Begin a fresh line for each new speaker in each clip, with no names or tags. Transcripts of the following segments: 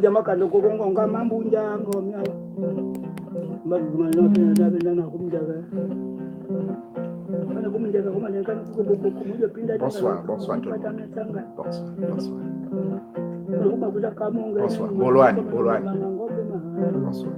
majama kando kokongonga mambunja ngomya magumano tena nabenda na kumjaga.
Bonsoir, bonsoir tout le monde. Bonsoir. Bonsoir. Bolwani. Bonsoir.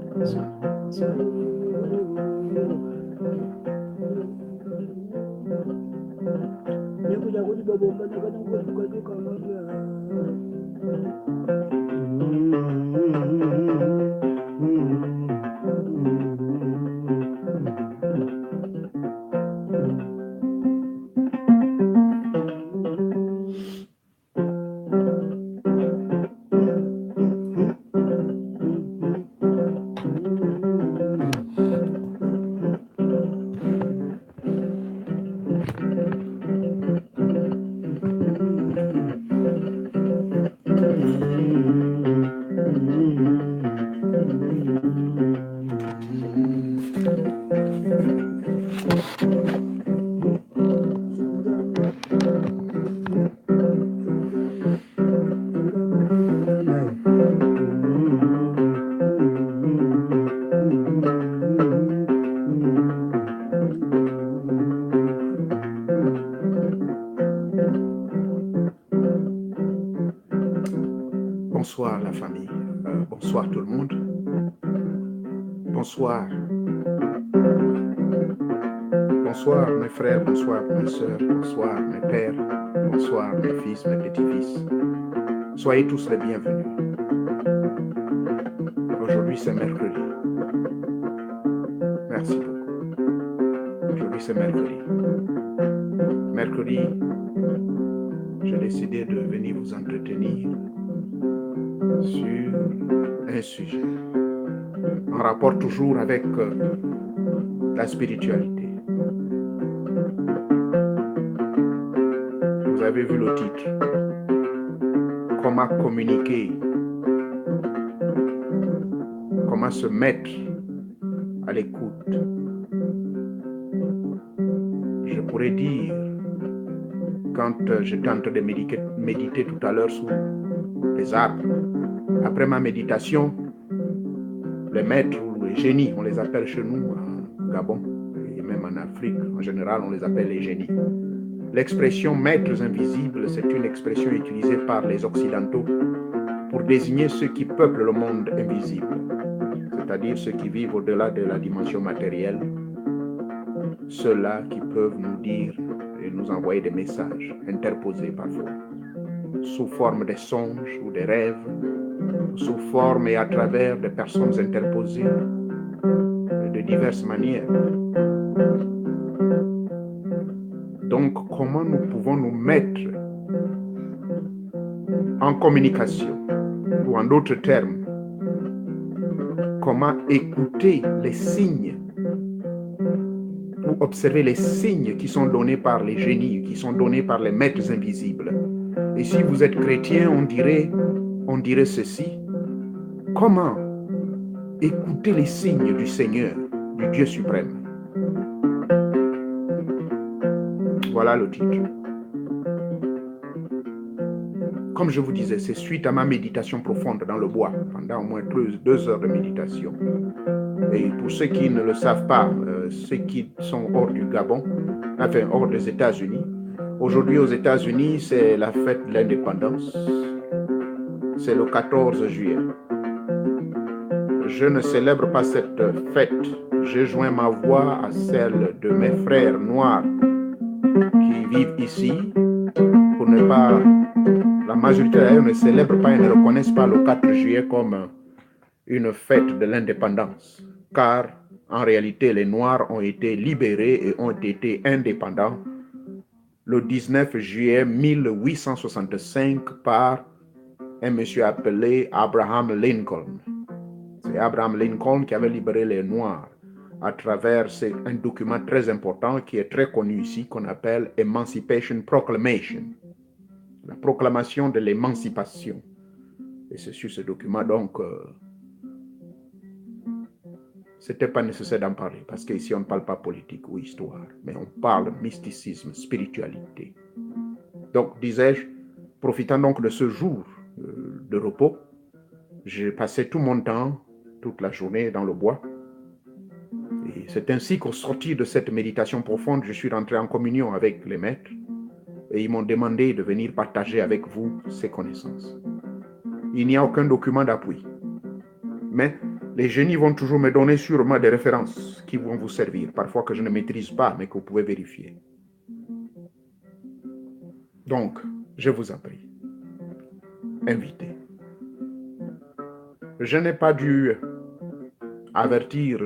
Bonsoir la famille, bonsoir tout le monde, bonsoir mes frères, bonsoir mes soeurs, bonsoir mes pères, bonsoir mes fils, mes petits-fils. Soyez tous les bienvenus. Aujourd'hui c'est mercredi. Merci beaucoup. Aujourd'hui c'est mercredi. Mercredi, j'ai décidé de venir vous entretenir sur un sujet en rapport toujours avec la spiritualité. Vous avez vu le titre, comment communiquer, comment se mettre à l'écoute. Je pourrais dire, quand j'étais en train de méditer tout à l'heure sous les arbres, après ma méditation, les maîtres ou les génies, on les appelle chez nous en Gabon et même en Afrique, en général, on les appelle les génies. L'expression maîtres invisibles, c'est une expression utilisée par les Occidentaux pour désigner ceux qui peuplent le monde invisible, c'est-à-dire ceux qui vivent au-delà de la dimension matérielle, ceux-là qui peuvent nous dire et nous envoyer des messages interposés parfois, sous forme de songes ou de rêves, sous forme et à travers des personnes interposées de diverses manières. Donc, comment nous pouvons nous mettre en communication, ou en d'autres termes, comment écouter les signes, ou observer les signes qui sont donnés par les génies, qui sont donnés par les maîtres invisibles. Et si vous êtes chrétien, on dirait ceci. Comment écouter les signes du Seigneur, du Dieu suprême? Voilà le titre. Comme je vous disais, c'est suite à ma méditation profonde dans le bois, pendant au moins 2 heures de méditation. Et pour ceux qui ne le savent pas, ceux qui sont hors du Gabon, enfin hors des États-Unis, aujourd'hui aux États-Unis, c'est la fête de l'indépendance. C'est le 14 juillet. Je ne célèbre pas cette fête. Je joins ma voix à celle de mes frères noirs qui vivent ici pour ne pas... La majorité d'ailleurs ne célèbre pas et ne reconnaissent pas le 4 juillet comme une fête de l'indépendance. Car en réalité, les Noirs ont été libérés et ont été indépendants le 19 juillet 1865 par un monsieur appelé Abraham Lincoln. C'est Abraham Lincoln qui avait libéré les Noirs à travers un document très important qui est très connu ici, qu'on appelle Emancipation Proclamation, la proclamation de l'émancipation. Et c'est sur ce document, donc, c'était pas nécessaire d'en parler, parce qu'ici, on ne parle pas politique ou histoire, mais on parle mysticisme, spiritualité. Donc, disais-je, profitant donc de ce jour de repos, J'ai passé tout mon temps, toute la journée dans le bois. Et c'est ainsi qu'au sortir de cette méditation profonde, je suis rentré en communion avec les maîtres et ils m'ont demandé de venir partager avec vous ces connaissances. Il n'y a aucun document d'appui. Mais les génies vont toujours me donner sûrement des références qui vont vous servir, parfois que je ne maîtrise pas, mais que vous pouvez vérifier. Donc, je vous en prie, invitez. Je n'ai pas dû avertir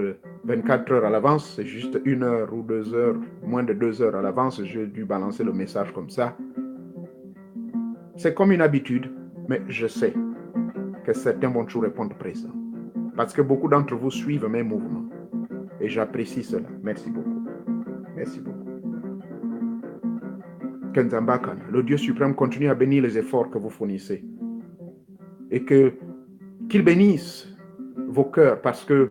24 heures à l'avance, c'est juste 1 heure ou 2 heures, moins de 2 heures à l'avance, j'ai dû balancer le message comme ça. C'est comme une habitude, mais je sais que certains vont toujours répondre présent. Parce que beaucoup d'entre vous suivent mes mouvements. Et j'apprécie cela. Merci beaucoup. Merci beaucoup. Kenzambakan, le Dieu suprême continue à bénir les efforts que vous fournissez. Et qu'il bénisse vos cœurs parce que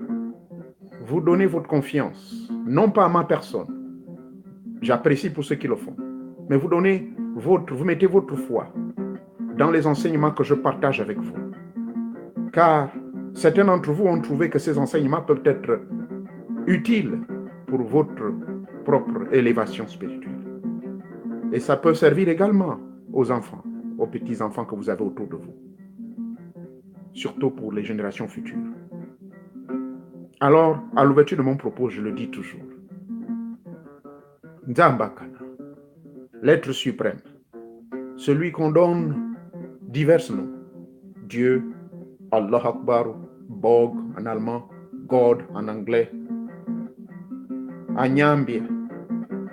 vous donnez votre confiance, non pas à ma personne. J'apprécie pour ceux qui le font. Mais vous mettez votre foi dans les enseignements que je partage avec vous. Car certains d'entre vous ont trouvé que ces enseignements peuvent être utiles pour votre propre élévation spirituelle. Et ça peut servir également aux enfants, aux petits-enfants que vous avez autour de vous. Surtout pour les générations futures. Alors, à l'ouverture de mon propos, je le dis toujours. Nzambakana, l'être suprême, celui qu'on donne divers noms. Dieu, Allah Akbar, Bog en allemand, God en anglais, Anyambia,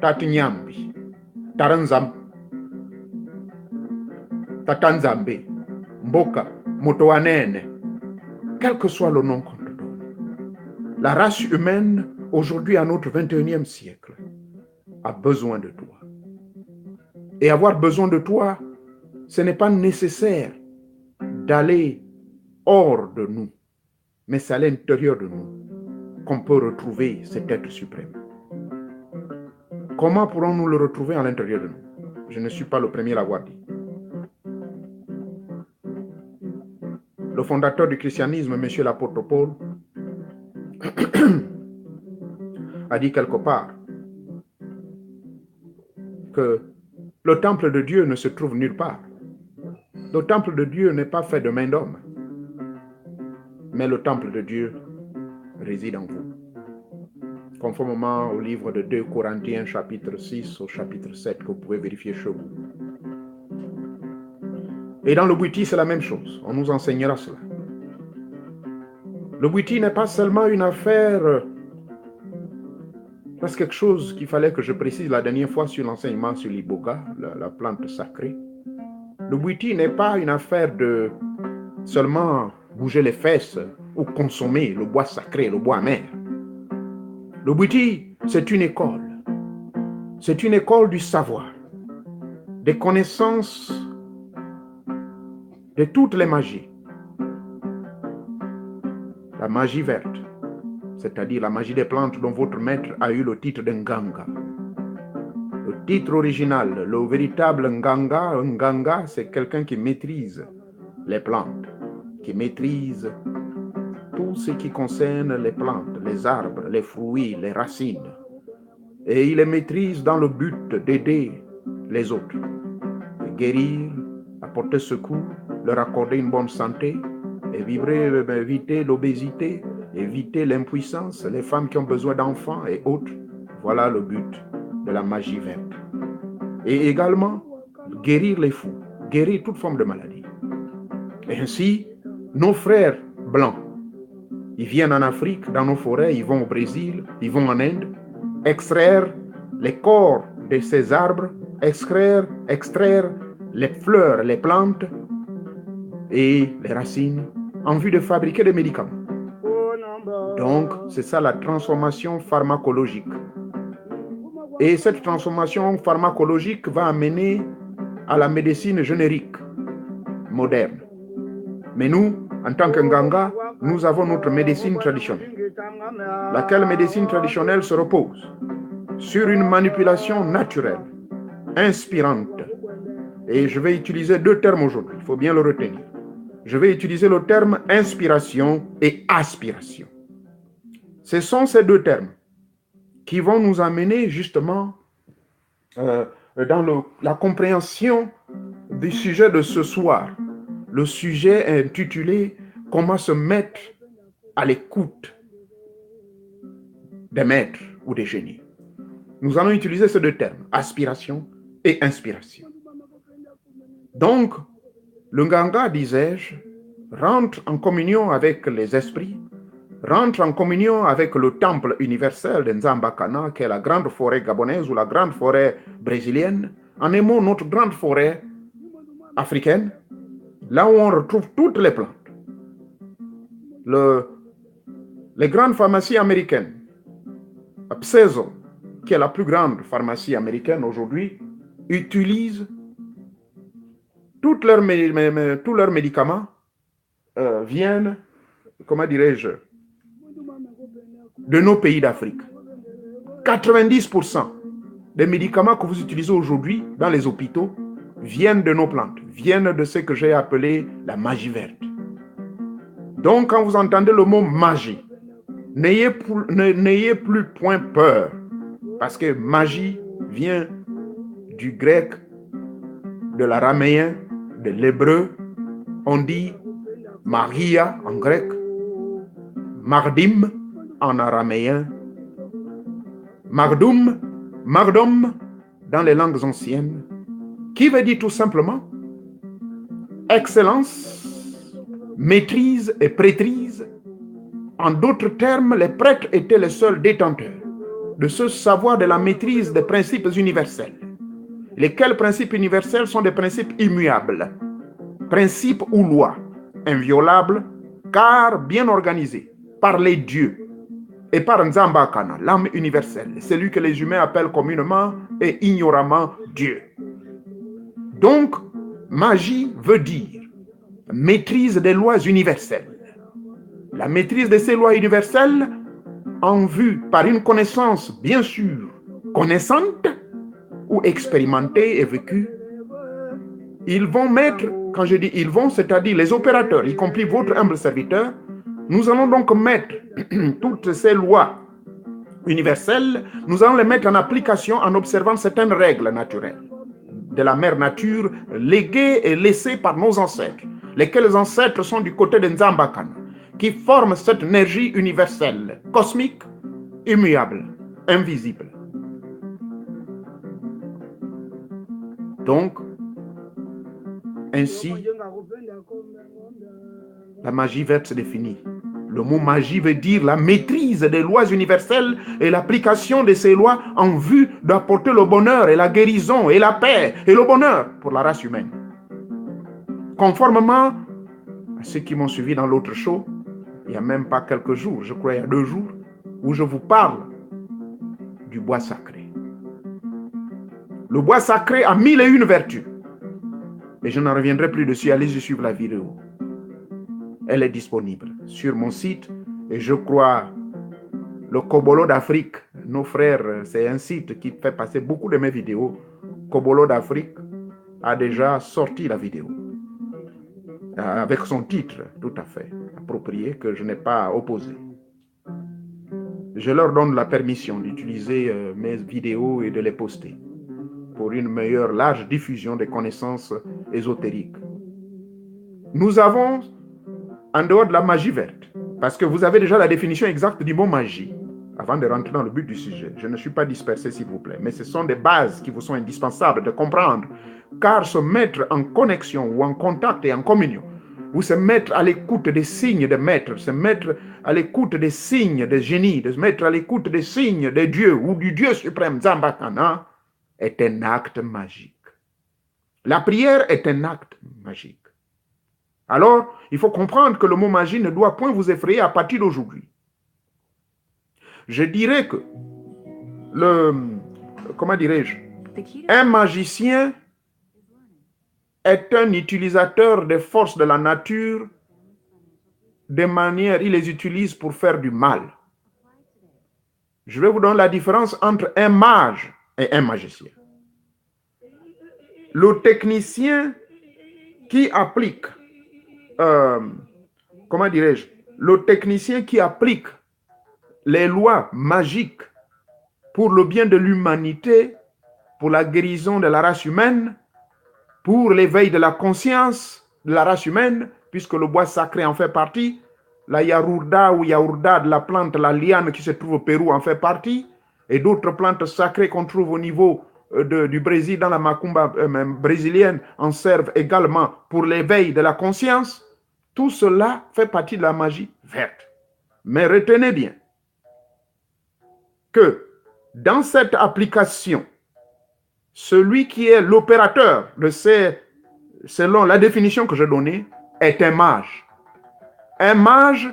Tatinyambi, Taranzam, Tatanzambe, Mboka, Motoanene, quel que soit le nom qu'on te donne. La race humaine, aujourd'hui à notre 21e siècle, a besoin de toi. Et avoir besoin de toi, ce n'est pas nécessaire d'aller hors de nous, mais c'est à l'intérieur de nous qu'on peut retrouver cet être suprême. Comment pourrons-nous le retrouver à l'intérieur de nous? Je ne suis pas le premier à l'avoir dit. Le fondateur du christianisme, M. l'apôtre Paul, a dit quelque part que le temple de Dieu ne se trouve nulle part. Le temple de Dieu n'est pas fait de main d'homme, mais le temple de Dieu réside en vous. Conformément au livre de 2 Corinthiens, chapitre 6 au chapitre 7, que vous pouvez vérifier chez vous. Et dans le Bouti, c'est la même chose. On nous enseignera cela. Le Bouti n'est pas seulement une affaire... C'est quelque chose qu'il fallait que je précise la dernière fois sur l'enseignement sur l'iboga, la plante sacrée. Le Bouti n'est pas une affaire de seulement bouger les fesses ou consommer le bois sacré, le bois amer. Le Bouti, c'est une école. C'est une école du savoir, des connaissances de toutes les magies. La magie verte, c'est-à-dire la magie des plantes dont votre maître a eu le titre de Nganga. Le titre original, le véritable Nganga, un Nganga, c'est quelqu'un qui maîtrise les plantes, qui maîtrise tout ce qui concerne les plantes, les arbres, les fruits, les racines. Et il les maîtrise dans le but d'aider les autres, de guérir, apporter secours, leur accorder une bonne santé, éviter l'obésité, éviter l'impuissance, les femmes qui ont besoin d'enfants et autres. Voilà le but de la magie verte. Et également, guérir les fous, guérir toute forme de maladie. Et ainsi, nos frères blancs, ils viennent en Afrique, dans nos forêts, ils vont au Brésil, ils vont en Inde, extraire les corps de ces arbres, extraire les fleurs, les plantes et les racines en vue de fabriquer des médicaments. Donc, c'est ça la transformation pharmacologique. Et cette transformation pharmacologique va amener à la médecine générique, moderne. Mais nous, en tant que Nganga, nous avons notre médecine traditionnelle. Laquelle médecine traditionnelle se repose sur une manipulation naturelle, inspirante. Et je vais utiliser 2 termes aujourd'hui, il faut bien le retenir. je vais utiliser le terme inspiration et aspiration. Ce sont ces deux termes qui vont nous amener justement dans la compréhension du sujet de ce soir. Le sujet est intitulé « Comment se mettre à l'écoute des maîtres ou des génies ». Nous allons utiliser ces deux termes, aspiration et inspiration. Donc, le Nganga, disais-je, rentre en communion avec les esprits, rentre en communion avec le temple universel de Nzambakana, qui est la grande forêt gabonaise ou la grande forêt brésilienne, en aimant notre grande forêt africaine, là où on retrouve toutes les plantes. Les grandes pharmacies américaines, Psezo, qui est la plus grande pharmacie américaine aujourd'hui, utilisent tous leurs médicaments viennent, comment dirais-je, de nos pays d'Afrique. 90% des médicaments que vous utilisez aujourd'hui dans les hôpitaux viennent de nos plantes, viennent de ce que j'ai appelé la magie verte. Donc, quand vous entendez le mot magie, n'ayez plus point peur, parce que magie vient du grec, de l'araméen, de l'hébreu. On dit Maria en grec, Mardim en araméen, Mardum dans les langues anciennes, qui veut dire tout simplement excellence, maîtrise et prêtrise. En d'autres termes, les prêtres étaient les seuls détenteurs de ce savoir de la maîtrise des principes universels. Lesquels principes universels sont des principes immuables, principes ou lois, inviolables, car bien organisés par les dieux et par Nzambakana, l'âme universelle, celui que les humains appellent communément et ignoramment Dieu. Donc, magie veut dire maîtrise des lois universelles. La maîtrise de ces lois universelles en vue par une connaissance, bien sûr, connaissante ou expérimentée et vécue. Ils vont mettre, quand je dis ils vont, c'est-à-dire les opérateurs, y compris votre humble serviteur, nous allons donc mettre toutes ces lois universelles, nous allons les mettre en application en observant certaines règles naturelles de la mère nature léguées et laissées par nos ancêtres, lesquels ancêtres sont du côté de Nzambakana, qui forment cette énergie universelle, cosmique, immuable, invisible. Donc, ainsi, la magie verte se définit. Le mot magie veut dire la maîtrise des lois universelles et l'application de ces lois en vue d'apporter le bonheur et la guérison et la paix et le bonheur pour la race humaine. Conformément à ceux qui m'ont suivi dans l'autre show, il n'y a même pas quelques jours, je crois il y a 2 jours, où je vous parle du bois sacré. Le bois sacré a 1001 vertus. Mais je n'en reviendrai plus dessus, allez-y suivre la vidéo. Elle est disponible sur mon site et je crois le Kobolo d'Afrique, nos frères, c'est un site qui fait passer beaucoup de mes vidéos. Kobolo d'Afrique a déjà sorti la vidéo avec son titre tout à fait approprié que je n'ai pas opposé. Je leur donne la permission d'utiliser mes vidéos et de les poster pour une meilleure large diffusion des connaissances ésotériques. Nous avons, en dehors de la magie verte, parce que vous avez déjà la définition exacte du mot magie, avant de rentrer dans le but du sujet, je ne suis pas dispersé s'il vous plaît, mais ce sont des bases qui vous sont indispensables de comprendre, car se mettre en connexion ou en contact et en communion, ou se mettre à l'écoute des signes des maîtres, se mettre à l'écoute des signes des génies, de se mettre à l'écoute des signes des dieux ou du Dieu suprême Nzambakana, est un acte magique. La prière est un acte magique. Alors, il faut comprendre que le mot magie ne doit point vous effrayer à partir d'aujourd'hui. Je dirais que comment dirais-je, un magicien est un utilisateur des forces de la nature de manière, il les utilise pour faire du mal. Je vais vous donner la différence entre un mage et un magicien. Le technicien qui applique comment dirais-je, le technicien qui applique les lois magiques pour le bien de l'humanité, pour la guérison de la race humaine, pour l'éveil de la conscience de la race humaine, puisque le bois sacré en fait partie, la yaourda ou yaourda de la plante, la liane qui se trouve au Pérou en fait partie, et d'autres plantes sacrées qu'on trouve au niveau du Brésil, dans la macumba brésilienne, en servent également pour l'éveil de la conscience. Tout cela fait partie de la magie verte. Mais retenez bien que dans cette application, celui qui est l'opérateur de ces, selon la définition que j'ai donnée, est un mage. Un mage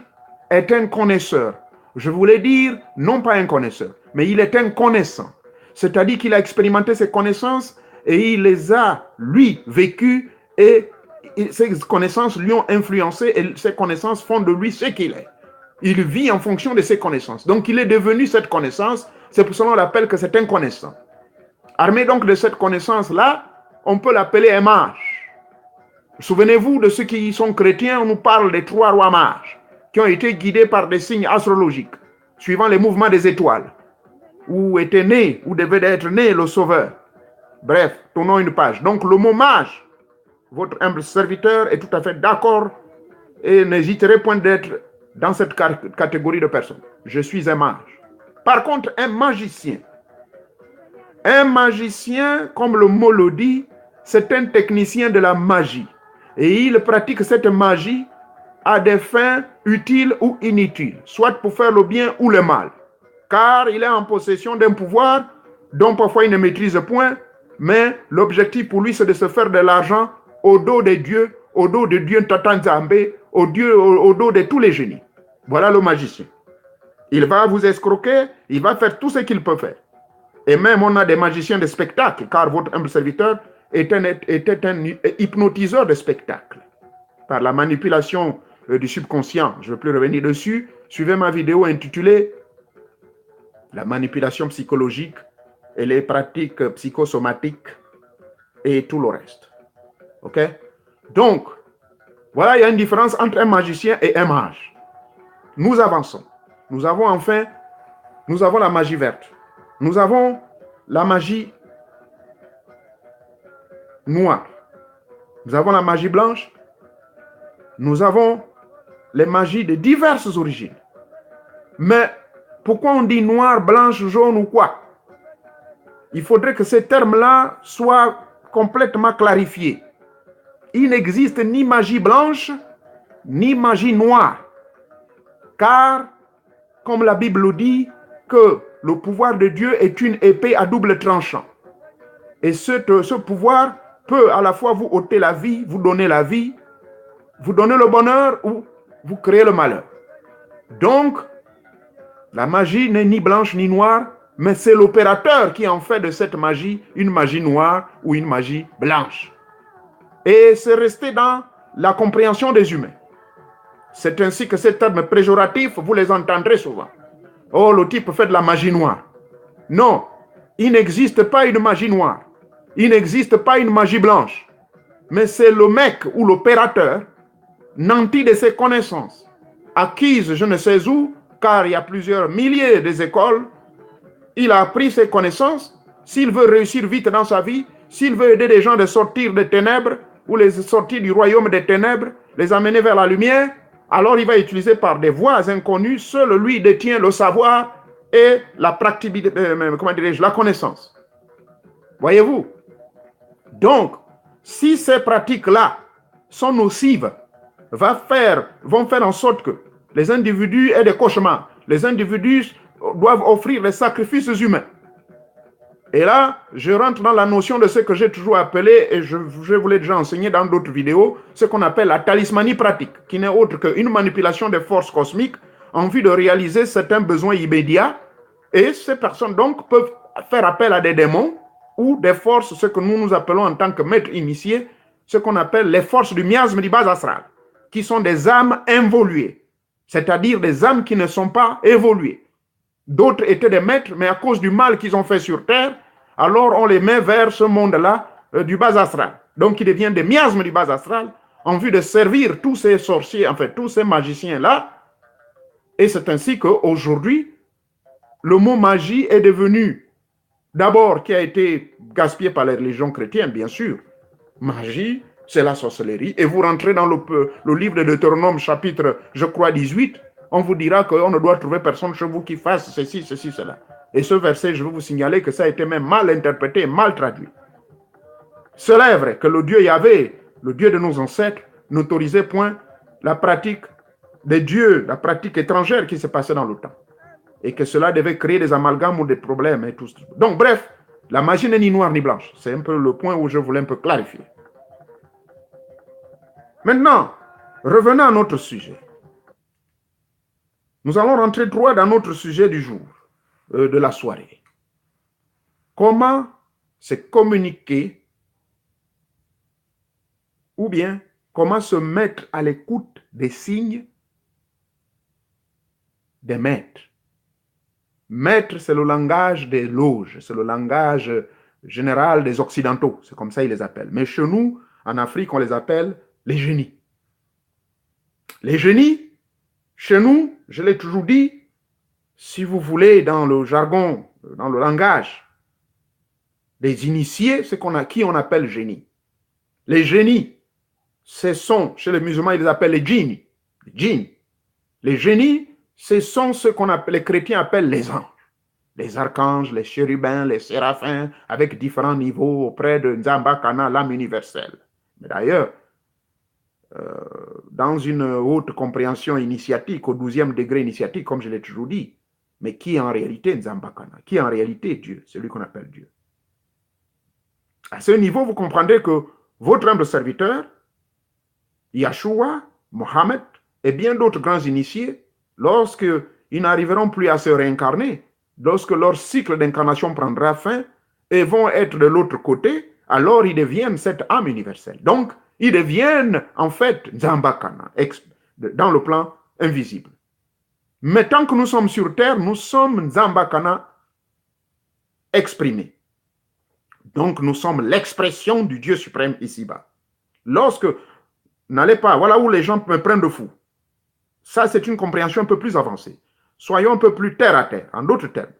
est un connaisseur. Je voulais dire, non pas un connaisseur, mais il est un connaissant. C'est-à-dire qu'il a expérimenté ses connaissances et il les a, lui, vécues et ces connaissances lui ont influencé et ces connaissances font de lui ce qu'il est. Il vit en fonction de ses connaissances. Donc, il est devenu cette connaissance. C'est pour cela qu'on l'appelle que c'est un connaissant. Armé donc de cette connaissance-là, on peut l'appeler un mage. Souvenez-vous de ceux qui sont chrétiens, on nous parle des 3 rois mages qui ont été guidés par des signes astrologiques, suivant les mouvements des étoiles, où était né, où devait être né le sauveur. Bref, tournons une page. Donc, le mot mage, votre humble serviteur est tout à fait d'accord et n'hésiterai point d'être dans cette catégorie de personnes. Je suis un mage. Par contre, un magicien, comme le mot le dit, c'est un technicien de la magie. Et il pratique cette magie à des fins utiles ou inutiles, soit pour faire le bien ou le mal. Car il est en possession d'un pouvoir dont parfois il ne maîtrise point, mais l'objectif pour lui, c'est de se faire de l'argent au dos des dieux, au dos de Dieu Tatanzambe, au dos de tous les génies. Voilà le magicien. Il va vous escroquer, il va faire tout ce qu'il peut faire. Et même on a des magiciens de spectacle, car votre humble serviteur était un hypnotiseur de spectacle. Par la manipulation du subconscient, je ne vais plus revenir dessus, suivez ma vidéo intitulée « La manipulation psychologique et les pratiques psychosomatiques et tout le reste. » Ok? Donc, voilà, il y a une différence entre un magicien et un mage. Nous avançons. Nous avons la magie verte. Nous avons la magie noire. Nous avons la magie blanche. Nous avons les magies de diverses origines. Mais pourquoi on dit noir, blanche, jaune ou quoi? Il faudrait que ces termes-là soient complètement clarifiés. Il n'existe ni magie blanche, ni magie noire. Car, comme la Bible dit, que le pouvoir de Dieu est une épée à double tranchant. Et ce pouvoir peut à la fois vous ôter la vie, vous donner le bonheur ou vous créer le malheur. Donc, la magie n'est ni blanche ni noire, mais c'est l'opérateur qui en fait de cette magie une magie noire ou une magie blanche. Et c'est resté dans la compréhension des humains. C'est ainsi que ces termes péjoratifs, vous les entendrez souvent. Oh, le type fait de la magie noire. Non, il n'existe pas une magie noire. Il n'existe pas une magie blanche. Mais c'est le mec ou l'opérateur, nanti de ses connaissances, acquises je ne sais où, car il y a plusieurs milliers d'écoles, il a appris ses connaissances. S'il veut réussir vite dans sa vie, s'il veut aider des gens à sortir des ténèbres, ou les sortir du royaume des ténèbres, les amener vers la lumière, alors il va utiliser par des voies inconnues, seul lui détient le savoir et la praticité, la connaissance. Voyez-vous? Donc, si ces pratiques-là sont nocives, vont faire en sorte que les individus aient des cauchemars, les individus doivent offrir les sacrifices humains. Et là, je rentre dans la notion de ce que j'ai toujours appelé, et je vous l'ai déjà enseigné dans d'autres vidéos, ce qu'on appelle la talismanie pratique, qui n'est autre qu'une manipulation des forces cosmiques en vue de réaliser certains besoins immédiats. Et ces personnes donc peuvent faire appel à des démons ou des forces, ce que nous appelons en tant que maîtres initiés, ce qu'on appelle les forces du miasme du bas astral, qui sont des âmes involuées, c'est-à-dire des âmes qui ne sont pas évoluées. D'autres étaient des maîtres, mais à cause du mal qu'ils ont fait sur Terre, alors on les met vers ce monde-là du bas astral. Donc, ils deviennent des miasmes du bas astral. en vue de servir tous ces sorciers, en fait, tous ces magiciens-là. Et c'est ainsi qu'aujourd'hui, le mot magie est devenu, d'abord, qui a été gaspillé par les religions chrétiennes, bien sûr. Magie, c'est la sorcellerie. Et vous rentrez dans le livre de Deutéronome, chapitre, je crois, 18, on vous dira qu'on ne doit trouver personne chez vous qui fasse ceci, ceci, cela. Et ce verset, je vais vous signaler que ça a été même mal interprété, mal traduit. Cela est vrai que le Dieu Yahvé, le Dieu de nos ancêtres, n'autorisait point la pratique des dieux, la pratique étrangère qui se passait dans le temps. Et que cela devait créer des amalgames ou des problèmes et tout. Donc, bref, la magie n'est ni noire ni blanche. C'est un peu le point où je voulais un peu clarifier. Maintenant, revenons à notre sujet. Nous allons rentrer droit dans notre sujet du jour, de la soirée. Comment se communiquer ou bien comment se mettre à l'écoute des signes des maîtres. Maître, c'est le langage des loges, c'est le langage général des Occidentaux, c'est comme ça ils les appellent. Mais chez nous, en Afrique, on les appelle les génies. Les génies, chez nous, je l'ai toujours dit, si vous voulez, dans le jargon, dans le langage des initiés, c'est qui on appelle génie. Les génies, ce sont, chez les musulmans, ils les appellent les djinns. Les djinns. Les génies, ce sont ce qu'on appelle, les chrétiens appellent les anges. Les archanges, les chérubins, les séraphins, avec différents niveaux auprès de Nzambakana, l'âme universelle. Mais d'ailleurs, dans une haute compréhension initiatique, au 12e degré initiatique, comme je l'ai toujours dit, mais qui est en réalité Nzambakana? Qui est en réalité Dieu? Celui qu'on appelle Dieu. À ce niveau, vous comprendrez que votre humble serviteur, Yahshua, Mohammed et bien d'autres grands initiés, lorsqu'ils n'arriveront plus à se réincarner, lorsque leur cycle d'incarnation prendra fin et vont être de l'autre côté, alors ils deviennent cette âme universelle. Donc, ils deviennent en fait Nzambakana, dans le plan invisible. Mais tant que nous sommes sur terre, nous sommes Nzambakana exprimés. Donc, nous sommes l'expression du Dieu suprême ici-bas. Lorsque, n'allez pas, voilà où les gens me prennent de fou. Ça, c'est une compréhension un peu plus avancée. Soyons un peu plus terre à terre, en d'autres termes.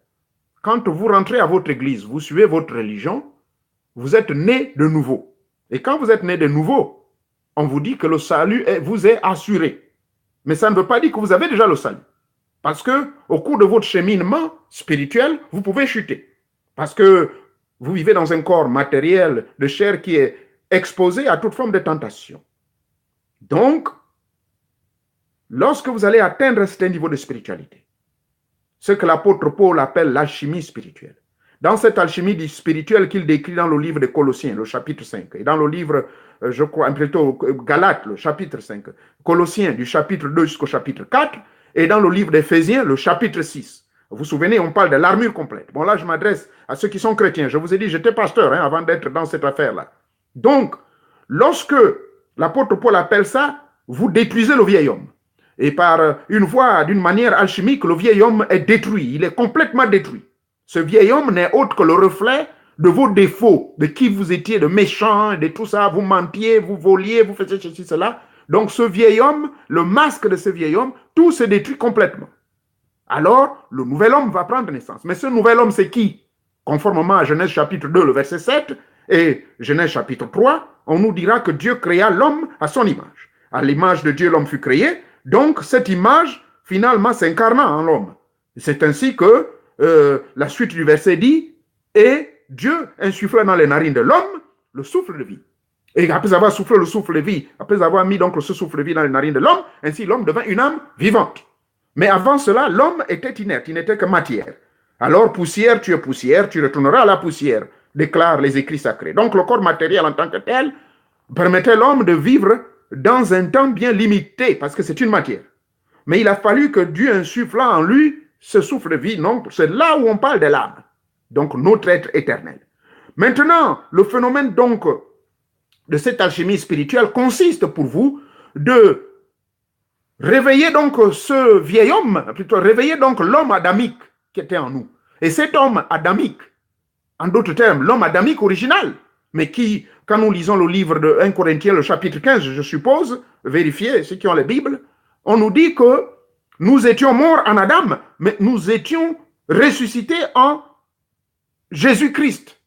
Quand vous rentrez à votre église, vous suivez votre religion, vous êtes né de nouveau. Et quand vous êtes né de nouveau, on vous dit que le salut vous est assuré. Mais ça ne veut pas dire que vous avez déjà le salut. Parce que au cours de votre cheminement spirituel, vous pouvez chuter. Parce que vous vivez dans un corps matériel de chair qui est exposé à toute forme de tentation. Donc, lorsque vous allez atteindre ce niveau de spiritualité, ce que l'apôtre Paul appelle l'alchimie spirituelle. Dans cette alchimie spirituelle qu'il décrit dans le livre de Colossiens, le chapitre 5, et dans le livre, je crois, plutôt Galates, le chapitre 5, Colossiens du chapitre 2 jusqu'au chapitre 4, et dans le livre d'Éphésiens, le chapitre 6. Vous vous souvenez, on parle de l'armure complète. Bon, là, je m'adresse à ceux qui sont chrétiens. Je vous ai dit, j'étais pasteur avant d'être dans cette affaire-là. Donc, lorsque l'apôtre Paul appelle ça, vous détruisez le vieil homme. Et par une voie, d'une manière alchimique, le vieil homme est détruit. Il est complètement détruit. Ce vieil homme n'est autre que le reflet de vos défauts, de qui vous étiez, de méchants, de tout ça. Vous mentiez, vous voliez, vous faisiez ceci, cela. Donc ce vieil homme, le masque de ce vieil homme, tout se détruit complètement. Alors, le nouvel homme va prendre naissance. Mais ce nouvel homme, c'est qui? Conformément à Genèse chapitre 2, le verset 7, et Genèse chapitre 3, on nous dira que Dieu créa l'homme à son image. À l'image de Dieu, l'homme fut créé. Donc, cette image, finalement, s'incarna en l'homme. C'est ainsi que la suite du verset dit, et Dieu insuffla dans les narines de l'homme le souffle de vie. Et après avoir soufflé le souffle de vie, après avoir mis donc ce souffle de vie dans les narines de l'homme, ainsi l'homme devint une âme vivante. Mais avant cela, l'homme était inerte, il n'était que matière. Alors, poussière, tu retourneras à la poussière, déclarent les écrits sacrés. Donc, le corps matériel en tant que tel permettait à l'homme de vivre dans un temps bien limité, parce que c'est une matière. Mais il a fallu que Dieu insuffla en lui ce souffle de vie. Non, c'est là où on parle de l'âme. Donc, notre être éternel. Maintenant, le phénomène donc de cette alchimie spirituelle consiste pour vous de réveiller donc ce vieil homme, plutôt réveiller donc l'homme adamique qui était en nous. Et cet homme adamique, en d'autres termes, l'homme adamique original, mais qui, quand nous lisons le livre de 1 Corinthiens, le chapitre 15, je suppose, vérifiez ceux qui ont les Bibles, on nous dit que nous étions morts en Adam, mais nous étions ressuscités en Jésus-Christ.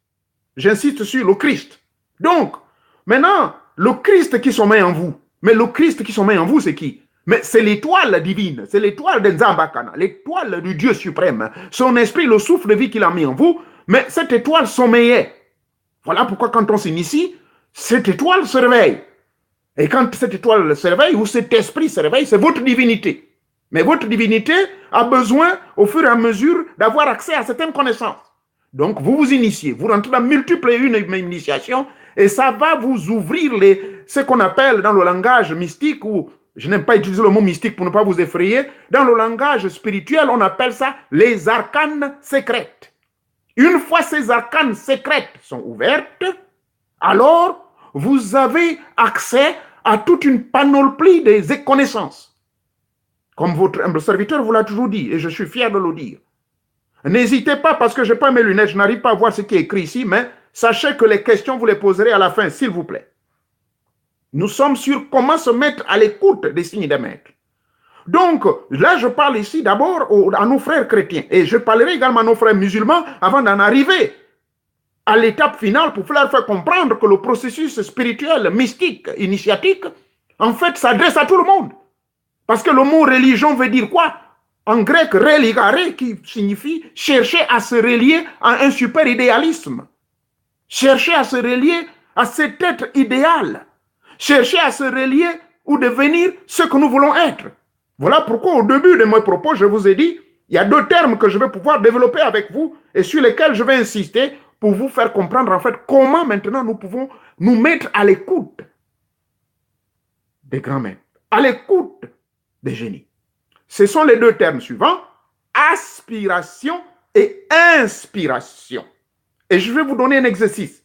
J'insiste sur le Christ. Donc, maintenant, le Christ qui sommeille en vous, mais le Christ qui sommeille en vous, c'est qui? Mais c'est l'étoile divine, c'est l'étoile de Nzambakana, l'étoile du Dieu suprême. Son esprit, le souffle de vie qu'il a mis en vous, mais cette étoile sommeillait. Voilà pourquoi quand on s'initie, cette étoile se réveille. Et quand cette étoile se réveille, ou cet esprit se réveille, c'est votre divinité. Mais votre divinité a besoin, au fur et à mesure, d'avoir accès à certaines connaissances. Donc, vous vous initiez, vous rentrez dans multiples initiations, et ça va vous ouvrir ce qu'on appelle dans le langage mystique, ou je n'aime pas utiliser le mot mystique pour ne pas vous effrayer, dans le langage spirituel, on appelle ça les arcanes secrètes. Une fois ces arcanes secrètes sont ouvertes, alors vous avez accès à toute une panoplie des connaissances. Comme votre humble serviteur vous l'a toujours dit, et je suis fier de le dire. N'hésitez pas, parce que je n'ai pas mes lunettes, je n'arrive pas à voir ce qui est écrit ici, mais sachez que les questions, vous les poserez à la fin, s'il vous plaît. Nous sommes sur comment se mettre à l'écoute des signes des maîtres. Donc, là, je parle ici d'abord à nos frères chrétiens, et je parlerai également à nos frères musulmans avant d'en arriver à l'étape finale pour leur faire comprendre que le processus spirituel, mystique, initiatique, en fait, s'adresse à tout le monde. Parce que le mot religion veut dire quoi? En grec, religare, qui signifie chercher à se relier à un super idéalisme. Chercher à se relier à cet être idéal. Chercher à se relier ou devenir ce que nous voulons être. Voilà pourquoi au début de mes propos, je vous ai dit, il y a deux termes que je vais pouvoir développer avec vous et sur lesquels je vais insister pour vous faire comprendre en fait comment maintenant nous pouvons nous mettre à l'écoute des grands maîtres, à l'écoute des génies. Ce sont les deux termes suivants, aspiration et inspiration. Et je vais vous donner un exercice.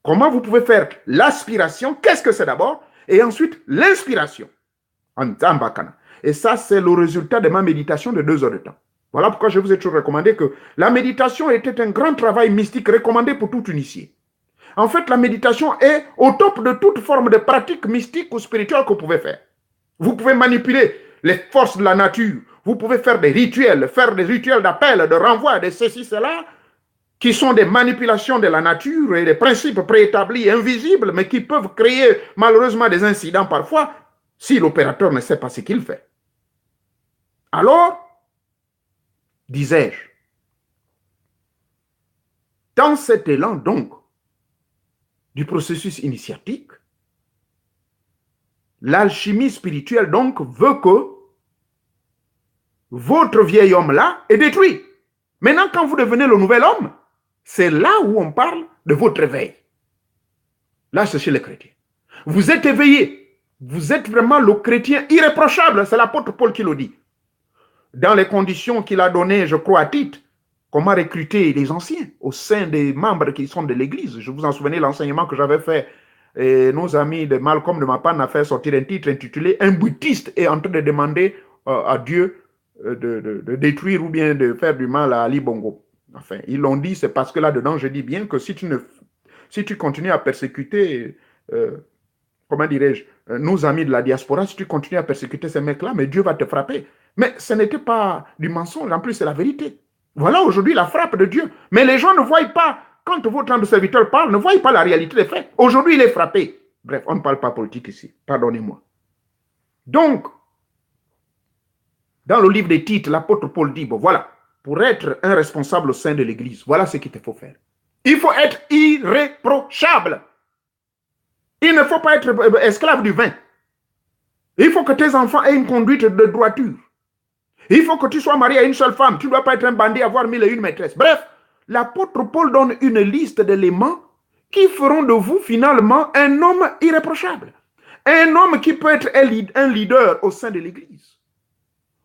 Comment vous pouvez faire l'aspiration, qu'est-ce que c'est d'abord, et ensuite l'inspiration. En Nzambakana. Et ça, c'est le résultat de ma méditation de 2 heures de temps. Voilà pourquoi je vous ai toujours recommandé que la méditation était un grand travail mystique recommandé pour tout initié. En fait, la méditation est au top de toute forme de pratique mystique ou spirituelle que vous pouvez faire. Vous pouvez manipuler les forces de la nature. Vous pouvez faire des rituels d'appel, de renvoi, de ceci, cela, qui sont des manipulations de la nature et des principes préétablis, invisibles, mais qui peuvent créer malheureusement des incidents parfois, si l'opérateur ne sait pas ce qu'il fait. Alors, disais-je, dans cet élan donc du processus initiatique, l'alchimie spirituelle donc veut que votre vieil homme-là est détruit. Maintenant, quand vous devenez le nouvel homme, c'est là où on parle de votre éveil. Là, c'est chez les chrétiens. Vous êtes éveillé. Vous êtes vraiment le chrétien irréprochable. C'est l'apôtre Paul qui le dit. Dans les conditions qu'il a données, je crois, à Tite, comment recruter les anciens au sein des membres qui sont de l'Église. Je vous en souvenez l'enseignement que j'avais fait. Et nos amis de Malcolm de Mapan a fait sortir un titre intitulé « Un bouddhiste est en train de demander à Dieu de détruire ou bien de faire du mal à Ali Bongo ». Enfin, ils l'ont dit, c'est parce que là-dedans, je dis bien que si tu continues à persécuter, comment dirais-je, nos amis de la diaspora, si tu continues à persécuter ces mecs-là, mais Dieu va te frapper. Mais ce n'était pas du mensonge, en plus c'est la vérité. Voilà aujourd'hui la frappe de Dieu. Mais les gens ne voient pas, quand votre humble serviteur parle, ne voient pas la réalité des faits. Aujourd'hui, il est frappé. Bref, on ne parle pas politique ici, pardonnez-moi. Donc, dans le livre des Tites, l'apôtre Paul dit, bon voilà, pour être un responsable au sein de l'Église, voilà ce qu'il te faut faire. Il faut être irréprochable. Il ne faut pas être esclave du vin. Il faut que tes enfants aient une conduite de droiture. Il faut que tu sois marié à une seule femme. Tu ne dois pas être un bandit, avoir 1001 maîtresses. Bref, l'apôtre Paul donne une liste d'éléments qui feront de vous finalement un homme irréprochable. Un homme qui peut être un leader au sein de l'Église.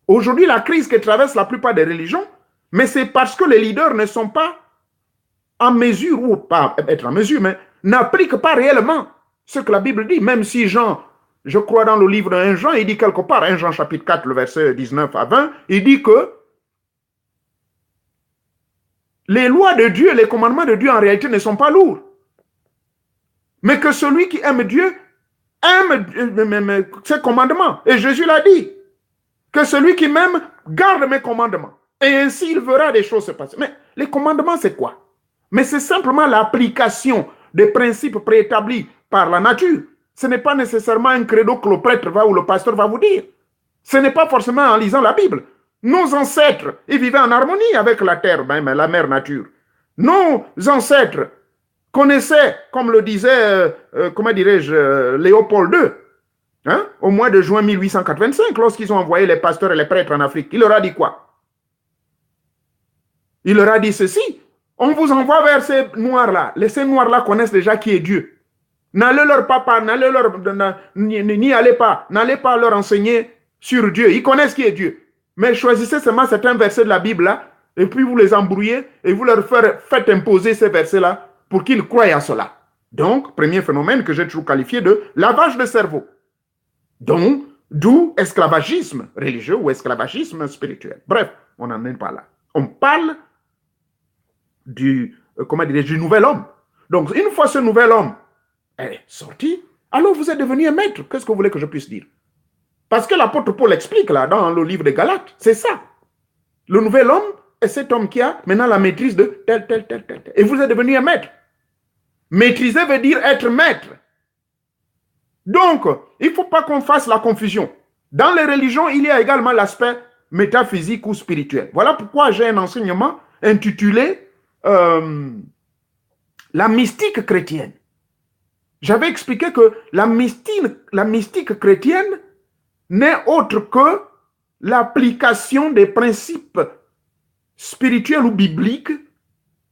Aujourd'hui, la crise que traversent la plupart des religions, mais c'est parce que les leaders ne sont pas en mesure, ou pas être en mesure, mais n'appliquent pas réellement ce que la Bible dit. Même si Jean, je crois dans le livre de 1 Jean, il dit quelque part, 1 Jean chapitre 4, le verset 19 à 20, il dit que les lois de Dieu, les commandements de Dieu en réalité ne sont pas lourds. Mais que celui qui aime Dieu aime ses commandements. Et Jésus l'a dit, que celui qui m'aime garde mes commandements. Et ainsi, il verra des choses se passer. Mais les commandements, c'est quoi? Mais c'est simplement l'application des principes préétablis par la nature. Ce n'est pas nécessairement un credo que le prêtre va ou le pasteur va vous dire. Ce n'est pas forcément en lisant la Bible. Nos ancêtres, ils vivaient en harmonie avec la terre, même la mère nature. Nos ancêtres connaissaient, comme le disait, comment dirais-je, Léopold II, hein, au mois de juin 1885, lorsqu'ils ont envoyé les pasteurs et les prêtres en Afrique. Il leur a dit quoi? Il leur a dit ceci: on vous envoie vers ces noirs-là. Ces noirs-là connaissent déjà qui est Dieu. N'allez leur pas, n'y allez pas, n'allez pas leur enseigner sur Dieu. Ils connaissent qui est Dieu. Mais choisissez seulement certains versets de la Bible là, et puis vous les embrouillez, et vous leur faites imposer ces versets-là pour qu'ils croient à cela. Donc, premier phénomène que j'ai toujours qualifié de lavage de cerveau. Donc, d'où esclavagisme religieux ou esclavagisme spirituel. Bref, on n'en est pas là. On parle du nouvel homme. Donc, une fois ce nouvel homme est sorti, alors vous êtes devenu un maître. Qu'est-ce que vous voulez que je puisse dire? Parce que l'apôtre Paul explique là, dans le livre des Galates, c'est ça. Le nouvel homme est cet homme qui a maintenant la maîtrise de tel. Et vous êtes devenu un maître. Maîtriser veut dire être maître. Donc, il ne faut pas qu'on fasse la confusion. Dans les religions, il y a également l'aspect métaphysique ou spirituel. Voilà pourquoi j'ai un enseignement intitulé la mystique chrétienne. J'avais expliqué que la mystique chrétienne n'est autre que l'application des principes spirituels ou bibliques,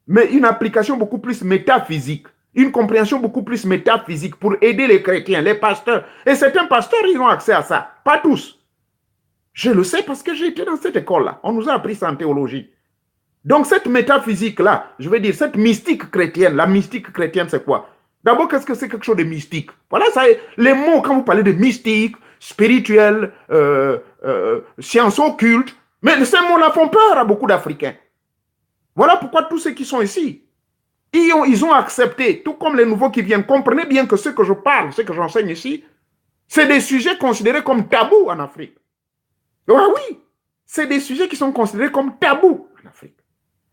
mais une application beaucoup plus métaphysique, une compréhension beaucoup plus métaphysique pour aider les chrétiens, les pasteurs. Et certains pasteurs, ils ont accès à ça. Pas tous. Je le sais parce que j'ai été dans cette école-là. On nous a appris ça en théologie. Donc cette métaphysique-là, je veux dire, cette mystique chrétienne, la mystique chrétienne, c'est quoi? D'abord, qu'est-ce que c'est quelque chose de mystique? Voilà, ça, les mots, quand vous parlez de mystique, spirituel, sciences occultes, mais ces mots-là font peur à beaucoup d'Africains. Voilà pourquoi tous ceux qui sont ici, ils ont accepté, tout comme les nouveaux qui viennent. Comprenez bien que ce que je parle, ce que j'enseigne ici, c'est des sujets considérés comme tabous en Afrique. Ah oui, c'est des sujets qui sont considérés comme tabous en Afrique.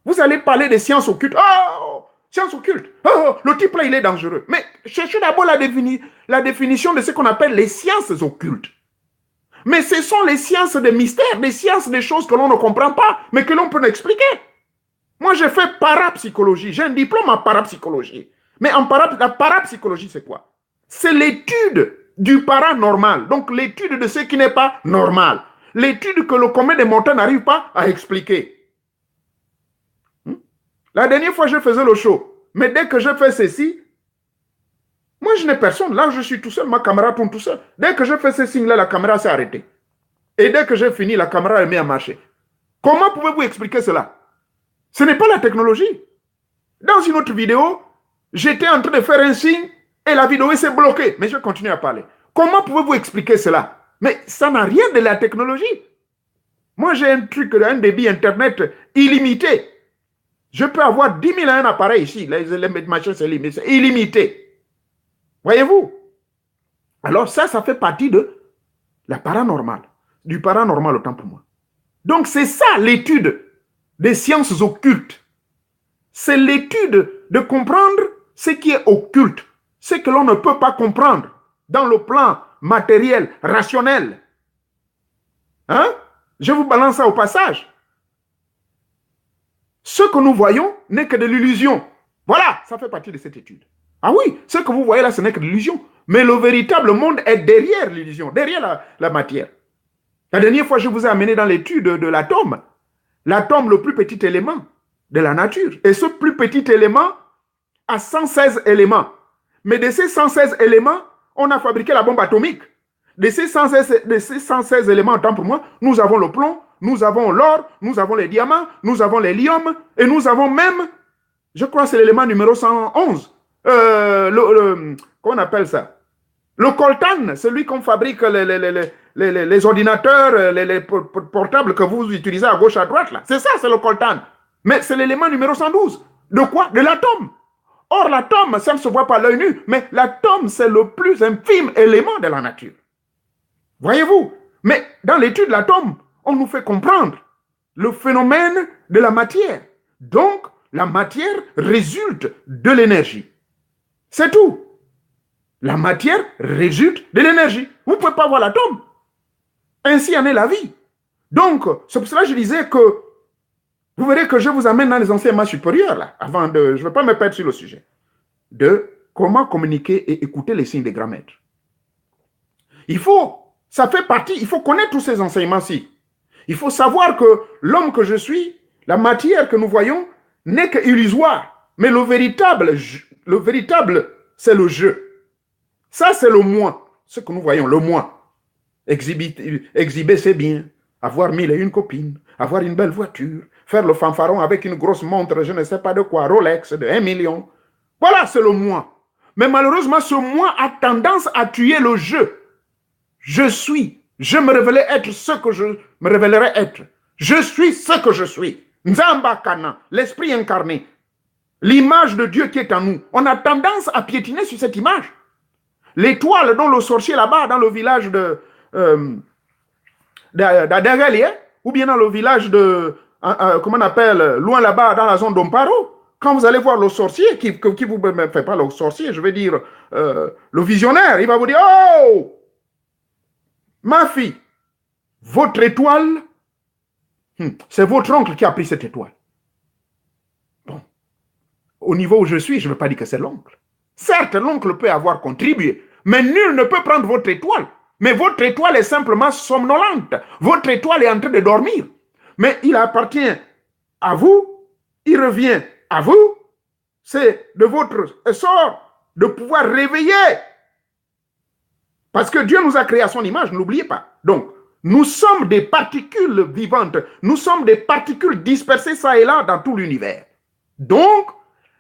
Vous allez parler des sciences occultes. Oh, sciences occultes. Oh, le type là, il est dangereux. Mais cherchez d'abord la définition de ce qu'on appelle les sciences occultes. Mais ce sont les sciences des mystères, des sciences des choses que l'on ne comprend pas, mais que l'on peut expliquer. Moi, j'ai fait parapsychologie. J'ai un diplôme en parapsychologie. Mais la parapsychologie, c'est quoi? C'est l'étude du paranormal. Donc, l'étude de ce qui n'est pas normal. L'étude que le commun des montagnes n'arrive pas à expliquer. La dernière fois, je faisais le show. Mais dès que je fais ceci, moi, je n'ai personne. Là, je suis tout seul. Ma caméra tourne tout seul. Dès que je fais ce signe-là, la caméra s'est arrêtée. Et dès que j'ai fini, la caméra est mise à marcher. Comment pouvez-vous expliquer cela? Ce n'est pas la technologie. Dans une autre vidéo, j'étais en train de faire un signe et la vidéo s'est bloquée. Mais je continue à parler. Comment pouvez-vous expliquer cela? Mais ça n'a rien de la technologie. Moi, j'ai un débit Internet illimité. Je peux avoir 10 000 à un appareil ici. Les machins, c'est illimité. Voyez-vous? Alors ça fait partie de la paranormale. Du paranormal autant pour moi. Donc c'est ça l'étude des sciences occultes. C'est l'étude de comprendre ce qui est occulte. Ce que l'on ne peut pas comprendre dans le plan matériel, rationnel. Hein? Je vous balance ça au passage. Ce que nous voyons n'est que de l'illusion. Voilà, ça fait partie de cette étude. Ah oui, ce que vous voyez là, ce n'est que de l'illusion. Mais le véritable monde est derrière l'illusion, derrière la matière. La dernière fois, je vous ai amené dans l'étude de l'atome. L'atome, le plus petit élément de la nature. Et ce plus petit élément a 116 éléments. Mais de ces 116 éléments, on a fabriqué la bombe atomique. De ces 116 éléments, autant pour moi, nous avons le plomb, nous avons l'or, nous avons les diamants, nous avons l'hélium, et nous avons même, je crois que c'est l'élément numéro 111. Comment on appelle ça? Le coltan, celui qu'on fabrique les ordinateurs, les portables que vous utilisez à gauche, à droite, là. C'est ça, c'est le coltan. Mais c'est l'élément numéro 112. De quoi? De l'atome. Or, l'atome, ça ne se voit pas à l'œil nu, mais l'atome, c'est le plus infime élément de la nature. Voyez-vous? Mais dans l'étude de l'atome, on nous fait comprendre le phénomène de la matière. Donc, la matière résulte de l'énergie. C'est tout. La matière résulte de l'énergie. Vous ne pouvez pas voir l'atome. Ainsi en est la vie. Donc, c'est pour cela que je disais que vous verrez que je vous amène dans les enseignements supérieurs, là, avant de... Je ne vais pas me perdre sur le sujet. De comment communiquer et écouter les signes des grands maîtres. Ça fait partie, il faut connaître tous ces enseignements-ci. Il faut savoir que l'homme que je suis, la matière que nous voyons, n'est qu'illusoire. Mais le véritable, c'est le je. Ça, c'est le moi. Ce que nous voyons, le moi. Exhiber, c'est bien. Avoir 1001 copines, avoir une belle voiture, faire le fanfaron avec une grosse montre, je ne sais pas de quoi, Rolex de 1 million. Voilà, c'est le moi. Mais malheureusement, ce moi a tendance à tuer le je. Je suis. Je me révélais être ce que je me révélerai être. Je suis ce que je suis. Nzamba Kana, l'esprit incarné. L'image de Dieu qui est en nous. On a tendance à piétiner sur cette image. L'étoile dont le sorcier là-bas, dans le village d'Adagali, ou bien dans le village de, comment on appelle, loin là-bas, dans la zone d'Omparo, quand vous allez voir le sorcier, qui vous fait pas le sorcier, je veux dire, le visionnaire, il va vous dire, oh, ma fille, votre étoile, c'est votre oncle qui a pris cette étoile. Bon, au niveau où je suis, je ne veux pas dire que c'est l'oncle. Certes, l'oncle peut avoir contribué, mais nul ne peut prendre votre étoile. Mais votre étoile est simplement somnolente. Votre étoile est en train de dormir. Mais il appartient à vous, il revient à vous. C'est de votre sort de pouvoir réveiller. Parce que Dieu nous a créé à son image, ne l'oubliez pas. Donc, nous sommes des particules vivantes. Nous sommes des particules dispersées ça et là dans tout l'univers. Donc,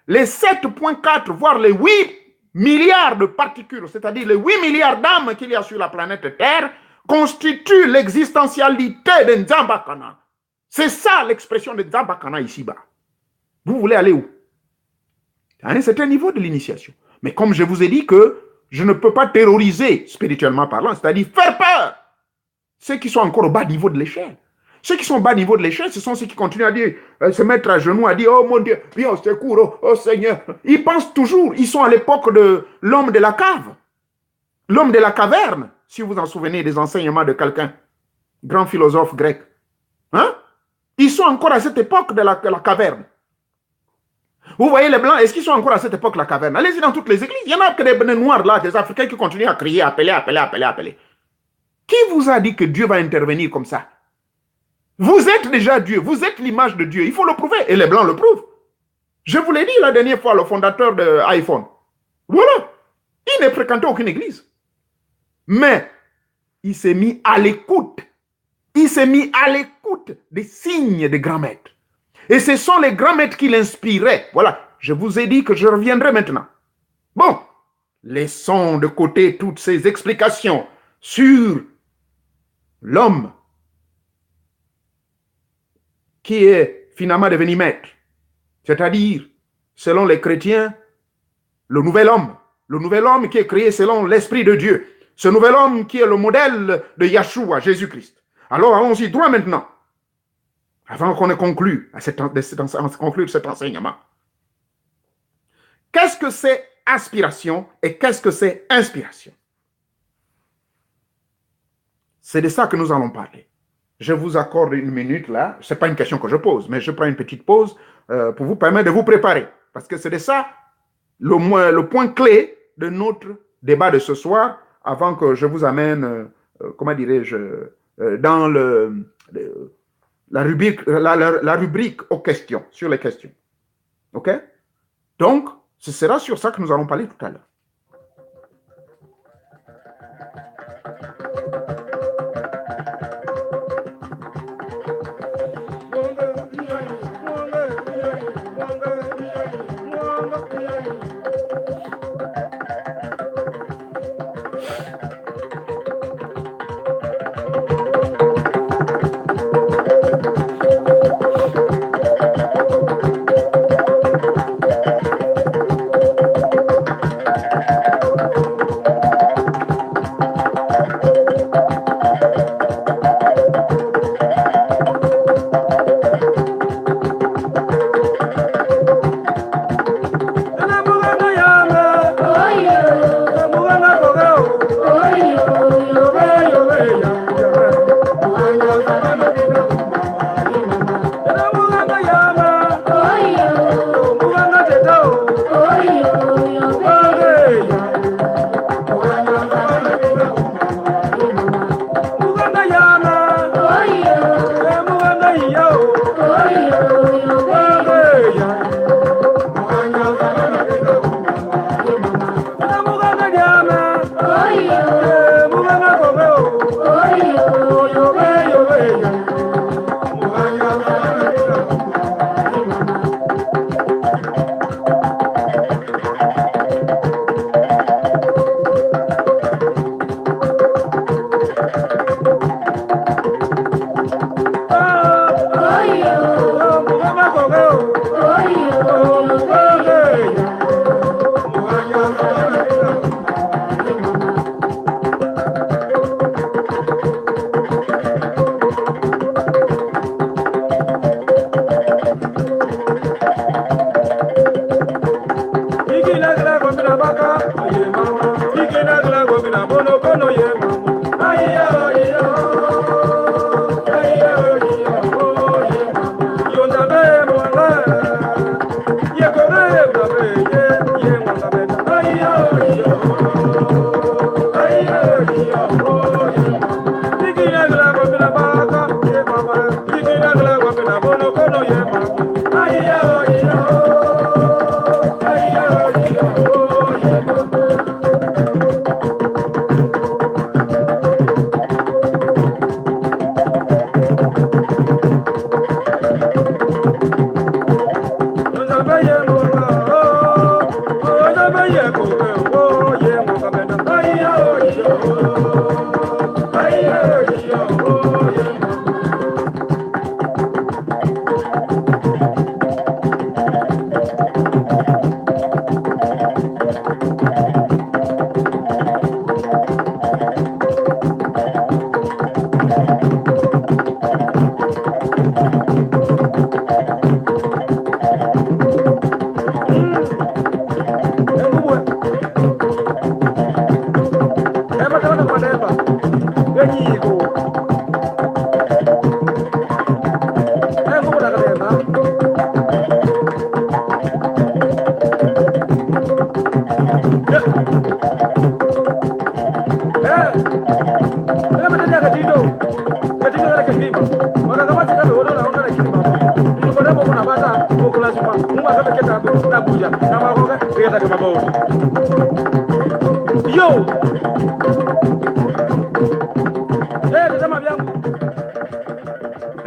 les 7,4, voire les 8 milliards de particules, c'est-à-dire les 8 milliards d'âmes qu'il y a sur la planète Terre, constituent l'existentialité de Nzambakana. C'est ça l'expression de Nzambakana ici-bas. Vous voulez aller où? À un certain niveau de l'initiation. Mais comme je vous ai dit que je ne peux pas terroriser, spirituellement parlant, c'est-à-dire faire peur ceux qui sont encore au bas niveau de l'échelle. Ceux qui sont au bas niveau de l'échelle, ce sont ceux qui continuent à dire, se mettre à genoux, à dire, oh mon Dieu, viens au secours, oh Seigneur. Ils pensent toujours, ils sont à l'époque de l'homme de la cave, l'homme de la caverne, si vous en souvenez des enseignements de quelqu'un, grand philosophe grec. Hein? Ils sont encore à cette époque de la caverne. Vous voyez les Blancs, est-ce qu'ils sont encore à cette époque de la caverne? Allez-y dans toutes les églises. Il y en a que des Noirs là, des Africains qui continuent à crier, appeler, appeler, appeler, appeler. Qui vous a dit que Dieu va intervenir comme ça? Vous êtes déjà Dieu, vous êtes l'image de Dieu, il faut le prouver, et les Blancs le prouvent. Je vous l'ai dit la dernière fois, le fondateur de iPhone. Voilà, il ne fréquentait aucune église. Mais il s'est mis à l'écoute. Il s'est mis à l'écoute des signes des grands maîtres. Et ce sont les grands maîtres qui l'inspiraient. Voilà, je vous ai dit que je reviendrai maintenant. Bon, laissons de côté toutes ces explications sur l'homme qui est finalement devenu maître. C'est-à-dire, selon les chrétiens, le nouvel homme qui est créé selon l'Esprit de Dieu. Ce nouvel homme qui est le modèle de Yahshua, Jésus-Christ. Alors, allons-y droit maintenant, avant qu'on ait conclu cet enseignement. Qu'est-ce que c'est aspiration et qu'est-ce que c'est inspiration? C'est de ça que nous allons parler. Je vous accorde une minute là. Ce n'est pas une question que je pose, mais je prends une petite pause pour vous permettre de vous préparer. Parce que c'est de ça le point clé de notre débat de ce soir, avant que je vous amène, comment dirais-je, dans la rubrique aux questions, sur les questions. OK? Donc, ce sera sur ça que nous allons parler tout à l'heure.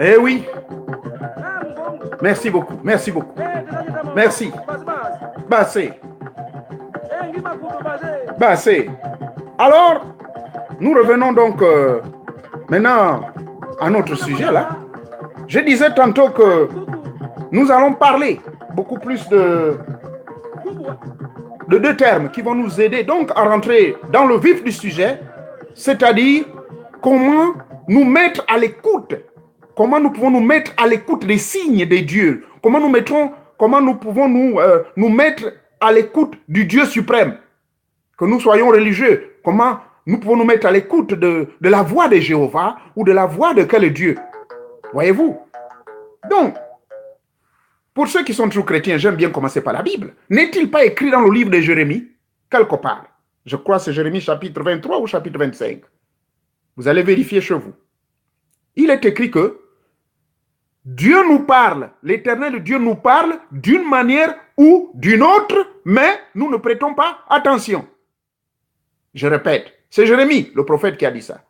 Eh oui. Merci beaucoup. Merci beaucoup. Merci. Bassé. Bassé. Alors, nous revenons donc maintenant à notre sujet là. Je disais tantôt que nous allons parler beaucoup plus de deux termes qui vont nous aider donc à rentrer dans le vif du sujet, c'est-à-dire comment nous mettre à l'écoute, comment nous pouvons nous mettre à l'écoute des signes de Dieu, comment nous pouvons nous mettre à l'écoute du Dieu suprême, que nous soyons religieux, comment nous pouvons nous mettre à l'écoute de la voix de Jéhovah ou de la voix de quel Dieu. Voyez-vous? Donc, pour ceux qui sont toujours chrétiens, j'aime bien commencer par la Bible. N'est-il pas écrit dans le livre de Jérémie, quelque part? Je crois que c'est Jérémie chapitre 23 ou chapitre 25. Vous allez vérifier chez vous. Il est écrit que Dieu nous parle, l'Éternel Dieu nous parle d'une manière ou d'une autre, mais nous ne prêtons pas attention. Je répète, c'est Jérémie, le prophète, qui a dit ça.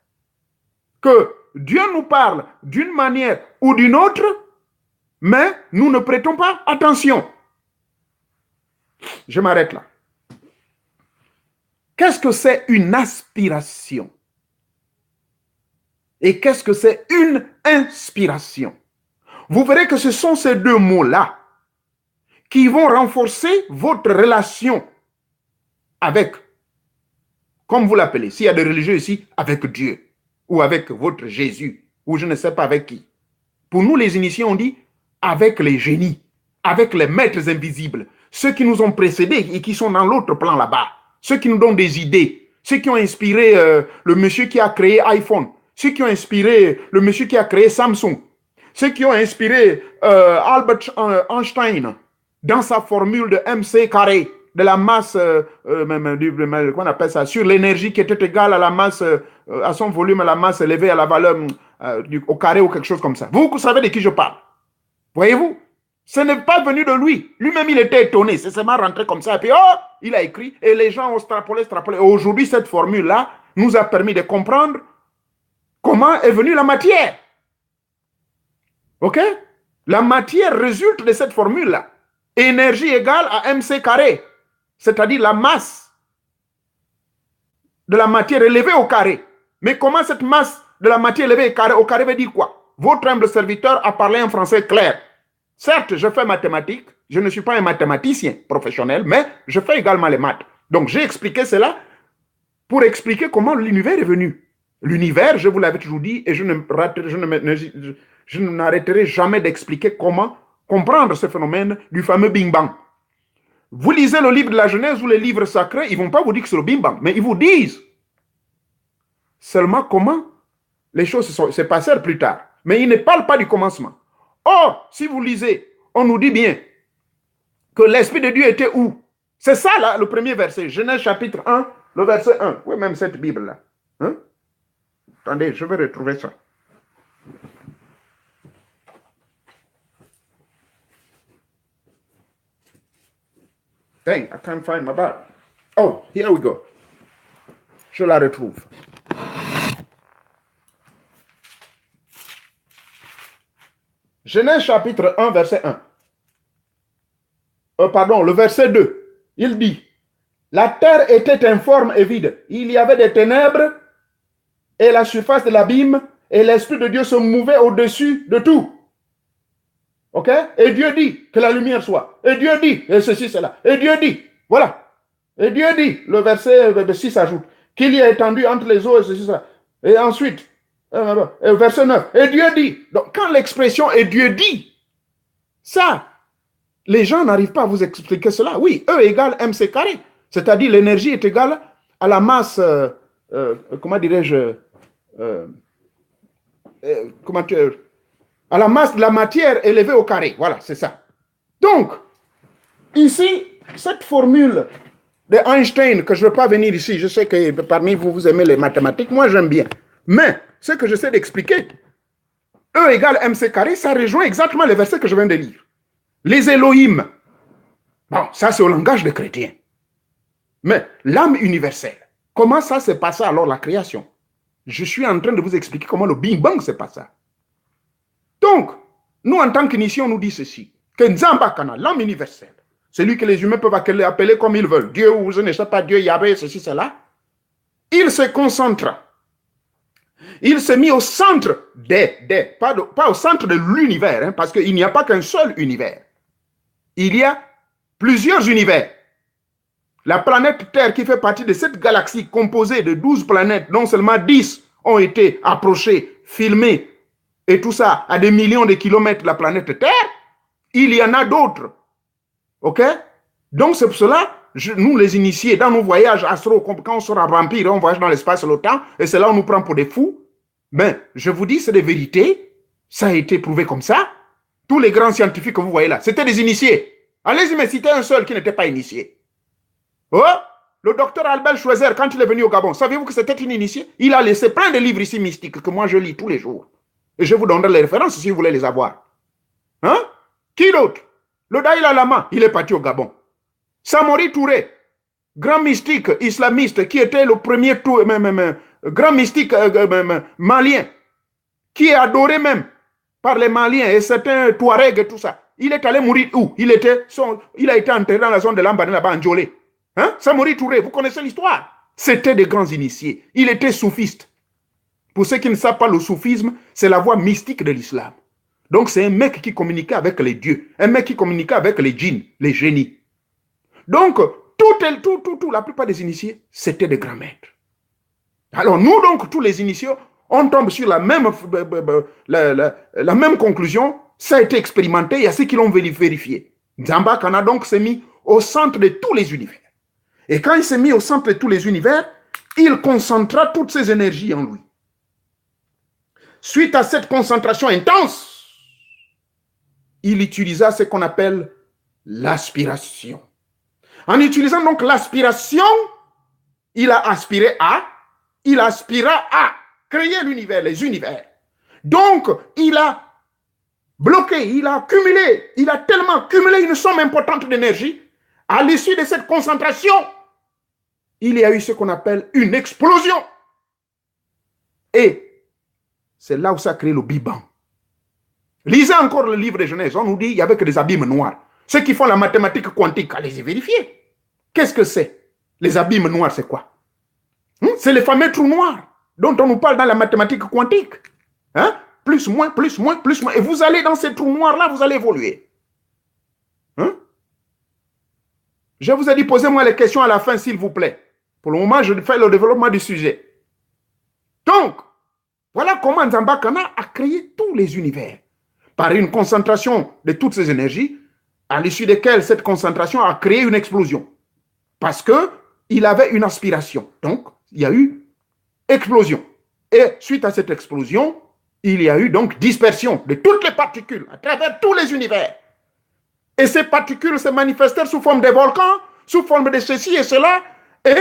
Que Dieu nous parle d'une manière ou d'une autre, mais nous ne prêtons pas attention. Je m'arrête là. Qu'est-ce que c'est une aspiration? Et qu'est-ce que c'est une inspiration? Vous verrez que ce sont ces deux mots-là qui vont renforcer votre relation avec, comme vous l'appelez, s'il y a des religieux ici, avec Dieu, ou avec votre Jésus, ou je ne sais pas avec qui. Pour nous, les initiés, on dit avec les génies, avec les maîtres invisibles, ceux qui nous ont précédés et qui sont dans l'autre plan là-bas, ceux qui nous donnent des idées, ceux qui ont inspiré le monsieur qui a créé iPhone, ceux qui ont inspiré le monsieur qui a créé Samsung, ceux qui ont inspiré Albert Einstein dans sa formule de MC carré, de la masse, qu'on appelle ça, sur l'énergie qui était égale à la masse, à son volume, à la masse élevée à la valeur au carré ou quelque chose comme ça. Vous savez de qui je parle. Voyez-vous? Ce n'est pas venu de lui. Lui-même, il était étonné. C'est seulement rentré comme ça. Et puis, oh, il a écrit. Et les gens ont extrapolé. Et aujourd'hui, cette formule-là nous a permis de comprendre comment est venue la matière. OK? La matière résulte de cette formule-là. Énergie égale à MC carré. C'est-à-dire la masse de la matière élevée au carré. Mais comment cette masse de la matière élevée au carré veut dire quoi? Votre humble serviteur a parlé en français clair. Certes, je fais mathématiques, je ne suis pas un mathématicien professionnel, mais je fais également les maths. Donc, j'ai expliqué cela pour expliquer comment l'univers est venu. L'univers, je vous l'avais toujours dit, et je n'arrêterai jamais d'expliquer comment comprendre ce phénomène du fameux Big Bang. Vous lisez le livre de la Genèse ou les livres sacrés, ils ne vont pas vous dire que c'est le Big Bang, mais ils vous disent seulement comment les choses se passèrent plus tard. Mais ils ne parlent pas du commencement. Or, si vous lisez, on nous dit bien que l'Esprit de Dieu était où? C'est ça, là, le premier verset. Genèse chapitre 1, le verset 1. Oui, même cette Bible-là. Hein? Attendez, je vais retrouver ça. Dang, I can't find my Bible. Oh, here we go. Je la retrouve. Genèse chapitre 1, verset 1. pardon, le verset 2, il dit, la terre était informe et vide. Il y avait des ténèbres et la surface de l'abîme et l'Esprit de Dieu se mouvait au-dessus de tout. Ok? Et Dieu dit que la lumière soit. Et Dieu dit, et ceci, cela. Et Dieu dit, voilà. Et Dieu dit, le verset 6 ajoute, qu'il y a étendu entre les eaux et ceci, cela. Et ensuite, verset 9, et Dieu dit. Donc, quand l'expression et Dieu dit, ça, les gens n'arrivent pas à vous expliquer cela. Oui, E égale mc carré. C'est-à-dire l'énergie est égale à la masse, comment dirais-je, à la masse de la matière élevée au carré. Voilà, c'est ça. Donc, ici, cette formule de Einstein, que je ne veux pas venir ici, je sais que parmi vous, vous aimez les mathématiques, moi j'aime bien. Mais, ce que j'essaie d'expliquer, E égale mc carré, ça rejoint exactement les versets que je viens de lire. Les Elohim. Bon, ça c'est au langage des chrétiens. Mais l'âme universelle, comment ça s'est passé alors la création? Je suis en train de vous expliquer comment le Big Bang s'est passé. Donc, nous en tant qu'initiés, on nous dit ceci, que Nzambakana, l'âme universelle, celui que les humains peuvent appeler comme ils veulent, Dieu ou je ne sais pas, Dieu, Yahvé, ceci, cela, il se concentre. Il s'est mis au centre pas au centre de l'univers, hein, parce qu'il n'y a pas qu'un seul univers. Il y a plusieurs univers. La planète Terre qui fait partie de cette galaxie composée de 12 planètes, dont seulement 10 ont été approchées, filmées, et tout ça à des millions de kilomètres de la planète Terre, il y en a d'autres. Ok? Donc c'est pour cela, nous les initiés, dans nos voyages astro, quand on sera vampire, on voyage dans l'espace et le temps, et c'est là on nous prend pour des fous. Mais je vous dis, c'est des vérités, ça a été prouvé comme ça. Tous les grands scientifiques que vous voyez là, c'était des initiés. Allez-y me citer un seul qui n'était pas initié. Oh, le docteur Albert Schweitzer, quand il est venu au Gabon, savez-vous que c'était un initié? Il a laissé plein de livres ici mystiques que moi je lis tous les jours. Et je vous donnerai les références si vous voulez les avoir. Hein? Qui d'autre? Le Dalai Lama, il est parti au Gabon. Samori Touré, grand mystique islamiste qui était le premier grand mystique malien, qui est adoré même par les Maliens et certains Touaregs et tout ça. Il est allé mourir où? Il a été enterré dans la zone de Lambaréné, là-bas en Djolé. Hein? Samori Touré, vous connaissez l'histoire? C'était des grands initiés. Il était soufiste. Pour ceux qui ne savent pas, le soufisme, c'est la voie mystique de l'islam. Donc c'est un mec qui communiquait avec les dieux, un mec qui communiquait avec les djinns, les génies. Donc, la plupart des initiés, c'était des grands maîtres. Alors nous, donc, tous les initiés, on tombe sur la même conclusion. Ça a été expérimenté, il y a ceux qui l'ont vérifié. Nzambakana donc s'est mis au centre de tous les univers. Et quand il s'est mis au centre de tous les univers, il concentra toutes ses énergies en lui. Suite à cette concentration intense, il utilisa ce qu'on appelle l'aspiration. En utilisant donc l'aspiration, il a aspiré à, il aspira à créer l'univers, les univers. Donc, il a bloqué, il a accumulé, il a tellement accumulé une somme importante d'énergie. À l'issue de cette concentration, il y a eu ce qu'on appelle une explosion. Et c'est là où ça a créé le Big Bang. Lisez encore le livre de Genèse, on nous dit qu'il y avait que des abîmes noirs. Ceux qui font la mathématique quantique, allez-y vérifier. Qu'est-ce que c'est? Les abîmes noirs, c'est quoi? C'est les fameux trous noirs dont on nous parle dans la mathématique quantique. Hein? Plus, moins, plus, moins, plus, moins. Et vous allez dans ces trous noirs-là, vous allez évoluer. Hein? Je vous ai dit, posez-moi les questions à la fin, s'il vous plaît. Pour le moment, je fais le développement du sujet. Donc, voilà comment Nzambakana a créé tous les univers. Par une concentration de toutes ces énergies, à l'issue desquelles cette concentration a créé une explosion. Parce qu'il avait une aspiration. Donc, il y a eu explosion. Et suite à cette explosion, il y a eu donc dispersion de toutes les particules à travers tous les univers. Et ces particules se manifestèrent sous forme de volcans, sous forme de ceci et cela. Et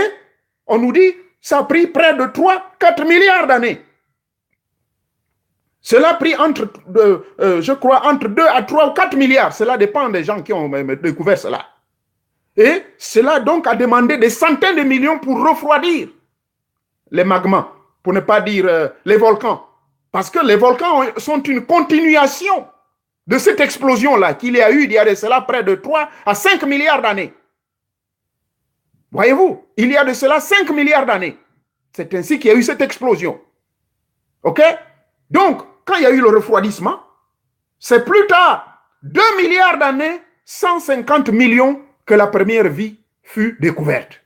on nous dit, ça a pris près de 3-4 milliards d'années. Cela a pris je crois, entre 2 à 3 ou 4 milliards. Cela dépend des gens qui ont découvert cela. Et cela donc a demandé des centaines de millions pour refroidir les magmas, pour ne pas dire les volcans. Parce que les volcans sont une continuation de cette explosion-là qu'il y a eu il y a de cela près de 3 à 5 milliards d'années. Voyez-vous, il y a de cela 5 milliards d'années. C'est ainsi qu'il y a eu cette explosion. OK? Donc, quand il y a eu le refroidissement, c'est plus tard, 2 milliards d'années, 150 millions, que la première vie fut découverte.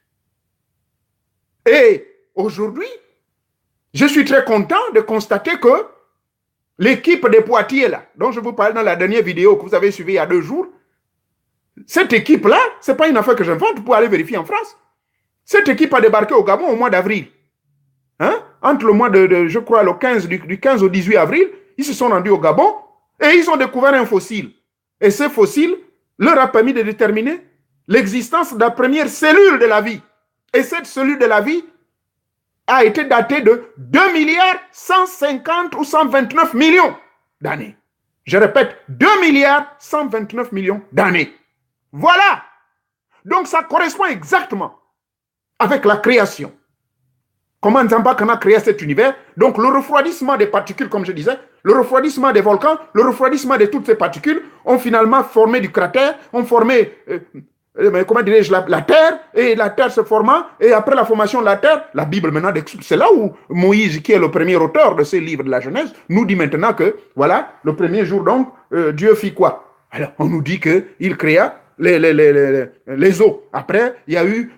Et aujourd'hui, je suis très content de constater que l'équipe des Poitiers, là, dont je vous parlais dans la dernière vidéo que vous avez suivie il y a 2 jours, cette équipe-là, ce n'est pas une affaire que j'invente, vous pouvez aller vérifier en France. Cette équipe a débarqué au Gabon au mois d'avril. Hein? Entre le mois je crois, le 15, du 15 au 18 avril, ils se sont rendus au Gabon et ils ont découvert un fossile. Et ce fossile leur a permis de déterminer l'existence de la première cellule de la vie. Et cette cellule de la vie a été datée de 2 milliards 150 ou 129 millions d'années. Je répète, 2 milliards 129 millions d'années. Voilà. Donc ça correspond exactement avec la création. Comment Nzambakana a créé cet univers? Donc le refroidissement des particules, comme je disais, le refroidissement des volcans, le refroidissement de toutes ces particules ont finalement formé du cratère, ont formé, comment dirais-je, la Terre, et la Terre se formant, et après la formation de la Terre, la Bible maintenant, c'est là où Moïse, qui est le premier auteur de ces livres de la Genèse, nous dit maintenant que, voilà, le premier jour donc, Dieu fit quoi? Alors, on nous dit qu'il créa les eaux. Après, il y a eu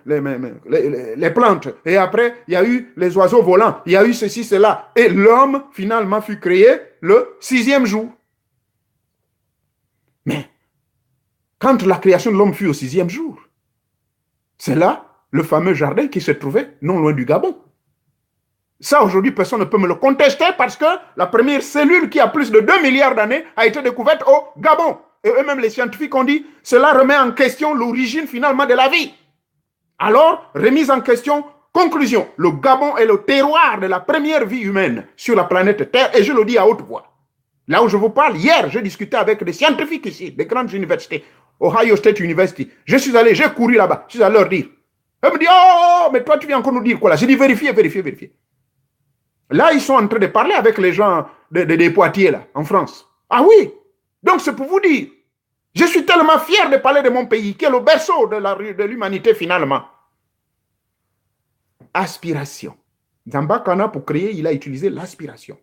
les plantes. Et après, il y a eu les oiseaux volants. Il y a eu ceci, cela. Et l'homme, finalement, fut créé le 6e jour. Mais, quand la création de l'homme fut au 6e jour, c'est là le fameux jardin qui se trouvait non loin du Gabon. Ça, aujourd'hui, personne ne peut me le contester parce que la première cellule qui a plus de 2 milliards d'années a été découverte au Gabon. Et eux-mêmes, les scientifiques ont dit, cela remet en question l'origine finalement de la vie. Alors, remise en question, conclusion, le Gabon est le terroir de la première vie humaine sur la planète Terre, et je le dis à haute voix. Là où je vous parle, hier, j'ai discuté avec des scientifiques ici, des grandes universités, Ohio State University. Je suis allé, j'ai couru là-bas, je suis allé leur dire. Eux me disent, oh, mais toi, tu viens encore nous dire quoi là? J'ai dit, vérifiez, vérifiez, vérifiez. Là, ils sont en train de parler avec les gens des Poitiers, là, en France. Ah oui! Donc, c'est pour vous dire, je suis tellement fier de parler de mon pays, qui est le berceau de l'humanité finalement. Aspiration. Nzambakana, pour créer, il a utilisé l'aspiration.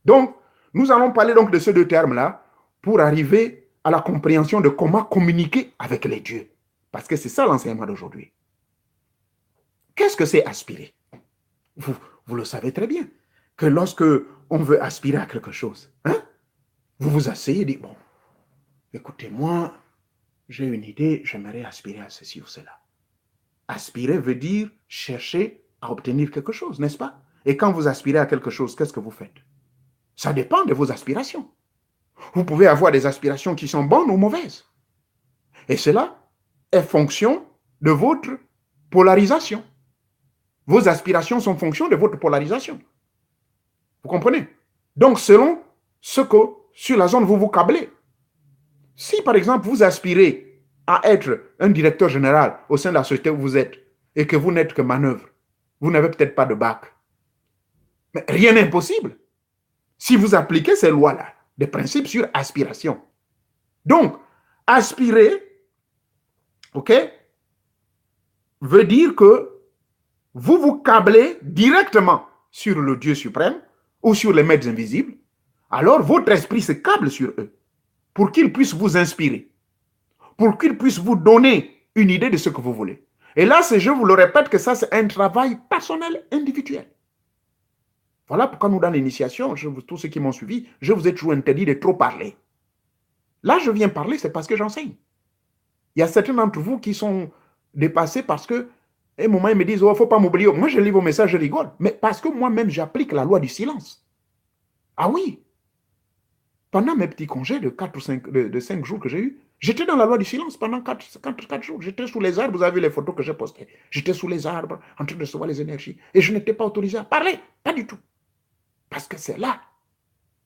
Donc, nous allons parler donc de ces 2 termes-là pour arriver à la compréhension de comment communiquer avec les dieux. Parce que c'est ça l'enseignement d'aujourd'hui. Qu'est-ce que c'est aspirer? Vous le savez très bien, que lorsque on veut aspirer à quelque chose, hein, vous vous asseyez et dites, bon, écoutez, moi, j'ai une idée, j'aimerais aspirer à ceci ou cela. Aspirer veut dire chercher à obtenir quelque chose, n'est-ce pas? Et quand vous aspirez à quelque chose, qu'est-ce que vous faites? Ça dépend de vos aspirations. Vous pouvez avoir des aspirations qui sont bonnes ou mauvaises. Et cela est fonction de votre polarisation. Vos aspirations sont fonction de votre polarisation. Vous comprenez? Donc, selon ce que, sur la zone, vous vous câblez. Si, par exemple, vous aspirez à être un directeur général au sein de la société où vous êtes et que vous n'êtes que manœuvre, vous n'avez peut-être pas de bac. Mais rien n'est impossible si vous appliquez ces lois-là, des principes sur aspiration. Donc, aspirer, ok, veut dire que vous vous câblez directement sur le Dieu suprême ou sur les maîtres invisibles, alors votre esprit se câble sur eux pour qu'ils puissent vous inspirer, pour qu'ils puissent vous donner une idée de ce que vous voulez. Et là, je vous le répète que ça, c'est un travail personnel, individuel. Voilà pourquoi nous, dans l'initiation, tous ceux qui m'ont suivi, je vous ai toujours interdit de trop parler. Là, je viens parler, c'est parce que j'enseigne. Il y a certains d'entre vous qui sont dépassés parce que, à un moment, ils me disent, oh, il ne faut pas m'oublier. Moi, je lis vos messages, je rigole. Mais parce que moi-même, j'applique la loi du silence. Ah oui. Pendant mes petits congés de 4 ou 5, de 5 jours que j'ai eu, j'étais dans la loi du silence pendant 4 jours. J'étais sous les arbres, vous avez vu les photos que j'ai postées. J'étais sous les arbres, en train de recevoir les énergies. Et je n'étais pas autorisé à parler, pas du tout. Parce que c'est là,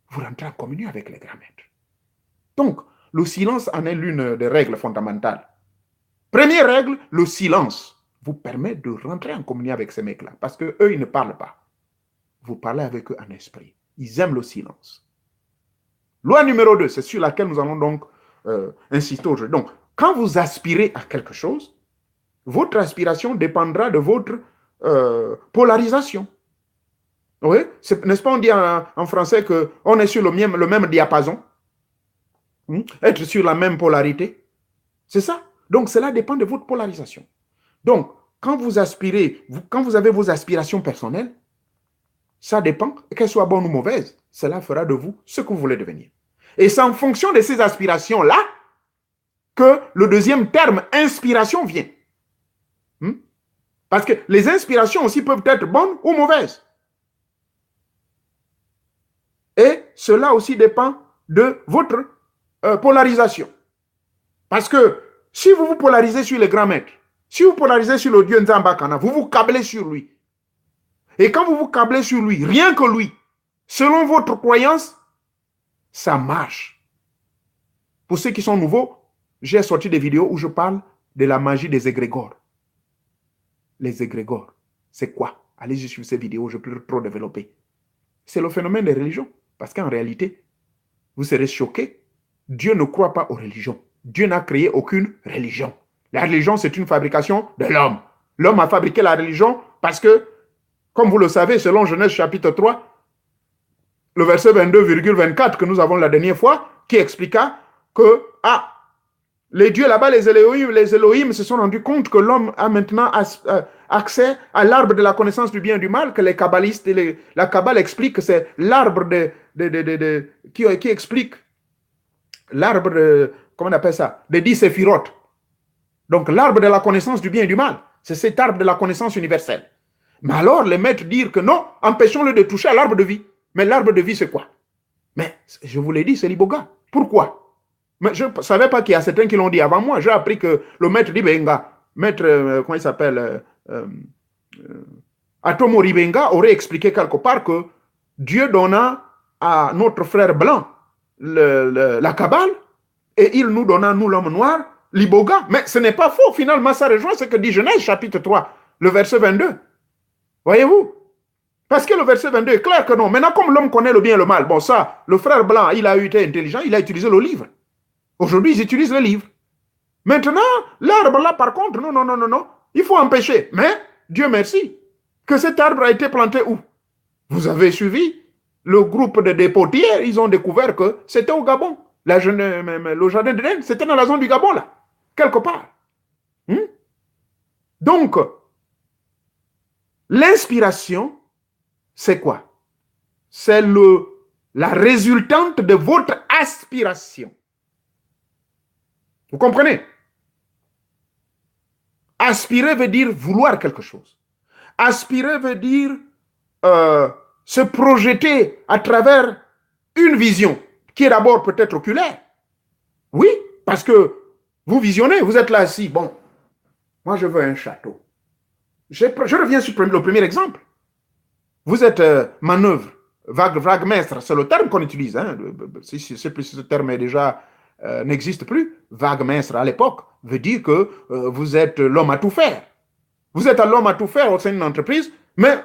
vous rentrez en communion avec les grands maîtres. Donc, le silence en est l'une des règles fondamentales. Première règle, le silence vous permet de rentrer en communion avec ces mecs-là. Parce qu'eux, ils ne parlent pas. Vous parlez avec eux en esprit. Ils aiment le silence. Loi numéro 2, c'est sur laquelle nous allons donc insister aujourd'hui. Donc, quand vous aspirez à quelque chose, votre aspiration dépendra de votre polarisation. Oui, n'est-ce pas, on dit en français qu'on est sur le même diapason, être sur la même polarité. C'est ça. Donc, cela dépend de votre polarisation. Donc, quand vous aspirez, quand vous avez vos aspirations personnelles, ça dépend, qu'elles soient bonnes ou mauvaises, cela fera de vous ce que vous voulez devenir. Et c'est en fonction de ces aspirations-là que le deuxième terme, inspiration, vient. Parce que les inspirations aussi peuvent être bonnes ou mauvaises. Et cela aussi dépend de votre polarisation. Parce que si vous vous polarisez sur les grands maîtres, si vous polarisez sur le Dieu Nzambakana, vous vous câblez sur lui. Et quand vous vous câblez sur lui, rien que lui, selon votre croyance, ça marche. Pour ceux qui sont nouveaux, j'ai sorti des vidéos où je parle de la magie des égrégores. Les égrégores, c'est quoi? Allez-y sur ces vidéos, je peux trop développer. C'est le phénomène des religions. Parce qu'en réalité, vous serez choqués. Dieu ne croit pas aux religions. Dieu n'a créé aucune religion. La religion, c'est une fabrication de l'homme. L'homme a fabriqué la religion parce que, comme vous le savez, selon Genèse chapitre 3, le verset 22,24 que nous avons la dernière fois, qui expliqua que, les dieux là-bas, les Elohim se sont rendus compte que l'homme a maintenant accès à l'arbre de la connaissance du bien et du mal, que les kabbalistes, la Kabbale explique que c'est l'arbre qui explique l'arbre de, comment on appelle ça, de 10 séphirotes. Donc l'arbre de la connaissance du bien et du mal, c'est cet arbre de la connaissance universelle. Mais alors les maîtres disent que non, empêchons-le de toucher à l'arbre de vie. Mais l'arbre de vie, c'est quoi? Mais je vous l'ai dit, c'est l'iboga. Pourquoi? Mais je ne savais pas qu'il y a certains qui l'ont dit avant moi. J'ai appris que le maître Ribenga, comment il s'appelle, Atomo Ribenga, aurait expliqué quelque part que Dieu donna à notre frère blanc la Kabbale et il nous donna, nous l'homme noir, l'iboga. Mais ce n'est pas faux. Finalement, ça rejoint ce que dit Genèse chapitre 3, le verset 22. Voyez-vous? Parce que le verset 22 est clair que non. Maintenant, comme l'homme connaît le bien et le mal, bon ça, le frère blanc, il a été intelligent, il a utilisé le livre. Aujourd'hui, ils utilisent le livre. Maintenant, l'arbre là, par contre, non. Il faut empêcher. Mais, Dieu merci, que cet arbre a été planté où? Vous avez suivi le groupe de dépotiers, ils ont découvert que c'était au Gabon. Le jardin d'Éden, c'était dans la zone du Gabon, là. Quelque part. Donc, l'inspiration, c'est quoi? C'est la résultante de votre aspiration. Vous comprenez? Aspirer veut dire vouloir quelque chose. Aspirer veut dire se projeter à travers une vision qui est d'abord peut-être oculaire. Oui, parce que vous visionnez, vous êtes là assis. Bon, moi je veux un château. Je reviens sur le premier exemple. Vous êtes manœuvre, vague maître, c'est le terme qu'on utilise. Hein. Si ce terme est déjà n'existe plus, vague maître à l'époque, veut dire que vous êtes l'homme à tout faire. Vous êtes l'homme à tout faire au sein d'une entreprise, mais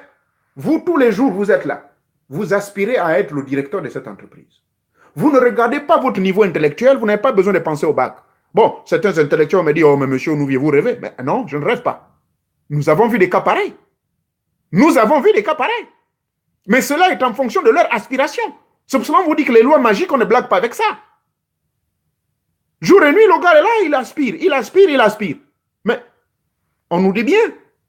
vous, tous les jours, vous êtes là. Vous aspirez à être le directeur de cette entreprise. Vous ne regardez pas votre niveau intellectuel, vous n'avez pas besoin de penser au bac. Bon, certains intellectuels me disent, oh, mais monsieur, nous vous rêver. Mais non, je ne rêve pas. Nous avons vu des cas pareils. Nous avons vu des cas pareils. Mais cela est en fonction de leur aspiration. C'est pour cela qu'on vous dit que les lois magiques, on ne blague pas avec ça. Jour et nuit, le gars est là, il aspire. Mais on nous dit bien,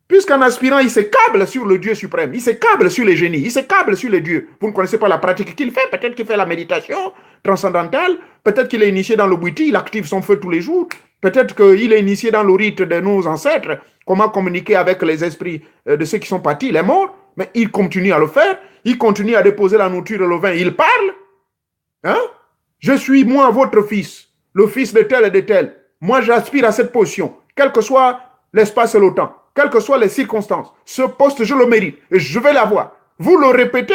puisqu'en aspirant, il se câble sur le Dieu suprême, il se câble sur les génies, il se câble sur les dieux. Vous ne connaissez pas la pratique qu'il fait, peut-être qu'il fait la méditation transcendantale, peut-être qu'il est initié dans le bouiti, il active son feu tous les jours, peut-être qu'il est initié dans le rite de nos ancêtres, comment communiquer avec les esprits de ceux qui sont partis, les morts, mais il continue à le faire, il continue à déposer la nourriture et le vin, il parle. Hein? Je suis moi votre fils, le fils de tel et de tel. Moi j'aspire à cette position, quel que soit l'espace et le temps, quelles que soient les circonstances. Ce poste, je le mérite et je vais l'avoir. Vous le répétez,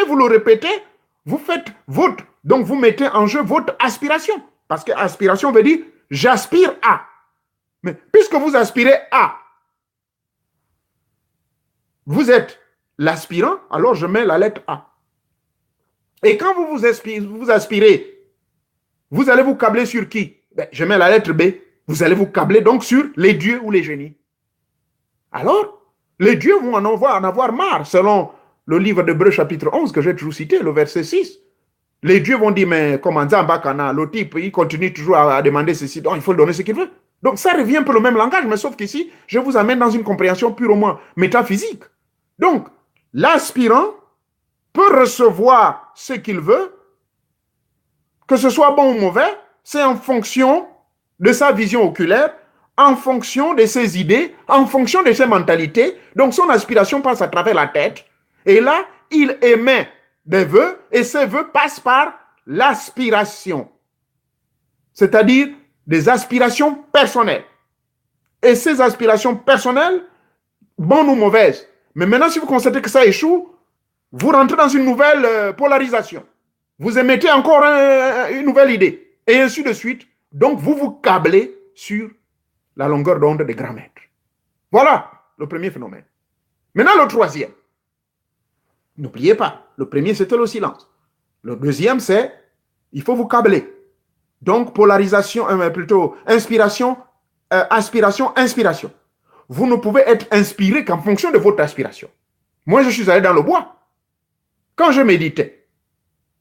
vous faites votre. Donc vous mettez en jeu votre aspiration. Parce que aspiration veut dire j'aspire à. Mais puisque vous aspirez à, vous êtes l'aspirant, alors je mets la lettre A. Et quand vous aspirez Vous allez vous câbler sur qui? Ben, je mets la lettre B. Vous allez vous câbler donc sur les dieux ou les génies. Alors, les dieux vont en avoir marre, selon le livre d'Hébreux chapitre 11 que j'ai toujours cité, le verset 6. Les dieux vont dire, mais comment Nzambakana, le type, il continue toujours à demander ceci, donc il faut lui donner ce qu'il veut. Donc ça revient un peu le même langage, mais sauf qu'ici, je vous amène dans une compréhension purement métaphysique. Donc, l'aspirant peut recevoir ce qu'il veut, que ce soit bon ou mauvais, c'est en fonction de sa vision oculaire, en fonction de ses idées, en fonction de ses mentalités. Donc son aspiration passe à travers la tête. Et là, il émet des vœux et ces vœux passent par l'aspiration. C'est-à-dire des aspirations personnelles. Et ces aspirations personnelles, bonnes ou mauvaises. Mais maintenant, si vous constatez que ça échoue, vous rentrez dans une nouvelle polarisation. Vous émettez encore une nouvelle idée. Et ainsi de suite. Donc, vous vous câblez sur la longueur d'onde des grands maîtres. Voilà le premier phénomène. Maintenant, le troisième. N'oubliez pas, le premier, c'était le silence. Le deuxième, c'est, il faut vous câbler. Donc, polarisation, plutôt inspiration, aspiration, inspiration. Vous ne pouvez être inspiré qu'en fonction de votre aspiration. Moi, je suis allé dans le bois. Quand je méditais,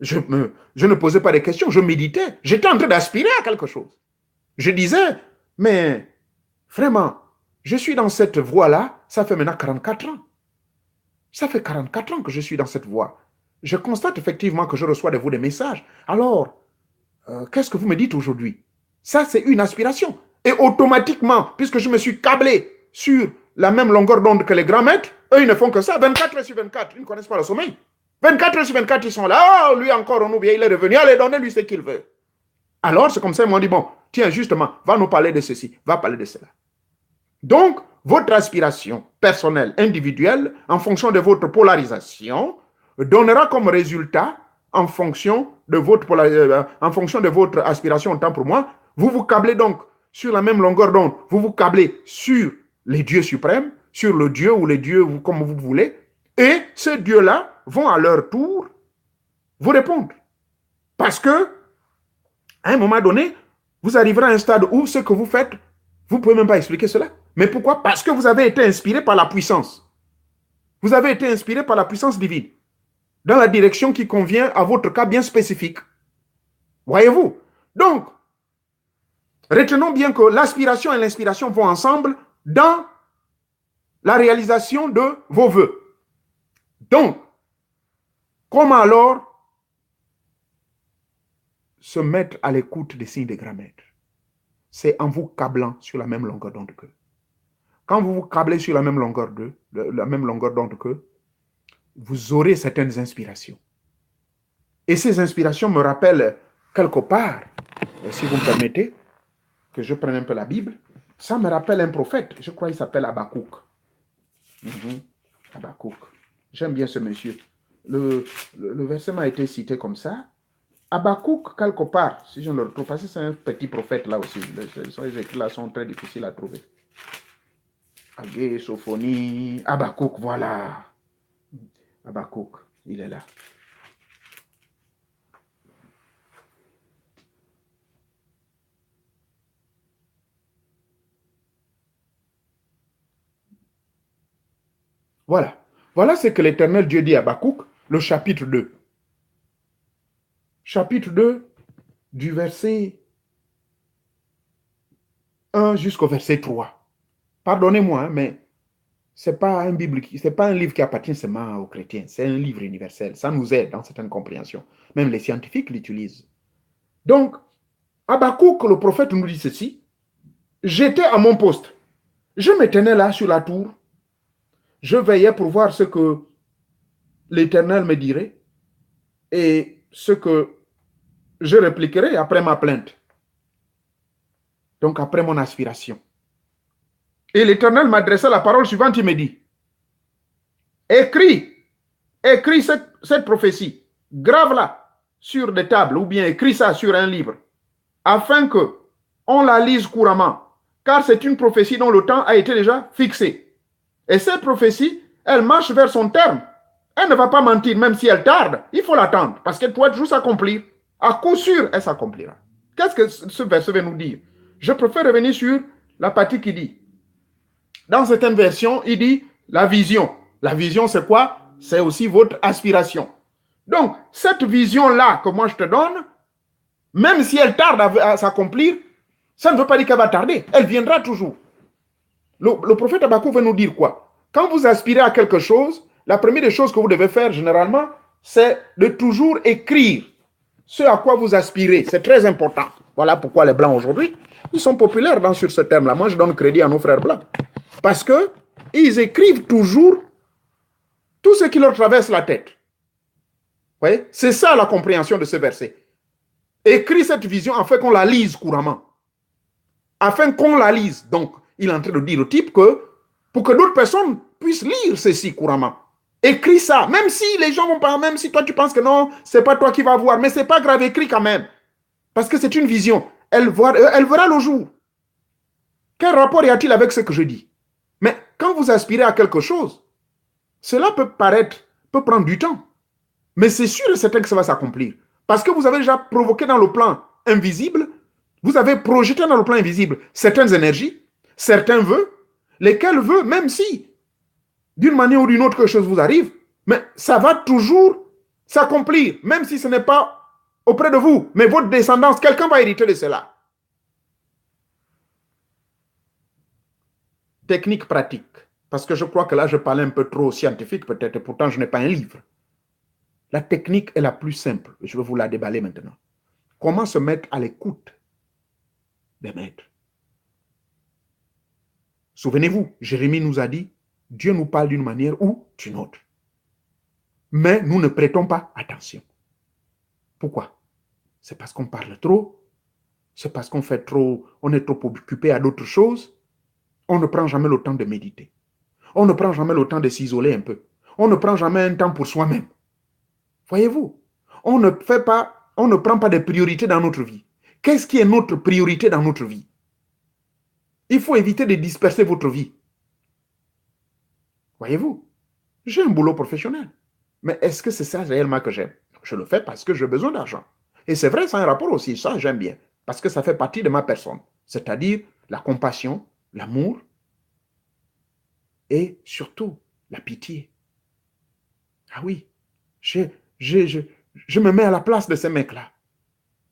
je ne posais pas de questions, je méditais. J'étais en train d'aspirer à quelque chose. Je disais, mais vraiment, je suis dans cette voie-là, ça fait maintenant 44 ans. Ça fait 44 ans que je suis dans cette voie. Je constate effectivement que je reçois de vous des messages. Alors, qu'est-ce que vous me dites aujourd'hui? Ça, c'est une aspiration. Et automatiquement, puisque je me suis câblé sur la même longueur d'onde que les grands maîtres, eux, ils ne font que ça. 24 heures sur 24, ils ne connaissent pas le sommeil. 24 heures sur 24, ils sont là. Oh, lui encore, on oublie, il est revenu. Allez, donnez-lui ce qu'il veut. Alors, c'est comme ça, ils m'ont dit, bon, tiens, justement, va nous parler de ceci, va parler de cela. Donc, votre aspiration personnelle, individuelle, en fonction de votre polarisation, donnera comme résultat, en fonction de votre aspiration, autant pour moi, vous vous câblez donc sur la même longueur d'onde, vous vous câblez sur les dieux suprêmes, sur le Dieu ou les dieux, comme vous voulez, et ces dieux-là vont à leur tour vous répondre. Parce que, à un moment donné, vous arriverez à un stade où ce que vous faites, vous ne pouvez même pas expliquer cela. Mais pourquoi? Parce que vous avez été inspiré par la puissance. Vous avez été inspiré par la puissance divine, dans la direction qui convient à votre cas bien spécifique. Voyez-vous? Donc, retenons bien que l'aspiration et l'inspiration vont ensemble dans la réalisation de vos vœux. Donc, comment alors se mettre à l'écoute des signes des grands maîtres? C'est en vous câblant sur la même longueur d'onde qu'eux. Quand vous vous câblez sur la même longueur d'onde qu'eux, vous aurez certaines inspirations. Et ces inspirations me rappellent quelque part, si vous me permettez, que je prenne un peu la Bible, ça me rappelle un prophète, je crois qu'il s'appelle Habakkuk. Habakkuk. J'aime bien ce monsieur. Le verset m'a été cité comme ça. Habakkuk, quelque part, si je ne le retrouve pas, c'est un petit prophète là aussi. Les écrits là sont très difficiles à trouver. Agé, Sophonie, Habakkuk, voilà. Habakkuk, il est là. Voilà. Voilà ce que l'Éternel Dieu dit à Habakkuk, le chapitre 2. Chapitre 2, du verset 1 jusqu'au verset 3. Pardonnez-moi, mais ce n'est pas un livre qui appartient seulement aux chrétiens, c'est un livre universel. Ça nous aide dans certaines compréhensions. Même les scientifiques l'utilisent. Donc, Habakkuk, le prophète, nous dit ceci. J'étais à mon poste. Je me tenais là sur la tour. Je veillais pour voir ce que l'Éternel me dirait et ce que je répliquerai après ma plainte. Donc, après mon aspiration. Et l'Éternel m'adressa la parole suivante, il me dit, écris cette prophétie, grave-la sur des tables ou bien écris ça sur un livre, afin que on la lise couramment, car c'est une prophétie dont le temps a été déjà fixé. Et cette prophétie, elle marche vers son terme. Elle ne va pas mentir, même si elle tarde, il faut l'attendre, parce qu'elle doit toujours s'accomplir. À coup sûr, elle s'accomplira. Qu'est-ce que ce verset veut nous dire? Je préfère revenir sur la partie qui dit, dans certaines versions, il dit la vision. La vision, c'est quoi? C'est aussi votre aspiration. Donc, cette vision-là que moi je te donne, même si elle tarde à s'accomplir, ça ne veut pas dire qu'elle va tarder. Elle viendra toujours. Le prophète Habakkuk veut nous dire quoi? Quand vous aspirez à quelque chose, la première des choses que vous devez faire généralement, c'est de toujours écrire ce à quoi vous aspirez. C'est très important. Voilà pourquoi les Blancs aujourd'hui, ils sont populaires sur ce terme-là. Moi, je donne crédit à nos frères Blancs. Parce qu'ils écrivent toujours tout ce qui leur traverse la tête. Vous voyez? C'est ça la compréhension de ce verset. Écris cette vision afin qu'on la lise couramment. Afin qu'on la lise. Donc, il est en train de dire au type que pour que d'autres personnes puissent lire ceci couramment. Écris ça, même si les gens vont pas, même si toi tu penses que non, c'est pas toi qui vas voir, mais c'est pas grave, écris quand même. Parce que c'est une vision. Elle verra le jour. Quel rapport y a-t-il avec ce que je dis? Mais quand vous aspirez à quelque chose, cela peut prendre du temps. Mais c'est sûr et certain que ça va s'accomplir. Parce que vous avez déjà provoqué dans le plan invisible, vous avez projeté dans le plan invisible certaines énergies, certains vœux, lesquels vœux, même si d'une manière ou d'une autre quelque chose vous arrive, mais ça va toujours s'accomplir, même si ce n'est pas auprès de vous, mais votre descendance, quelqu'un va hériter de cela. Technique pratique, parce que je crois que là je parlais un peu trop scientifique peut-être, et pourtant je n'ai pas un livre. La technique est la plus simple, je vais vous la déballer maintenant. Comment se mettre à l'écoute des maîtres? Souvenez-vous, Jérémie nous a dit, Dieu nous parle d'une manière ou d'une autre. Mais nous ne prêtons pas attention. Pourquoi? C'est parce qu'on parle trop, c'est parce qu'on est trop occupé à d'autres choses. On ne prend jamais le temps de méditer. On ne prend jamais le temps de s'isoler un peu. On ne prend jamais un temps pour soi-même. Voyez-vous, on ne prend pas de priorité dans notre vie. Qu'est-ce qui est notre priorité dans notre vie? Il faut éviter de disperser votre vie. Voyez-vous, j'ai un boulot professionnel. Mais est-ce que c'est ça réellement que j'aime? Je le fais parce que j'ai besoin d'argent. Et c'est vrai, c'est un rapport aussi, ça j'aime bien. Parce que ça fait partie de ma personne. C'est-à-dire la compassion, l'amour et surtout la pitié. Ah oui, je me mets à la place de ces mecs-là.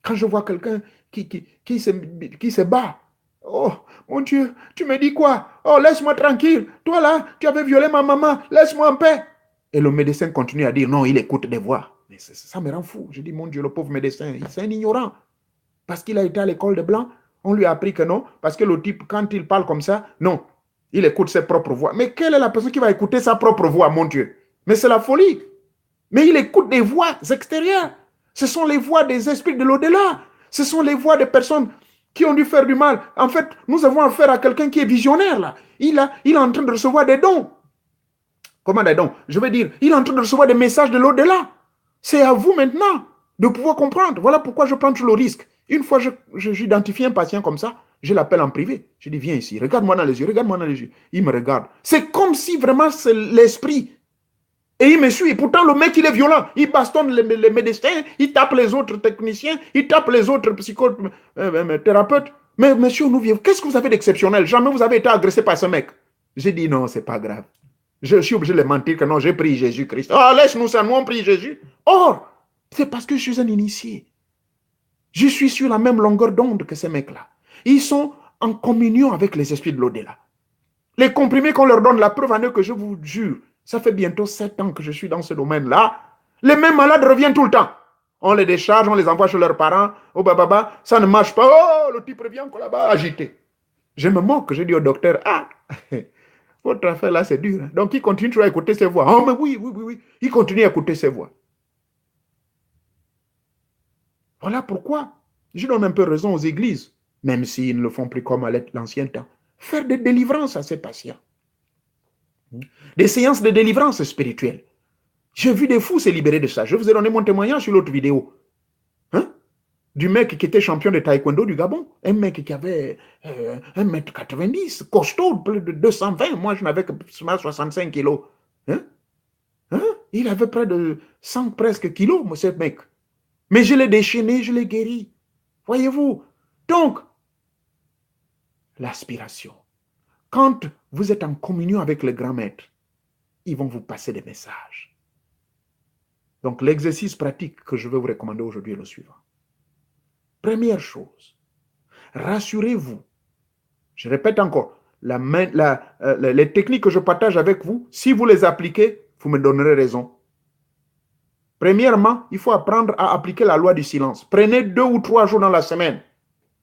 Quand je vois quelqu'un qui se bat, oh, mon Dieu, tu me dis quoi? Oh, laisse-moi tranquille. Toi là, tu avais violé ma maman, laisse-moi en paix. Et le médecin continue à dire, non, il écoute des voix. Mais ça me rend fou. Je dis, mon Dieu, le pauvre médecin, c'est un ignorant. Parce qu'il a été à l'école de blanc, on lui a appris que non. Parce que le type, quand il parle comme ça, non, il écoute ses propres voix. Mais quelle est la personne qui va écouter sa propre voix, mon Dieu? Mais c'est la folie. Mais il écoute des voix extérieures. Ce sont les voix des esprits de l'au-delà. Ce sont les voix des personnes qui ont dû faire du mal. En fait, nous avons affaire à quelqu'un qui est visionnaire, là. Il est en train de recevoir des dons. Comment des dons? Je veux dire, il est en train de recevoir des messages de l'au-delà. C'est à vous maintenant de pouvoir comprendre. Voilà pourquoi je prends tout le risque. Une fois j'identifie un patient comme ça, je l'appelle en privé. Je dis, viens ici, regarde-moi dans les yeux, regarde-moi dans les yeux. Il me regarde. C'est comme si vraiment c'est l'esprit. Et il me suit. Et pourtant, le mec, il est violent. Il bastonne les médecins, il tape les autres techniciens, il tape les autres psychothérapeutes. Mais monsieur, nous vivons. Qu'est-ce que vous avez d'exceptionnel? Jamais vous avez été agressé par ce mec. J'ai dit, non, c'est pas grave. Je suis obligé de les mentir que non, j'ai pris Jésus-Christ. Oh, laisse-nous ça, nous on prie Jésus. Or, c'est parce que je suis un initié. Je suis sur la même longueur d'onde que ces mecs-là. Ils sont en communion avec les esprits de l'au-delà. Les comprimés qu'on leur donne, la preuve en eux que je vous jure, ça fait bientôt 7 ans que je suis dans ce domaine-là. Les mêmes malades reviennent tout le temps. On les décharge, on les envoie chez leurs parents. Oh, bababa, ça ne marche pas. Oh, le type revient là-bas agité. Je me moque, je dis au docteur, ah, votre affaire là, c'est dur. Donc, il continue toujours à écouter ses voix. Oh, mais oui. Il continue à écouter ses voix. Voilà pourquoi je donne un peu raison aux églises, même s'ils ne le font plus comme à l'ancien temps. Faire des délivrances à ces patients. Des séances de délivrance spirituelle. J'ai vu des fous se libérer de ça. Je vous ai donné mon témoignage sur l'autre vidéo. Du mec qui était champion de taekwondo du Gabon. Un mec qui avait 1m90, costaud, plus de 220. Moi, je n'avais que 65 kilos. Il avait près de 100 presque kilos, ce mec. Mais je l'ai déchaîné, je l'ai guéri. Voyez-vous? Donc, l'aspiration. Quand vous êtes en communion avec le grand maître, ils vont vous passer des messages. Donc, l'exercice pratique que je vais vous recommander aujourd'hui est le suivant. Première chose, rassurez-vous. Je répète encore, les techniques que je partage avec vous, si vous les appliquez, vous me donnerez raison. Premièrement, il faut apprendre à appliquer la loi du silence. Prenez 2 ou 3 jours dans la semaine,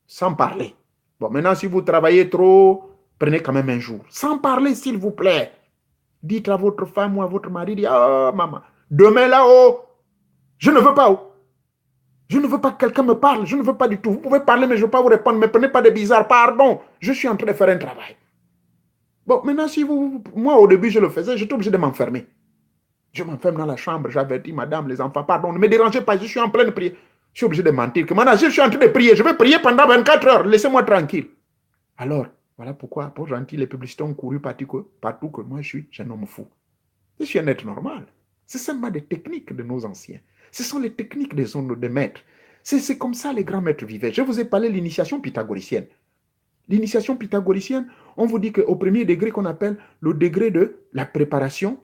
sans parler. Bon, maintenant, si vous travaillez trop, prenez quand même un jour. Sans parler, s'il vous plaît. Dites à votre femme ou à votre mari, oh, maman, demain là-haut, je ne veux pas. Je ne veux pas que quelqu'un me parle. Je ne veux pas du tout. Vous pouvez parler, mais je ne veux pas vous répondre. Ne prenez pas de bizarre. Pardon, je suis en train de faire un travail. Bon, maintenant, si vous... Moi, au début, je le faisais. J'étais obligé de m'enfermer. Je m'enferme dans la chambre. J'avertis madame, les enfants. Pardon, ne me dérangez pas. Je suis en pleine prière. Je suis obligé de mentir. Que maintenant, je suis en train de prier. Je vais prier pendant 24 heures. Laissez-moi tranquille. Alors, voilà pourquoi, pour gentil, les publicités ont couru partout que moi, je suis un homme fou. Je suis un être normal. C'est seulement des techniques de nos anciens. Ce sont les techniques des maîtres. C'est comme ça les grands maîtres vivaient. Je vous ai parlé de l'initiation pythagoricienne. L'initiation pythagoricienne, on vous dit qu'au premier degré qu'on appelle le degré de la préparation,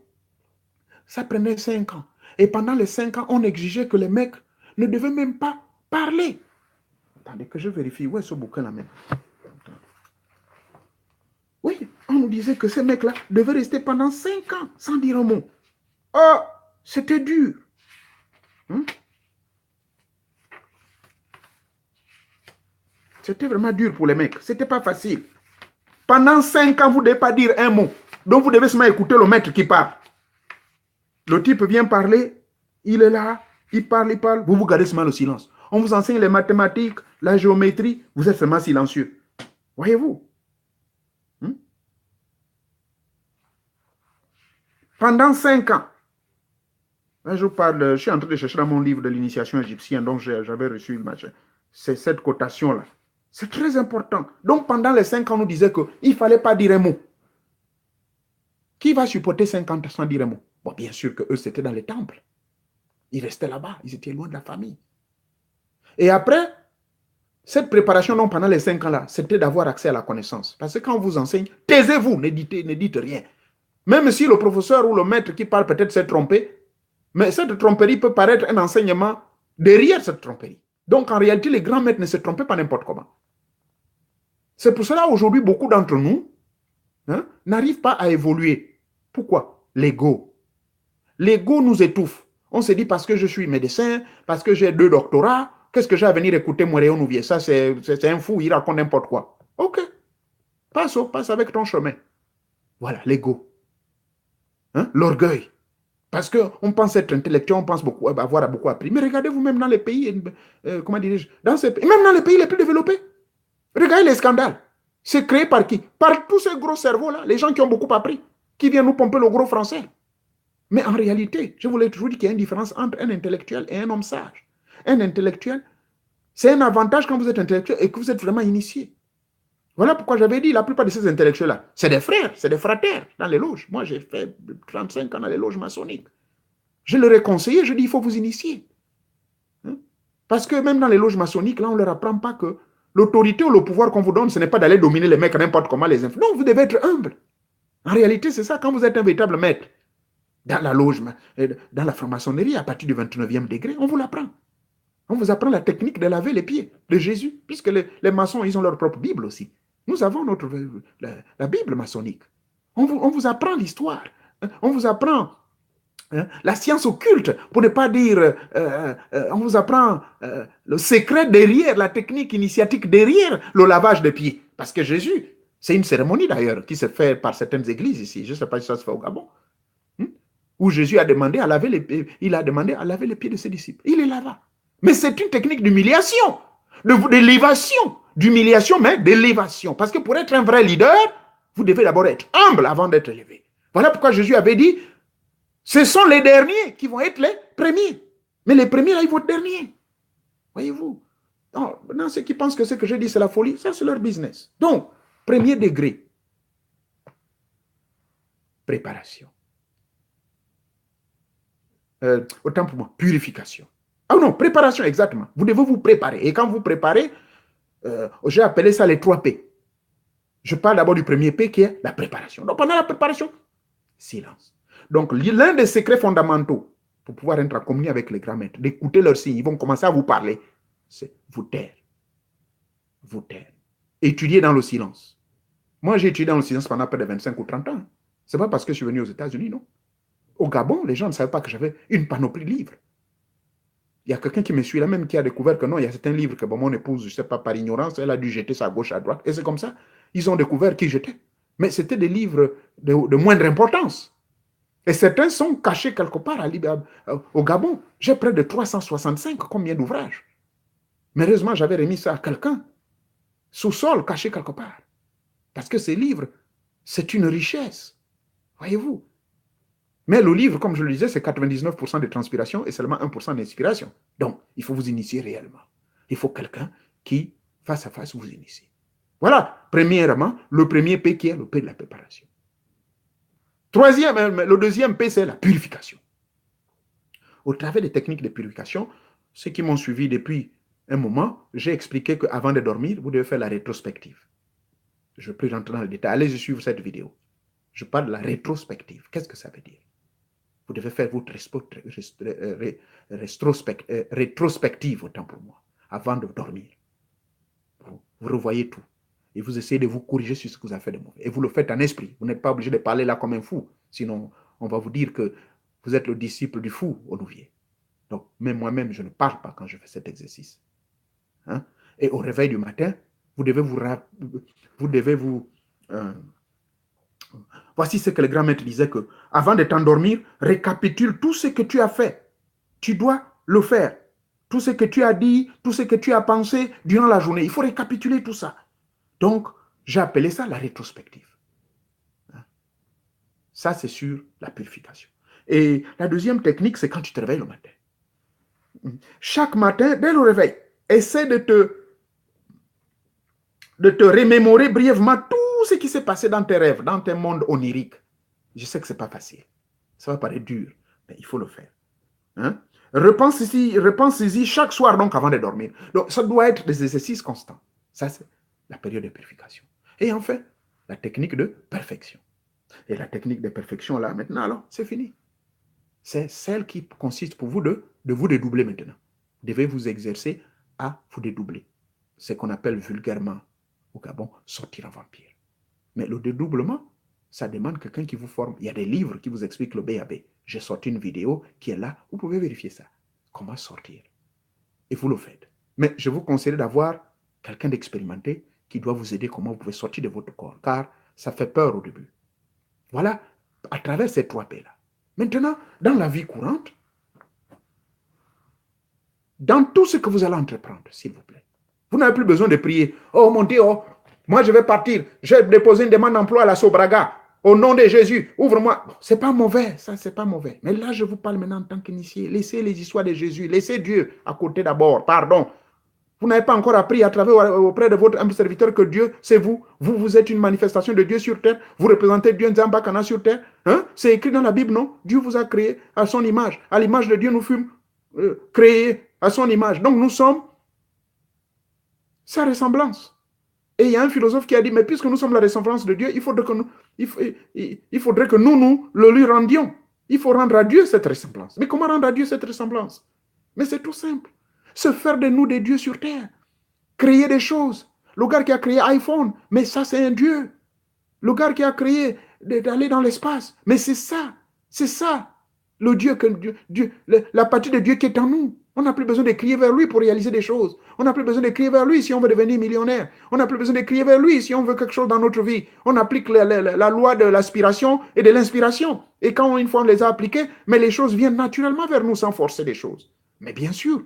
ça prenait 5 ans. Et pendant les 5 ans, on exigeait que les mecs ne devaient même pas parler. Attendez que je vérifie. Où est ce bouquin-là même? Oui, on nous disait que ces mecs-là devaient rester pendant 5 ans sans dire un mot. Oh, c'était dur. C'était vraiment dur pour les mecs. C'était pas facile. Pendant 5 ans, vous ne devez pas dire un mot. Donc, vous devez seulement écouter le maître qui parle. Le type vient parler, il est là, il parle, vous gardez seulement le silence. On vous enseigne les mathématiques, la géométrie, vous êtes seulement silencieux. Voyez-vous? Pendant 5 ans. Là, je suis en train de chercher dans mon livre de l'initiation égyptienne, donc j'avais reçu c'est cette cotation-là. C'est très important. Donc, pendant les 5 ans, on nous disait qu'il ne fallait pas dire un mot. Qui va supporter 50 ans sans dire un mot? Bon, bien sûr qu'eux, c'était dans les temples. Ils restaient là-bas. Ils étaient loin de la famille. Et après, cette préparation, donc, pendant les 5 ans-là, c'était d'avoir accès à la connaissance. Parce que quand on vous enseigne, taisez-vous, ne dites rien. Même si le professeur ou le maître qui parle peut-être s'est trompé, mais cette tromperie peut paraître un enseignement derrière cette tromperie. Donc, en réalité, les grands maîtres ne se trompaient pas n'importe comment. C'est pour cela, aujourd'hui, beaucoup d'entre nous n'arrivent pas à évoluer. Pourquoi? L'ego. L'ego nous étouffe. On se dit parce que je suis médecin, parce que j'ai 2 doctorats, qu'est-ce que j'ai à venir écouter Moréon Nouvier? Ça, c'est un fou, il raconte n'importe quoi. Ok. Passe avec ton chemin. Voilà, l'ego. L'orgueil. Parce qu'on pense être intellectuel, on pense avoir beaucoup appris. Mais regardez vous-même dans les pays, comment dirais-je, même dans les pays les plus développés. Regardez les scandales. C'est créé par qui? Par tous ces gros cerveaux-là, les gens qui ont beaucoup appris, qui viennent nous pomper le gros français. Mais en réalité, je vous l'ai toujours dit qu'il y a une différence entre un intellectuel et un homme sage. Un intellectuel, c'est un avantage quand vous êtes intellectuel et que vous êtes vraiment initié. Voilà pourquoi j'avais dit, la plupart de ces intellectuels-là, c'est des frères, c'est des fraternes dans les loges. Moi, j'ai fait 35 ans dans les loges maçonniques. Je leur ai conseillé, je dis, il faut vous initier. Parce que même dans les loges maçonniques, là, on ne leur apprend pas que l'autorité ou le pouvoir qu'on vous donne, ce n'est pas d'aller dominer les mecs n'importe comment, les influencer. Non, vous devez être humble. En réalité, c'est ça, quand vous êtes un véritable maître, dans la loge, dans la franc-maçonnerie, à partir du 29e degré, on vous l'apprend. On vous apprend la technique de laver les pieds de Jésus, puisque les maçons, ils ont leur propre Bible aussi. Nous avons la Bible maçonnique. On vous apprend l'histoire. On vous apprend la science occulte, pour ne pas dire, on vous apprend le secret derrière, la technique initiatique derrière le lavage des pieds. Parce que Jésus, c'est une cérémonie d'ailleurs qui se fait par certaines églises ici. Je ne sais pas si ça se fait au Gabon. Où Jésus a demandé à laver les pieds de ses disciples. Il les lava. Mais c'est une technique d'humiliation, d'élévation, d'humiliation, mais d'élévation. Parce que pour être un vrai leader, vous devez d'abord être humble avant d'être élevé. Voilà pourquoi Jésus avait dit, ce sont les derniers qui vont être les premiers. Mais les premiers, là, ils vont être derniers. Voyez-vous? Maintenant, ceux qui pensent que ce que je dis, c'est la folie, ça, c'est leur business. Donc, premier degré, préparation. Autant pour moi, purification. Oh non, préparation, exactement. Vous devez vous préparer. Et quand vous préparez, j'ai appelé ça les 3 P. Je parle d'abord du premier P qui est la préparation. Donc pendant la préparation, silence. Donc l'un des secrets fondamentaux pour pouvoir être en communion avec les grands maîtres, d'écouter leurs signes, ils vont commencer à vous parler, c'est vous taire. Vous taire. Étudier dans le silence. Moi, j'ai étudié dans le silence pendant près de 25 ou 30 ans. Ce n'est pas parce que je suis venu aux États-Unis, non. Au Gabon, les gens ne savaient pas que j'avais une panoplie de livres. Il y a quelqu'un qui me suit là même qui a découvert que non, il y a certains livres que bon, mon épouse, je ne sais pas, par ignorance, elle a dû jeter ça à gauche, à droite. Et c'est comme ça, ils ont découvert qui j'étais. Mais c'était des livres de moindre importance. Et certains sont cachés quelque part au Gabon. J'ai près de 365, combien d'ouvrages. Mais heureusement, j'avais remis ça à quelqu'un, sous-sol, caché quelque part. Parce que ces livres, c'est une richesse. Voyez-vous. Mais le livre, comme je le disais, c'est 99% de transpiration et seulement 1% d'inspiration. Donc, il faut vous initier réellement. Il faut quelqu'un qui, face à face, vous initie. Voilà, premièrement, le premier P qui est le P de la préparation. Le deuxième P, c'est la purification. Au travers des techniques de purification, ceux qui m'ont suivi depuis un moment, j'ai expliqué qu'avant de dormir, vous devez faire la rétrospective. Je peux rentrer dans le détail. Allez suivre cette vidéo. Je parle de la rétrospective. Qu'est-ce que ça veut dire? Vous devez faire votre rétrospective, autant pour moi, avant de dormir. Vous revoyez tout. Et vous essayez de vous corriger sur ce que vous avez fait de mauvais. Et vous le faites en esprit. Vous n'êtes pas obligé de parler là comme un fou. Sinon, on va vous dire que vous êtes le disciple du fou, Olivier. Donc, même moi-même, je ne parle pas quand je fais cet exercice. Hein? Et au réveil du matin, vous devez vous voici ce que le grand maître disait que avant de t'endormir, récapitule tout ce que tu as fait. Tu dois le faire. Tout ce que tu as dit, tout ce que tu as pensé durant la journée. Il faut récapituler tout ça. Donc, j'ai appelé ça la rétrospective. Ça, c'est sur la purification. Et la deuxième technique, c'est quand tu te réveilles le matin. Chaque matin, dès le réveil, essaie de te remémorer brièvement tout ce qui s'est passé dans tes rêves, dans tes mondes oniriques. Je sais que ce n'est pas facile. Ça va paraître dur, mais il faut le faire. Hein? Repense-y chaque soir donc avant de dormir. Donc, ça doit être des exercices constants. Ça, c'est la période de purification. Et enfin, la technique de perfection. Et la technique de perfection, là, maintenant, alors, c'est fini. C'est celle qui consiste pour vous de vous dédoubler maintenant. Vous devez vous exercer à vous dédoubler. C'est ce qu'on appelle vulgairement au Gabon, sortir en vampire. Mais le dédoublement, ça demande quelqu'un qui vous forme. Il y a des livres qui vous expliquent le BAB. J'ai sorti une vidéo qui est là. Vous pouvez vérifier ça. Comment sortir. Et vous le faites. Mais je vous conseille d'avoir quelqu'un d'expérimenté qui doit vous aider comment vous pouvez sortir de votre corps. Car ça fait peur au début. Voilà, à travers ces 3 P-là. Maintenant, dans la vie courante, dans tout ce que vous allez entreprendre, s'il vous plaît, vous n'avez plus besoin de prier. Oh mon Dieu, oh, moi je vais partir. J'ai déposé une demande d'emploi à la Sobraga. Au nom de Jésus, ouvre-moi. C'est pas mauvais, ça c'est pas mauvais. Mais là, je vous parle maintenant en tant qu'initié. Laissez les histoires de Jésus. Laissez Dieu à côté d'abord. Pardon. Vous n'avez pas encore appris à travers auprès de votre humble serviteur que Dieu, c'est vous. Vous êtes une manifestation de Dieu sur terre. Vous représentez Dieu Nzambakana sur terre. Hein? C'est écrit dans la Bible, non? Dieu vous a créé à son image. À l'image de Dieu, nous fûmes créés à son image. Donc nous sommes sa ressemblance. Et il y a un philosophe qui a dit, mais puisque nous sommes la ressemblance de Dieu, il faudrait que nous le lui rendions. Il faut rendre à Dieu cette ressemblance. Mais comment rendre à Dieu cette ressemblance? Mais c'est tout simple. Se faire de nous des dieux sur terre. Créer des choses. Le gars qui a créé iPhone, mais ça c'est un dieu. Le gars qui a créé d'aller dans l'espace, mais c'est ça. C'est ça. Le Dieu, la partie de Dieu qui est en nous. On n'a plus besoin de crier vers lui pour réaliser des choses. On n'a plus besoin de crier vers lui si on veut devenir millionnaire. On n'a plus besoin de crier vers lui si on veut quelque chose dans notre vie. On applique la loi de l'aspiration et de l'inspiration. Et quand une fois on les a appliquées, mais les choses viennent naturellement vers nous sans forcer les choses. Mais bien sûr,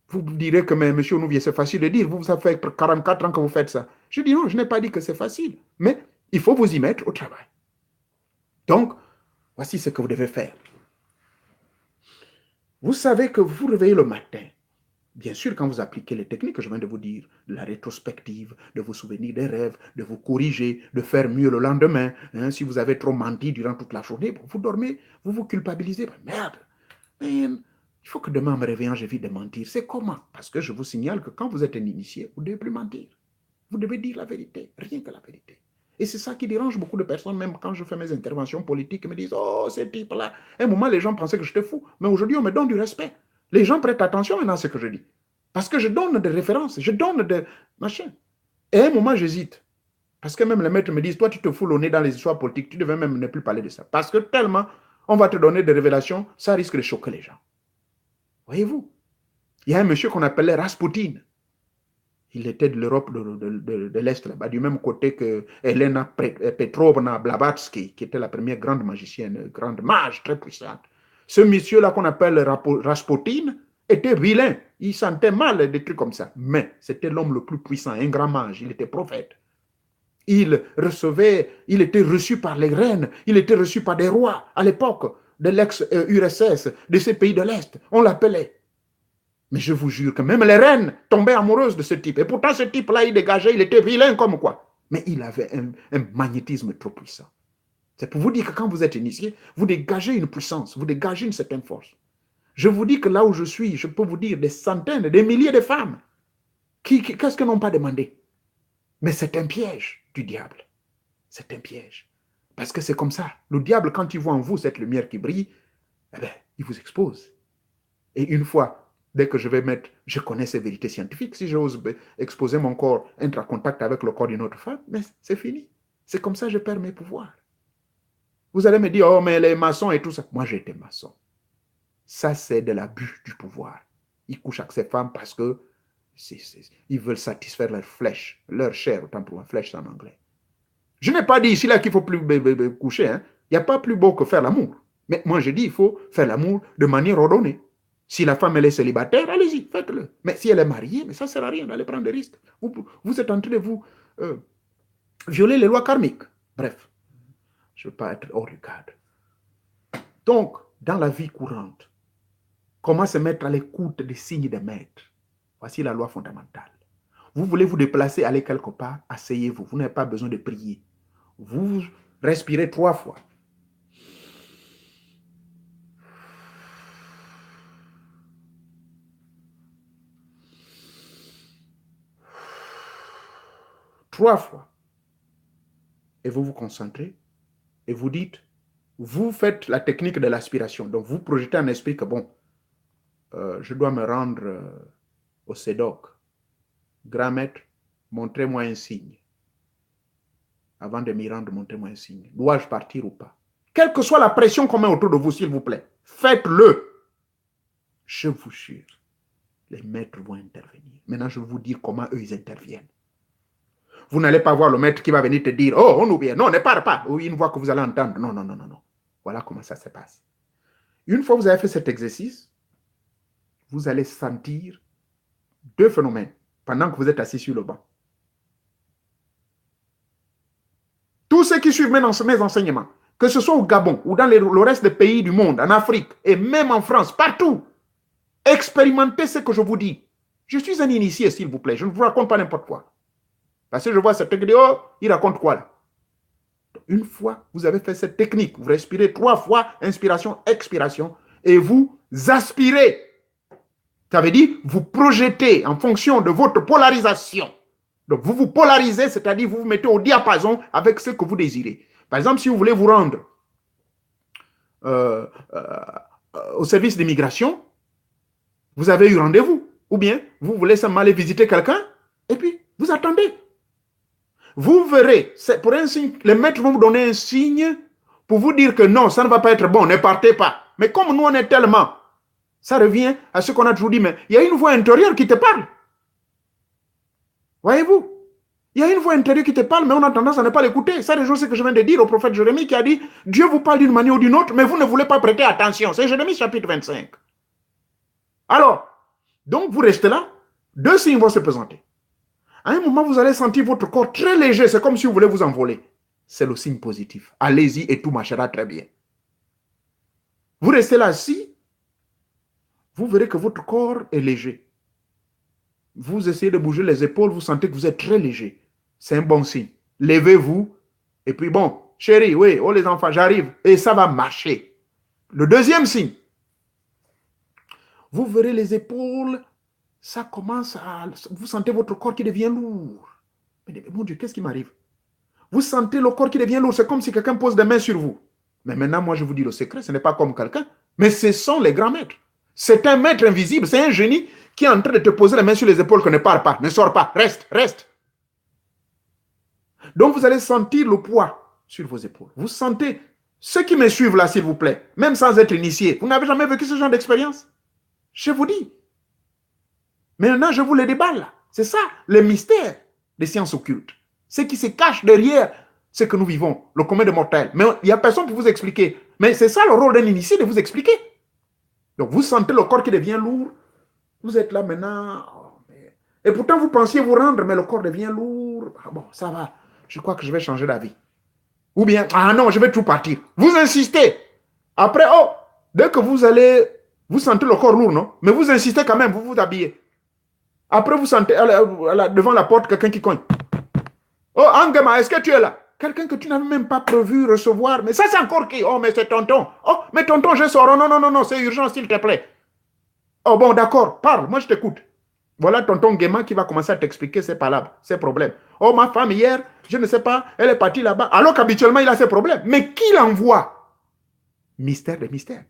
vous direz que, mais monsieur Nouvier, c'est facile de dire. Vous, ça fait 44 ans que vous faites ça. Je dis non, je n'ai pas dit que c'est facile. Mais il faut vous y mettre au travail. Donc, voici ce que vous devez faire. Vous savez que vous vous réveillez le matin. Bien sûr, quand vous appliquez les techniques que je viens de vous dire, de la rétrospective, de vous souvenir des rêves, de vous corriger, de faire mieux le lendemain. Hein, si vous avez trop menti durant toute la journée, vous dormez, vous vous culpabilisez. Merde, man, Il faut que demain, en me réveillant, j'évite de mentir. C'est comment? Parce que je vous signale que quand vous êtes un initié, vous ne devez plus mentir. Vous devez dire la vérité, rien que la vérité. Et c'est ça qui dérange beaucoup de personnes, même quand je fais mes interventions politiques, ils me disent, oh, ce type-là. À un moment, les gens pensaient que j'étais fou. Mais aujourd'hui, on me donne du respect. Les gens prêtent attention maintenant à ce que je dis. Parce que je donne des références, je donne des machins. Et à un moment, j'hésite. Parce que même les maîtres me disent, toi, tu te fous le nez dans les histoires politiques, tu devais même ne plus parler de ça. Parce que tellement on va te donner des révélations, ça risque de choquer les gens. Voyez-vous? Il y a un monsieur qu'on appelait Rasputin. Il était de l'Europe de l'Est, là-bas, du même côté que Elena Petrovna Blavatsky, qui était la première grande magicienne, grande mage, très puissante. Ce monsieur-là qu'on appelle Rasputin était vilain. Il sentait mal des trucs comme ça. Mais c'était l'homme le plus puissant, un grand mage. Il était prophète. Il était reçu par les reines, il était reçu par des rois à l'époque de l'ex-URSS, de ces pays de l'Est. On l'appelait. Mais je vous jure que même les reines tombaient amoureuses de ce type. Et pourtant, ce type-là, il dégageait, il était vilain comme quoi. Mais il avait un magnétisme trop puissant. C'est pour vous dire que quand vous êtes initié, vous dégagez une puissance, vous dégagez une certaine force. Je vous dis que là où je suis, je peux vous dire des centaines, des milliers de femmes. Qu'est-ce qu'elles n'ont pas demandé? Mais c'est un piège du diable. C'est un piège. Parce que c'est comme ça. Le diable, quand il voit en vous cette lumière qui brille, eh bien, il vous expose. Et une fois, dès que je connais ces vérités scientifiques, si j'ose exposer mon corps, être en contact avec le corps d'une autre femme, mais c'est fini. C'est comme ça que je perds mes pouvoirs. Vous allez me dire, oh, mais les maçons et tout ça. Moi, j'ai été maçon. Ça, c'est de l'abus du pouvoir. Ils couchent avec ces femmes parce que ils veulent satisfaire leur flèche, leur chair, autant pour moi, flèche en anglais. Je n'ai pas dit ici là qu'il faut plus coucher. Hein. Il n'y a pas plus beau que faire l'amour. Mais moi, je dis il faut faire l'amour de manière ordonnée. Si la femme elle est célibataire, allez-y, faites-le. Mais si elle est mariée, mais ça ne sert à rien d'aller prendre des risques. Vous êtes en train de vous violer les lois karmiques. Bref, je ne veux pas être hors du cadre. Donc, dans la vie courante, comment se mettre à l'écoute des signes des maîtres? Voici la loi fondamentale. Vous voulez vous déplacer, aller quelque part, asseyez-vous. Vous n'avez pas besoin de prier. Vous respirez 3 fois. Trois fois. Et vous vous concentrez et vous dites, vous faites la technique de l'aspiration. Donc, vous projetez en esprit que, bon, je dois me rendre au CEDOC. Grand maître, montrez-moi un signe. Avant de m'y rendre, montrez-moi un signe. Dois-je partir ou pas? Quelle que soit la pression qu'on met autour de vous, s'il vous plaît, faites-le. Je vous jure, les maîtres vont intervenir. Maintenant, je vais vous dire comment eux, ils interviennent. Vous n'allez pas voir le maître qui va venir te dire, oh, on oublie. Non, ne parle pas. Ou une voix que vous allez entendre. Non, non, non, non, non. Voilà comment ça se passe. Une fois que vous avez fait cet exercice, vous allez sentir 2 phénomènes pendant que vous êtes assis sur le banc. Tous ceux qui suivent mes enseignements, que ce soit au Gabon ou dans le reste des pays du monde, en Afrique et même en France, partout, expérimentez ce que je vous dis. Je suis un initié, s'il vous plaît. Je ne vous raconte pas n'importe quoi. Parce que je vois certains qui disent, oh, il raconte quoi là? Une fois, vous avez fait cette technique, vous respirez 3 fois, inspiration, expiration, et vous aspirez. Ça veut dire, vous projetez en fonction de votre polarisation. Donc, vous vous polarisez, c'est-à-dire vous vous mettez au diapason avec ce que vous désirez. Par exemple, si vous voulez vous rendre au service d'immigration, vous avez eu rendez-vous. Ou bien, vous voulez seulement aller visiter quelqu'un, et puis, vous attendez. Vous verrez, pour un signe, les maîtres vont vous donner un signe pour vous dire que non, ça ne va pas être bon, ne partez pas. Mais comme nous, on est tellement, ça revient à ce qu'on a toujours dit, mais il y a une voix intérieure qui te parle. Voyez-vous? Il y a une voix intérieure qui te parle, mais on a tendance à ne pas l'écouter. Ça rejoint ce que je viens de dire au prophète Jérémie qui a dit, Dieu vous parle d'une manière ou d'une autre, mais vous ne voulez pas prêter attention. C'est Jérémie chapitre 25. Alors, donc vous restez là, 2 signes vont se présenter. À un moment, vous allez sentir votre corps très léger. C'est comme si vous voulez vous envoler. C'est le signe positif. Allez-y et tout marchera très bien. Vous restez là assis. Vous verrez que votre corps est léger. Vous essayez de bouger les épaules. Vous sentez que vous êtes très léger. C'est un bon signe. Levez-vous. Et puis bon, chérie, oui, oh les enfants, j'arrive. Et ça va marcher. Le deuxième signe. vous verrez les épaules, ça commence à... Vous sentez votre corps qui devient lourd. Mais mon Dieu, qu'est-ce qui m'arrive? Vous sentez le corps qui devient lourd, c'est comme si quelqu'un pose des mains sur vous. Mais maintenant, moi, je vous dis le secret, ce n'est pas comme quelqu'un, mais ce sont les grands maîtres. C'est un maître invisible, c'est un génie qui est en train de te poser les mains sur les épaules, que ne pars pas, ne sors pas, reste, reste. Donc, vous allez sentir le poids sur vos épaules. Vous sentez, ceux qui me suivent là, s'il vous plaît, même sans être initié, vous n'avez jamais vécu ce genre d'expérience? Je vous dis. Mais maintenant, je vous le déballe là. C'est ça, le mystère des sciences occultes. Ce qui se cache derrière ce que nous vivons, le commun des mortels. Mais il n'y a personne pour vous expliquer. Mais c'est ça le rôle d'un initié, de vous expliquer. Donc, vous sentez le corps qui devient lourd. Vous êtes là maintenant. Et pourtant, vous pensiez vous rendre, mais le corps devient lourd. Ah bon, ça va. Je crois que je vais changer d'avis. Ou bien, ah non, je vais tout partir. Vous insistez. Après, oh, dès que vous allez, vous sentez le corps lourd, non? Mais vous insistez quand même, vous vous habillez. Après, vous sentez devant la porte quelqu'un qui cogne. Oh, Angema, est-ce que tu es là? Quelqu'un que tu n'avais même pas prévu recevoir. Mais ça, c'est encore qui? Oh, mais c'est tonton. Oh, mais tonton, je sors. Oh, non, non, non, non, c'est urgent, s'il te plaît. Oh, bon, d'accord, parle, moi je t'écoute. Voilà tonton Guéma qui va commencer à t'expliquer ses palabres, ses problèmes. Oh, ma femme hier, je ne sais pas, elle est partie là-bas. Alors qu'habituellement, il a ses problèmes. Mais qui l'envoie? Mystère des mystères.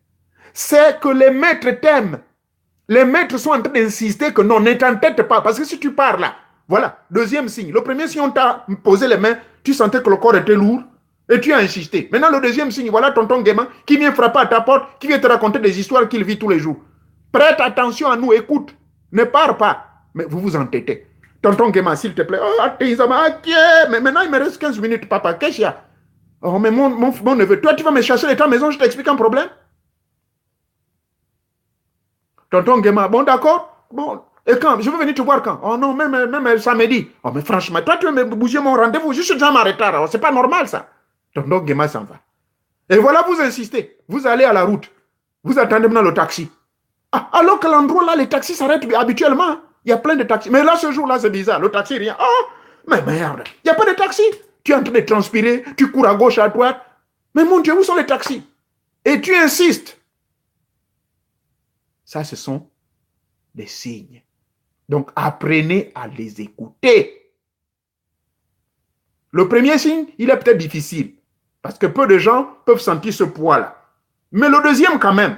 C'est que les maîtres t'aiment. Les maîtres sont en train d'insister que non, ne t'entête pas. Parce que si tu pars là, voilà, deuxième signe. Le premier signe, on t'a posé les mains, tu sentais que le corps était lourd et tu as insisté. Maintenant, le deuxième signe, voilà tonton Guéma qui vient frapper à ta porte, qui vient te raconter des histoires qu'il vit tous les jours. Prête attention à nous, écoute. Ne pars pas. Mais vous vous entêtez. Tonton Guéma, s'il te plaît. Oh, mais maintenant, il me reste 15 minutes, papa. Qu'est-ce qu'il y a? Oh, mais mon neveu, toi, tu vas me chercher de ta maison, je t'explique un problème. Tonton Guéma, bon, d'accord. Bon, et quand? Je veux venir te voir quand? Oh non, même samedi. Oh, mais franchement, toi, tu veux me bouger mon rendez-vous. Je suis déjà en retard. C'est pas normal, ça. Tonton Guéma s'en va. Et voilà, vous insistez. Vous allez à la route. Vous attendez maintenant le taxi. Ah, alors que l'endroit là, les taxis s'arrêtent habituellement. Il y a plein de taxis. Mais là, ce jour-là, c'est bizarre. Le taxi, rien. Oh, mais merde. Il n'y a pas de taxi. Tu es en train de transpirer. Tu cours à gauche, à droite. Mais mon Dieu, où sont les taxis? Et tu insistes. Ça, ce sont des signes. Donc, apprenez à les écouter. Le premier signe, il est peut-être difficile. Parce que peu de gens peuvent sentir ce poids-là. Mais le deuxième, quand même.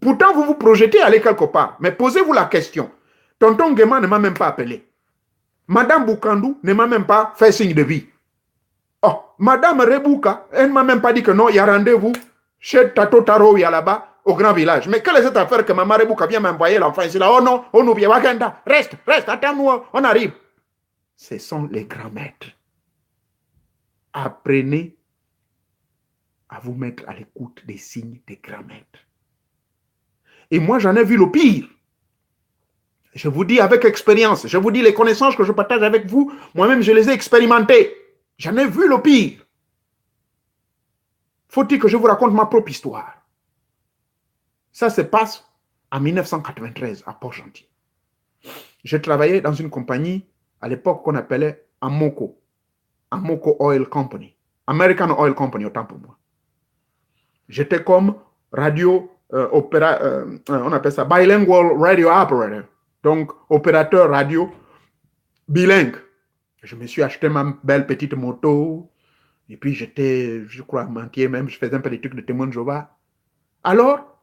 Pourtant, vous vous projetez aller quelque part. Mais posez-vous la question. Tonton Guéma ne m'a même pas appelé. Madame Boukandou ne m'a même pas fait signe de vie. Oh, Madame Rebouka, elle ne m'a même pas dit que non, il y a rendez-vous chez Tato Taro, il y a là-bas, au grand village. Mais quelle est cette affaire que Maman Rebouka vient m'envoyer l'enfant ici là? Oh non, oh nous, reste, attends-nous, on arrive. Ce sont les grands maîtres. Apprenez à vous mettre à l'écoute des signes des grands maîtres. Et moi, j'en ai vu le pire. Je vous dis avec expérience, je vous dis les connaissances que je partage avec vous, moi-même, je les ai expérimentées. J'en ai vu le pire. Faut-il que je vous raconte ma propre histoire? Ça se passe en 1993 à Port-Gentil. J'ai travaillé dans une compagnie à l'époque qu'on appelait Amoco. Amoco Oil Company. American Oil Company, autant pour moi. J'étais comme radio on appelle ça bilingual radio operator. Donc, opérateur radio bilingue. Je me suis acheté ma belle petite moto. Et puis, j'étais, je crois, mentier même. Je faisais un peu des trucs de témoin de Jéhovah. Alors,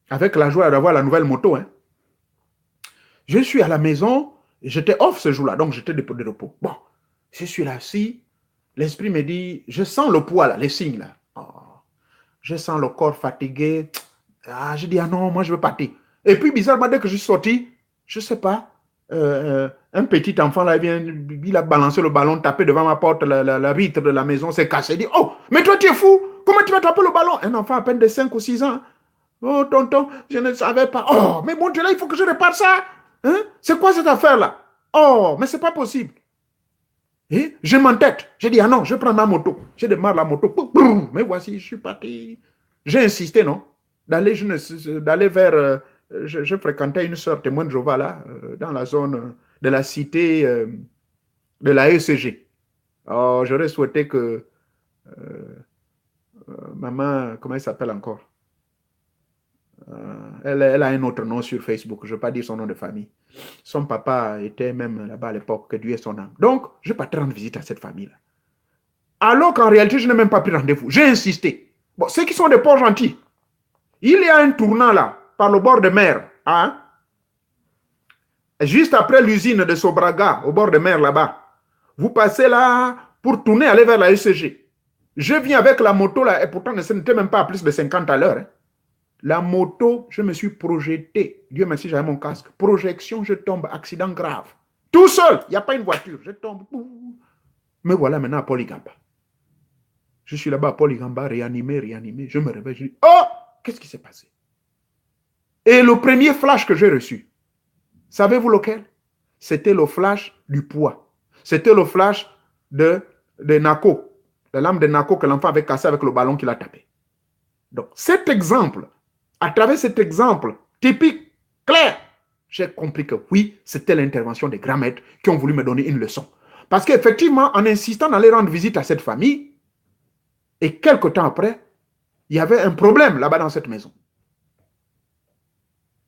avec la joie d'avoir la nouvelle moto, hein, je suis à la maison. J'étais off ce jour-là. Donc, j'étais de repos. Bon, je suis là assis. L'esprit me dit, je sens le poids là, les signes là. Oh, je sens le corps fatigué. Ah, je dis, ah non, moi je veux partir. Et puis, bizarrement, dès que je suis sorti, je ne sais pas, un petit enfant là, il a balancé le ballon, tapé devant ma porte, la vitre de la maison s'est cassée. Il dit, oh, mais toi tu es fou, comment tu vas taper le ballon? Un enfant à peine de 5 ou 6 ans. Oh, tonton, je ne savais pas. Oh, mais mon Dieu, là, il faut que je répare ça. Hein? C'est quoi cette affaire-là? Oh, mais c'est pas possible. Et je m'entête. J'ai dit, ah non, je prends ma moto. Je démarre la moto. Mais voici, je suis parti. J'ai insisté, non? D'aller vers... je fréquentais une sœur témoin de Jéhovah là, dans la zone de la cité de la ECG. Oh, j'aurais souhaité que maman, comment elle s'appelle encore? Elle a un autre nom sur Facebook, je ne vais pas dire son nom de famille. Son papa était même là-bas à l'époque, que Dieu ait son âme. Donc, je ne vais pas te rendre visite à cette famille-là. Alors qu'en réalité, je n'ai même pas pris rendez-vous. J'ai insisté. Bon, ceux qui sont des pauvres gentils, il y a un tournant là, par le bord de mer, hein? Juste après l'usine de Sobraga, au bord de mer là-bas. Vous passez là pour tourner, aller vers la UCG. Je viens avec la moto là, et pourtant, ce n'était même pas à plus de 50 à l'heure. Hein. La moto, je me suis projeté. Dieu merci, j'avais mon casque. Projection, je tombe, accident grave. Tout seul, il n'y a pas une voiture. Je tombe. Me voilà maintenant à Polygamba. Je suis là-bas à Polygamba, réanimé. Je me réveille, je dis, oh, qu'est-ce qui s'est passé? Et le premier flash que j'ai reçu, savez-vous lequel? C'était le flash du poids. C'était le flash de Nako. La lame de Nako que l'enfant avait cassé avec le ballon qu'il a tapé. Donc, cet exemple, à travers cet exemple typique, clair, j'ai compris que oui, c'était l'intervention des grands maîtres qui ont voulu me donner une leçon. Parce qu'effectivement, en insistant d'aller rendre visite à cette famille, et quelque temps après, il y avait un problème là-bas dans cette maison.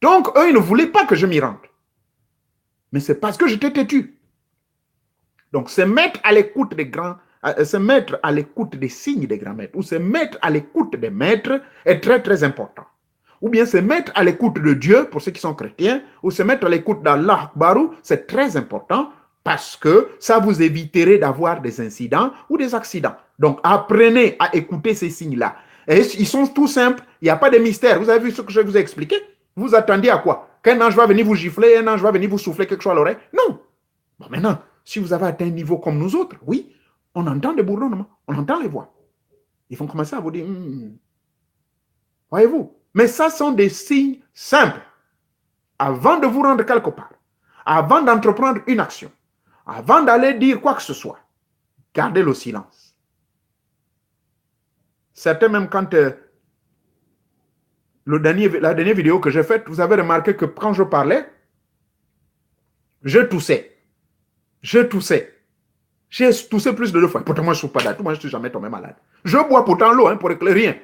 Donc, eux, ils ne voulaient pas que je m'y rende. Mais c'est parce que j'étais têtu. Donc, se mettre à l'écoute des grands, se mettre à l'écoute des signes des grands maîtres, ou se mettre à l'écoute des maîtres est très, très important. Ou bien se mettre à l'écoute de Dieu, pour ceux qui sont chrétiens, ou se mettre à l'écoute d'Allah Barou, c'est très important parce que ça vous éviterait d'avoir des incidents ou des accidents. Donc, apprenez à écouter ces signes-là. Et ils sont tout simples, il n'y a pas de mystère. Vous avez vu ce que je vous ai expliqué? Vous attendiez à quoi? Qu'un ange va venir vous gifler, un ange va venir vous souffler quelque chose à l'oreille? Non. Bon, maintenant, si vous avez atteint un niveau comme nous autres, oui, on entend des bourdonnements, on entend les voix. Ils vont commencer à vous dire, voyez-vous? Mais ça sont des signes simples. Avant de vous rendre quelque part, avant d'entreprendre une action, avant d'aller dire quoi que ce soit, gardez le silence. Certains même quand la dernière vidéo que j'ai faite, vous avez remarqué que quand je parlais, je toussais. J'ai toussé plus de 2 fois. Pourtant, moi, je ne suis pas d'atout. Moi, je ne suis jamais tombé malade. Je bois pourtant l'eau pour éclairer rien.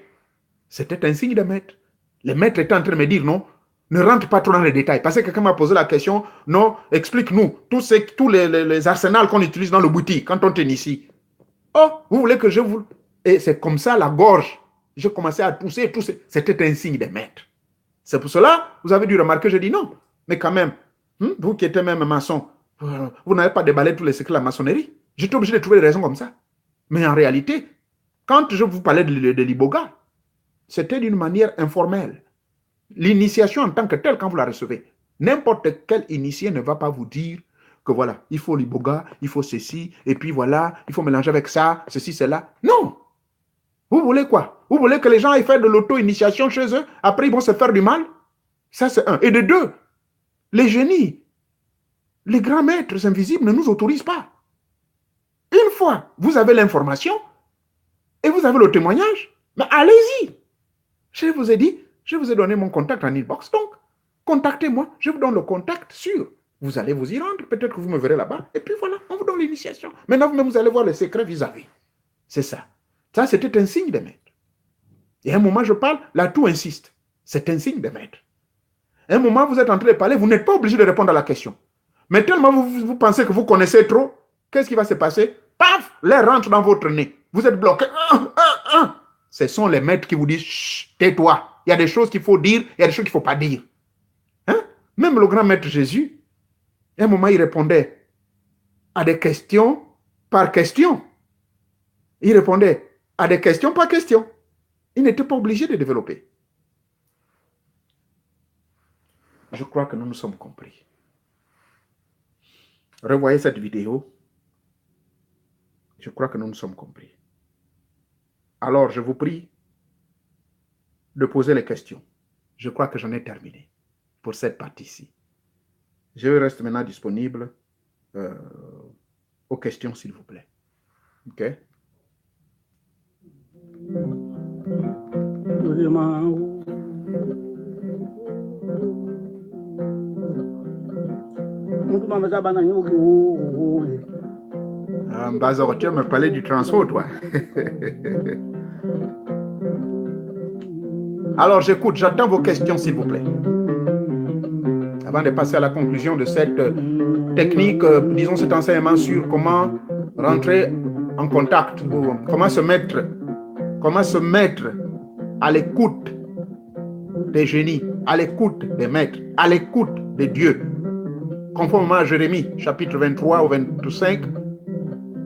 C'était un signe de maître. Le maître était en train de me dire non, ne rentre pas trop dans les détails. Parce que quelqu'un m'a posé la question, non, explique-nous tous les arsenals qu'on utilise dans le boutique quand on t'initie. Oh, vous voulez que je vous... Et c'est comme ça, la gorge. Je commençais à tousser. C'était un signe de maître. C'est pour cela, vous avez dû remarquer, je dis non. Mais quand même, vous qui êtes même maçon, vous n'avez pas déballé tous les secrets de la maçonnerie. J'étais obligé de trouver des raisons comme ça. Mais en réalité, quand je vous parlais de l'iboga, c'était d'une manière informelle. L'initiation en tant que telle, quand vous la recevez, n'importe quel initié ne va pas vous dire que voilà, il faut l'iboga, il faut ceci, et puis voilà, il faut mélanger avec ça, ceci, cela. Non! Vous voulez quoi? Vous voulez que les gens aillent faire de l'auto-initiation chez eux, après ils vont se faire du mal? Ça, c'est un. Et de deux, les génies, les grands maîtres invisibles ne nous autorisent pas. Une fois, vous avez l'information et vous avez le témoignage, mais allez-y. Je vous ai dit, je vous ai donné mon contact en inbox, donc contactez-moi, je vous donne le contact sûr. Vous allez vous y rendre, peut-être que vous me verrez là-bas, et puis voilà, on vous donne l'initiation. Maintenant, vous-même, vous allez voir les secrets vis-à-vis. C'est ça. Ça, c'était un signe de maître. Et à un moment, je parle, là, tout insiste. C'est un signe de maître. À un moment, vous êtes en train de parler, vous n'êtes pas obligé de répondre à la question. Mais tellement vous pensez que vous connaissez trop, qu'est-ce qui va se passer? Paf, l'air rentre dans votre nez. Vous êtes bloqué. Ce sont les maîtres qui vous disent, chut, tais-toi. Il y a des choses qu'il faut dire, il y a des choses qu'il ne faut pas dire. Hein? Même le grand maître Jésus, à un moment, il répondait à des questions par question. Il répondait à des questions par question. Il n'était pas obligé de développer. Je crois que nous nous sommes compris. Revoyez cette vidéo. Je crois que nous nous sommes compris. Alors, je vous prie de poser les questions. Je crois que j'en ai terminé pour cette partie-ci. Je reste maintenant disponible aux questions, s'il vous plaît. OK? Bazar, tu me parlais du transport, toi. Alors j'écoute, j'attends vos questions s'il vous plaît. Avant de passer à la conclusion de cette technique, disons cet enseignement sur comment rentrer en contact, ou comment se mettre à l'écoute des génies, à l'écoute des maîtres, à l'écoute de Dieu. Conformément à Jérémie, chapitre 23 au 25,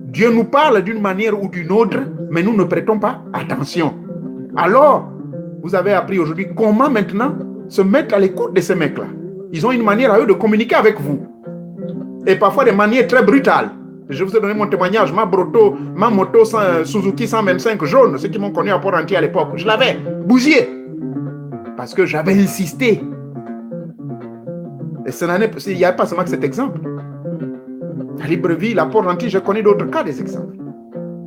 Dieu nous parle d'une manière ou d'une autre, mais nous ne prêtons pas attention. Alors, vous avez appris aujourd'hui comment maintenant se mettre à l'écoute de ces mecs-là. Ils ont une manière à eux de communiquer avec vous. Et parfois de manière très brutale. Je vous ai donné mon témoignage, ma moto Suzuki 125 jaune, ceux qui m'ont connu à Port-Entier à l'époque, je l'avais bousillé. Parce que j'avais insisté. Et il n'y a pas seulement que cet exemple. À Libreville, à Port-Entier, je connais d'autres cas, des exemples.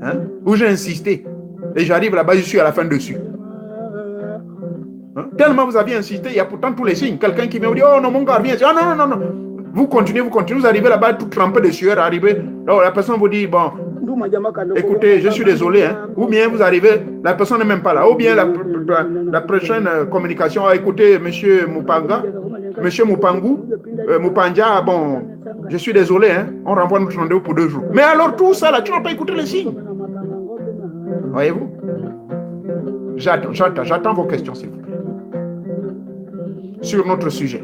Hein? Où j'ai insisté. Et j'arrive là-bas, je suis à la fin dessus. Hein? Tellement vous aviez insisté, il y a pourtant tous les signes. Quelqu'un qui me dit, oh non, mon gars, viens. Oh non, non, non, non. Vous continuez, vous arrivez là-bas tout trempé de sueur, arrivez. Alors la personne vous dit, bon, écoutez, je suis désolé. Hein. Ou bien vous arrivez, la personne n'est même pas là. Ou bien la prochaine communication, écoutez, monsieur Mupanga, monsieur Mupangou, Mupanja, bon, je suis désolé, hein. On renvoie notre rendez-vous pour 2 jours. Mais alors tout ça, là, tu n'as pas écouté les signes. Voyez-vous? J'attends vos questions, s'il vous plaît. Sur notre sujet.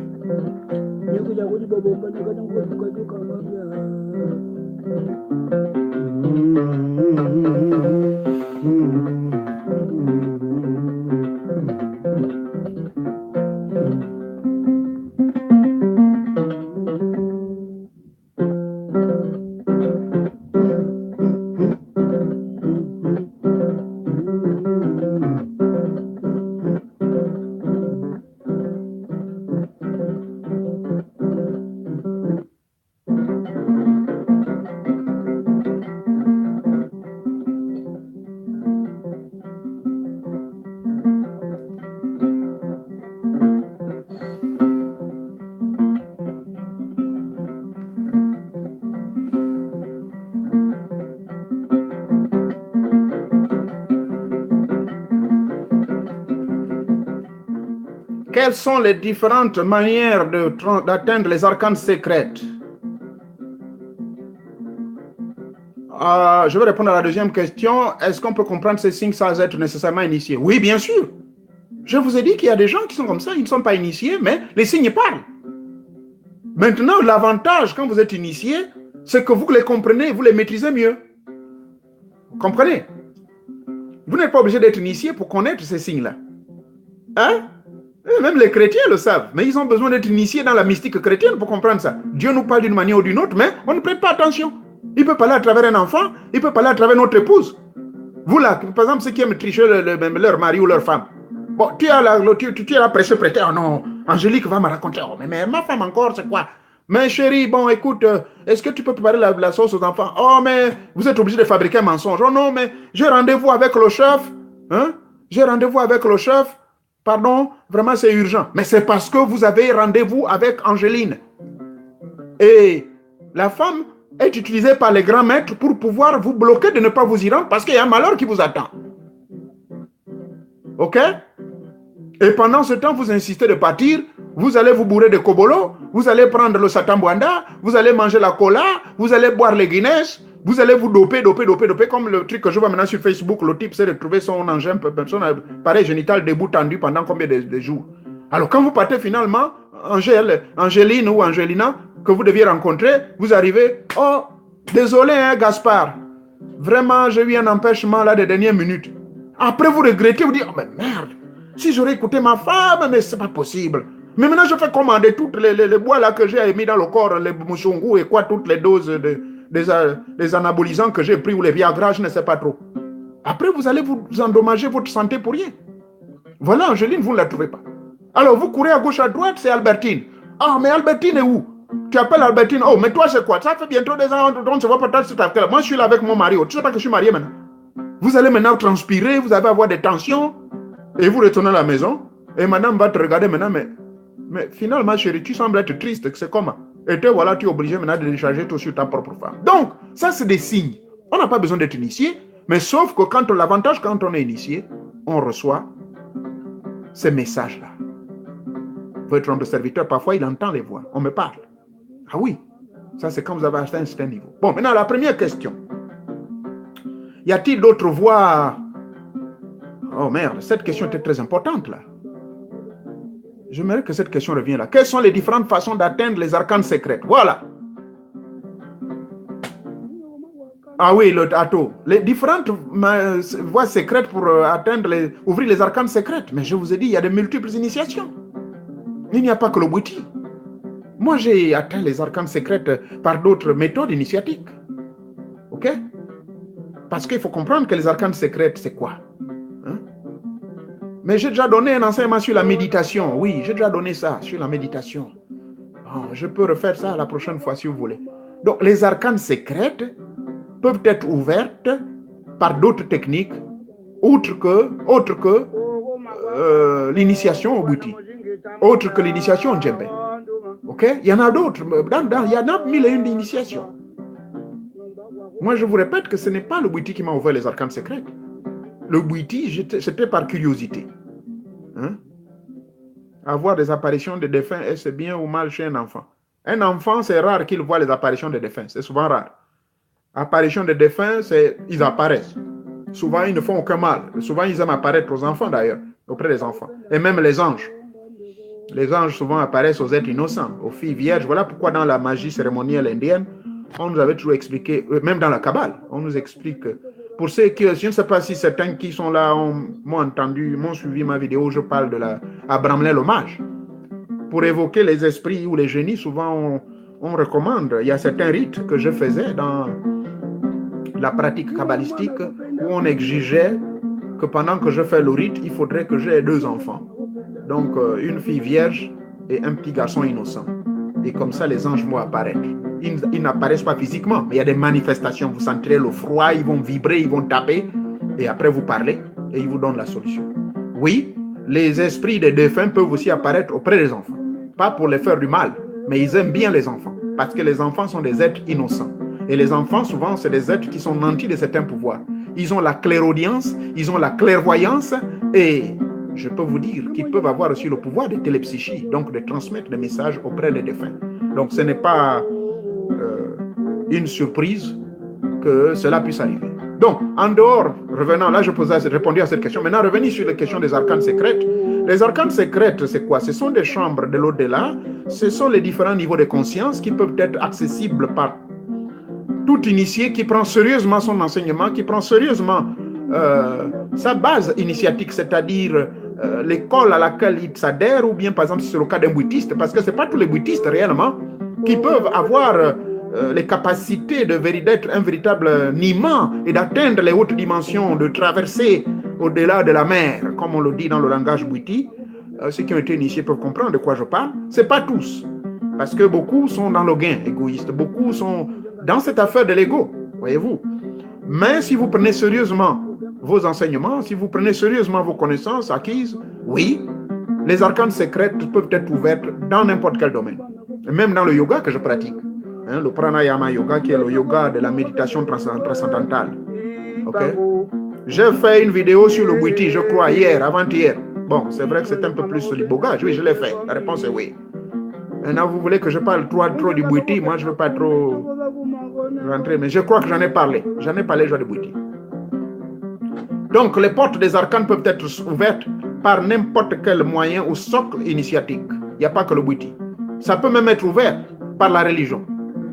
Quelles sont les différentes manières d'atteindre les arcanes secrètes? Je vais répondre à la deuxième question. Est-ce qu'on peut comprendre ces signes sans être nécessairement initié? Oui, bien sûr. Je vous ai dit qu'il y a des gens qui sont comme ça, ils ne sont pas initiés, mais les signes parlent. Maintenant, l'avantage quand vous êtes initié, c'est que vous les comprenez, vous les maîtrisez mieux. Vous comprenez? Vous n'êtes pas obligé d'être initié pour connaître ces signes-là. Hein? Et même les chrétiens le savent, mais ils ont besoin d'être initiés dans la mystique chrétienne pour comprendre ça. Dieu nous parle d'une manière ou d'une autre, mais on ne prête pas attention. Il peut parler à travers un enfant, il peut parler à travers notre épouse. Vous là, par exemple, ceux qui aiment tricher leur mari ou leur femme. Bon, tu es là prêter. Oh non, Angélique va me raconter. Oh, mais ma femme encore, c'est quoi? Mais chérie, bon, écoute, est-ce que tu peux préparer la sauce aux enfants? Oh, mais vous êtes obligé de fabriquer un mensonge. Oh non, mais j'ai rendez-vous avec le chef. Hein? J'ai rendez-vous avec le chef. Pardon, vraiment c'est urgent. Mais c'est parce que vous avez rendez-vous avec Angéline. Et la femme est utilisée par les grands maîtres pour pouvoir vous bloquer de ne pas vous y rendre parce qu'il y a un malheur qui vous attend. Ok? Et pendant ce temps, vous insistez de partir, vous allez vous bourrer de kobolo, vous allez prendre le satambwanda, vous allez manger la cola, vous allez boire les Guinness, vous allez vous doper, comme le truc que je vois maintenant sur Facebook, le type s'est retrouvé son engin, son appareil génital debout tendu pendant combien de jours. Alors quand vous partez finalement, Angéline ou Angelina, que vous deviez rencontrer, vous arrivez, oh, désolé hein, Gaspard, vraiment j'ai eu un empêchement là des dernières minutes. Après vous regrettez, vous dites, oh mais merde, si j'aurais écouté ma femme, mais c'est pas possible. Mais maintenant je fais commander toutes les bois là que j'ai mis dans le corps, les mouchongus et quoi, toutes les doses des anabolisants que j'ai pris ou les Viagra, je ne sais pas trop. Après vous allez vous endommager votre santé pour rien. Voilà Angéline, vous ne la trouvez pas. Alors vous courez à gauche à droite, c'est Albertine. Ah mais Albertine est où? Tu appelles Albertine, oh mais toi c'est quoi? Ça fait bientôt des ans, on ne se voit pas tant. Moi je suis là avec mon mari, tu sais pas que je suis marié maintenant. Vous allez maintenant transpirer, vous allez avoir des tensions, et vous retournez à la maison, et madame va te regarder maintenant, mais finalement chérie, tu sembles être triste, c'est comment? Et toi voilà, tu es obligé maintenant de décharger tout sur ta propre femme. Donc, ça c'est des signes. On n'a pas besoin d'être initié, mais sauf que l'avantage quand on est initié, on reçoit ces messages-là. Votre homme de serviteur, parfois, il entend les voix. On me parle. Ah oui, ça c'est quand vous avez atteint un certain niveau. Bon, maintenant, la première question. Y a-t-il d'autres voix? Oh merde, cette question était très importante là. J'aimerais que cette question revienne là. Quelles sont les différentes façons d'atteindre les arcanes secrètes? Voilà. Ah oui, le tato. Les différentes voies secrètes pour ouvrir les arcanes secrètes. Mais je vous ai dit, il y a de multiples initiations. Il n'y a pas que le Bwiti. Moi, j'ai atteint les arcanes secrètes par d'autres méthodes initiatiques. Ok? Parce qu'il faut comprendre que les arcanes secrètes, c'est quoi? Hein? Mais j'ai déjà donné un enseignement sur la méditation. Oui, j'ai déjà donné ça, sur la méditation. Bon, je peux refaire ça la prochaine fois si vous voulez. Donc, les arcanes secrètes peuvent être ouvertes par d'autres techniques, autres que l'initiation au Bwiti, autre que l'initiation au Djembe. Ok? Il y en a d'autres. Il y en a 1001 initiations. Moi, je vous répète que ce n'est pas le Bwiti qui m'a ouvert les arcanes secrètes. Le Bwiti, c'était par curiosité. Hein? Avoir des apparitions de défunts, est-ce bien ou mal chez un enfant? Un enfant, c'est rare qu'il voit les apparitions de défunts. C'est souvent rare. Apparitions de défunts, ils apparaissent. Souvent, ils ne font aucun mal. Souvent, ils aiment apparaître aux enfants, d'ailleurs, auprès des enfants. Et même les anges. Les anges, souvent, apparaissent aux êtres innocents, aux filles vierges. Voilà pourquoi, dans la magie cérémonielle indienne, on nous avait toujours expliqué, même dans la Kabbale, on nous explique que pour ceux qui, je ne sais pas si certains qui sont là m'ont entendu, m'ont suivi ma vidéo où je parle de Abramelin l'hommage. Pour évoquer les esprits ou les génies, souvent on recommande, il y a certains rites que je faisais dans la pratique kabbalistique où on exigeait que pendant que je fais le rite, il faudrait que j'aie 2 enfants. Donc une fille vierge et un petit garçon innocent. Et comme ça, les anges vont apparaître. Ils n'apparaissent pas physiquement, mais il y a des manifestations. Vous sentirez le froid, ils vont vibrer, ils vont taper, et après vous parlez, et ils vous donnent la solution. Oui, les esprits des défunts peuvent aussi apparaître auprès des enfants. Pas pour les faire du mal, mais ils aiment bien les enfants, parce que les enfants sont des êtres innocents. Et les enfants, souvent, c'est des êtres qui sont nantis de certains pouvoirs. Ils ont la clairaudience, ils ont la clairvoyance, et je peux vous dire qu'ils peuvent avoir aussi le pouvoir de télépsychie, donc de transmettre des messages auprès des défunts. Donc ce n'est pas une surprise que cela puisse arriver. Donc, en dehors, revenant, là je répondu à cette question, maintenant revenons sur la question des arcanes secrètes. Les arcanes secrètes, c'est quoi? Ce sont des chambres de l'au-delà, ce sont les différents niveaux de conscience qui peuvent être accessibles par tout initié qui prend sérieusement son enseignement, qui prend sérieusement sa base initiatique, c'est-à-dire l'école à laquelle il s'adhère, ou bien par exemple si c'est le cas d'un bouddhiste, parce que ce n'est pas tous les bouddhistes réellement qui peuvent avoir les capacités d'être un véritable niman et d'atteindre les hautes dimensions, de traverser au-delà de la mer, comme on le dit dans le langage bouddhi. Ceux qui ont été initiés peuvent comprendre de quoi je parle. Ce n'est pas tous, parce que beaucoup sont dans le gain égoïste, beaucoup sont dans cette affaire de l'ego, voyez-vous. Mais si vous prenez sérieusement vos enseignements, si vous prenez sérieusement vos connaissances acquises, oui, les arcanes secrètes peuvent être ouvertes dans n'importe quel domaine. Même dans le yoga que je pratique. Hein, le pranayama yoga, qui est le yoga de la méditation transcendantale. Okay? J'ai fait une vidéo sur le Bwiti, je crois, avant-hier. Bon, c'est vrai que c'est un peu plus sur l'ibogage. Oui, je l'ai fait. La réponse est oui. Maintenant, vous voulez que je parle trop du Bwiti? Moi, je ne veux pas trop rentrer, mais je crois que j'en ai parlé. J'en ai parlé, du Bwiti. Donc, les portes des arcanes peuvent être ouvertes par n'importe quel moyen ou socle initiatique. Il n'y a pas que le Bwiti. Ça peut même être ouvert par la religion,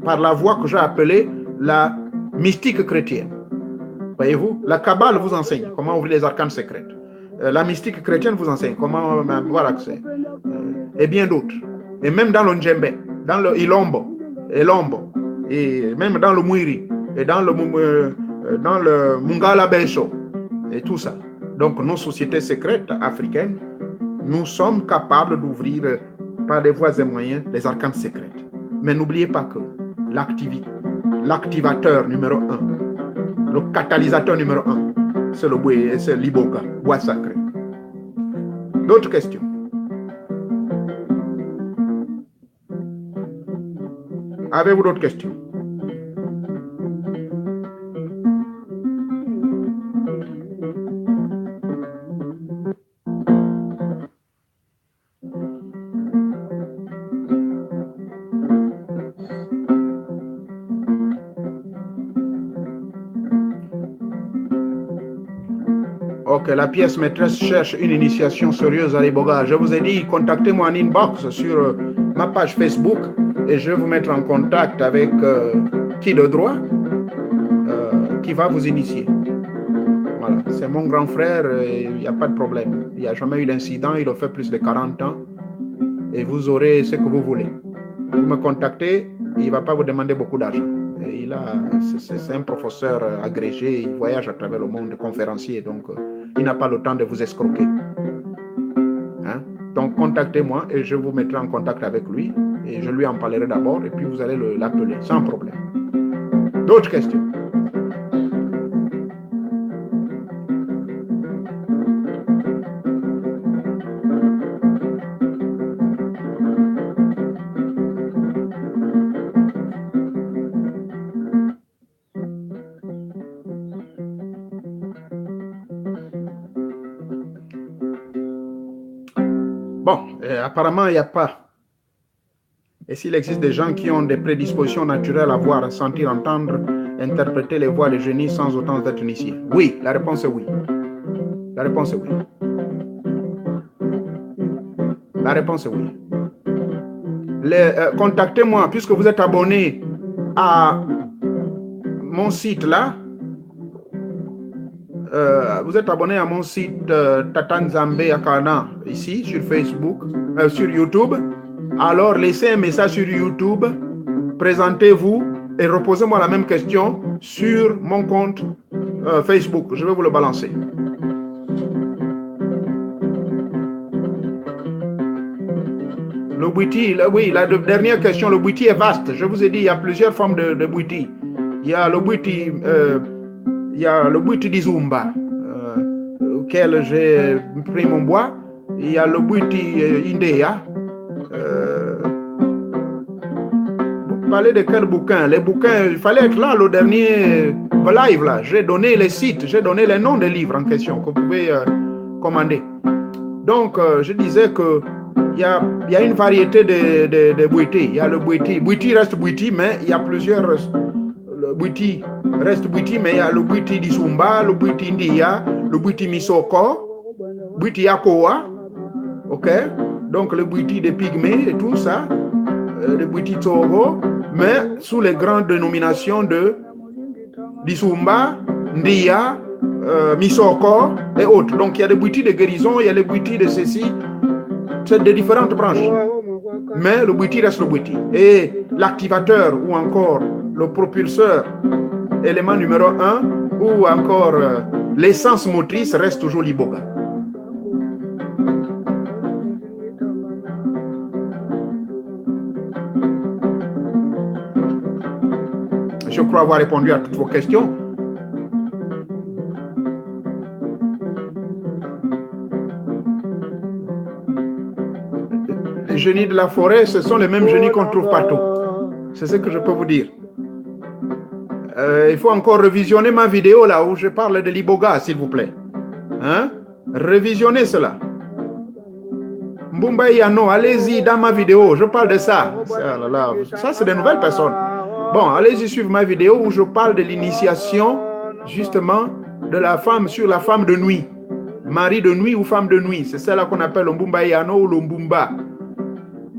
par la voie que j'ai appelée la mystique chrétienne. Voyez-vous, la Kabbale vous enseigne comment ouvrir les arcanes secrètes. La mystique chrétienne vous enseigne comment avoir accès. Et bien d'autres. Et même dans le Ndjembe, dans le Ilombo, et même dans le Mwiri, et dans le Mungala Benso, et tout ça. Donc, nos sociétés secrètes africaines, nous sommes capables d'ouvrir par des voies et moyens les arcanes secrètes. Mais n'oubliez pas que l'activateur numéro 1, le catalysateur numéro 1, c'est l'iboga, bois sacré. D'autres questions? Avez-vous d'autres questions? Ok, la pièce maîtresse cherche une initiation sérieuse à l'iboga. Je vous ai dit, contactez-moi en inbox sur ma page Facebook et je vais vous mettre en contact avec qui de droit qui va vous initier. Voilà, c'est mon grand frère, il n'y a pas de problème. Il n'y a jamais eu d'incident, il a fait plus de 40 ans et vous aurez ce que vous voulez. Vous me contactez, il ne va pas vous demander beaucoup d'argent. C'est un professeur agrégé, il voyage à travers le monde, conférencier, donc il n'a pas le temps de vous escroquer. Hein? Donc contactez-moi et je vous mettrai en contact avec lui et je lui en parlerai d'abord et puis vous allez l'appeler sans problème. D'autres questions? Bon, apparemment, il n'y a pas. Et s'il existe des gens qui ont des prédispositions naturelles à voir, à sentir, entendre, interpréter les voix des génies sans autant être initiés? Oui, la réponse est oui. La réponse est oui. La réponse est oui. Contactez-moi, puisque vous êtes abonné à mon site là. Vous êtes abonné à mon site Tatanzambe Akana, ici, sur Facebook, sur YouTube. Alors, laissez un message sur YouTube, présentez-vous et reposez-moi la même question sur mon compte Facebook. Je vais vous le balancer. Le bouiti, oui, la dernière question, le bouiti est vaste. Je vous ai dit, il y a plusieurs formes de bouiti. Il y a le bouiti... il y a le bouiti d'Izumba, auquel j'ai pris mon bois. Il y a le bouiti Indéa. Vous parlez de quel bouquin? Les bouquins, il fallait être là le dernier live. Là. J'ai donné les sites, j'ai donné les noms des livres en question que vous pouvez commander. Donc, je disais que il y a une variété de bouiti. Il y a le bouiti. Bouiti reste bouiti, mais il y a plusieurs... Le bouiti reste bouiti, mais il y a le bouiti d'Izumba, le bouiti India, le bouiti Misoko, bouiti Yakoa, ok? Donc le bouiti des pygmées et tout ça, le bouiti Togo, mais sous les grandes dénominations d'Izumba, Ndia, Misoko et autres. Donc il y a des bouitis de guérison, il y a les bouitis de ceci, c'est de différentes branches. Mais le bouiti reste le bouiti. Et l'activateur ou encore le propulseur, élément numéro 1, ou encore l'essence motrice reste toujours l'iboga. Je crois avoir répondu à toutes vos questions. Les génies de la forêt, ce sont les mêmes génies qu'on trouve partout. C'est ce que je peux vous dire. Il faut encore revisionner ma vidéo là où je parle de l'iboga, s'il vous plaît. Hein? Revisionnez cela. Mbumba Yano, allez-y dans ma vidéo, je parle de ça. Ça, c'est des nouvelles personnes. Bon, allez-y suivre ma vidéo où je parle de l'initiation, justement, de la femme sur la femme de nuit. Mari de nuit ou femme de nuit. C'est celle-là qu'on appelle le Mbumba Yano ou le Mbumba.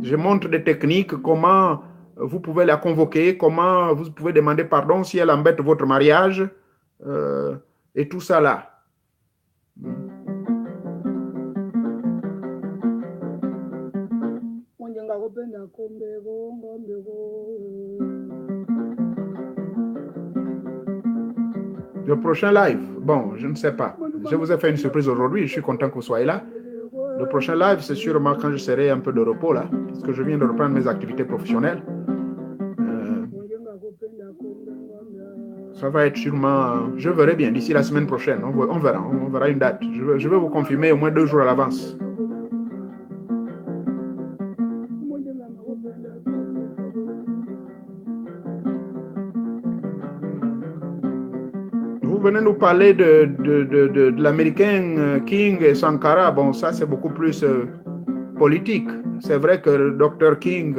Je montre des techniques, comment vous pouvez la convoquer, comment vous pouvez demander pardon si elle embête votre mariage, et tout ça là. Le prochain live, bon, je ne sais pas. Je vous ai fait une surprise aujourd'hui, je suis content que vous soyez là. Le prochain live, c'est sûrement quand je serai un peu de repos là, parce que je viens de reprendre mes activités professionnelles. Ça va être sûrement, je verrai bien d'ici la semaine prochaine, on verra une date. Je vais vous confirmer au moins 2 jours à l'avance. Vous venez nous parler de l'américain King et Sankara. Bon, ça c'est beaucoup plus politique. C'est vrai que le Dr. King,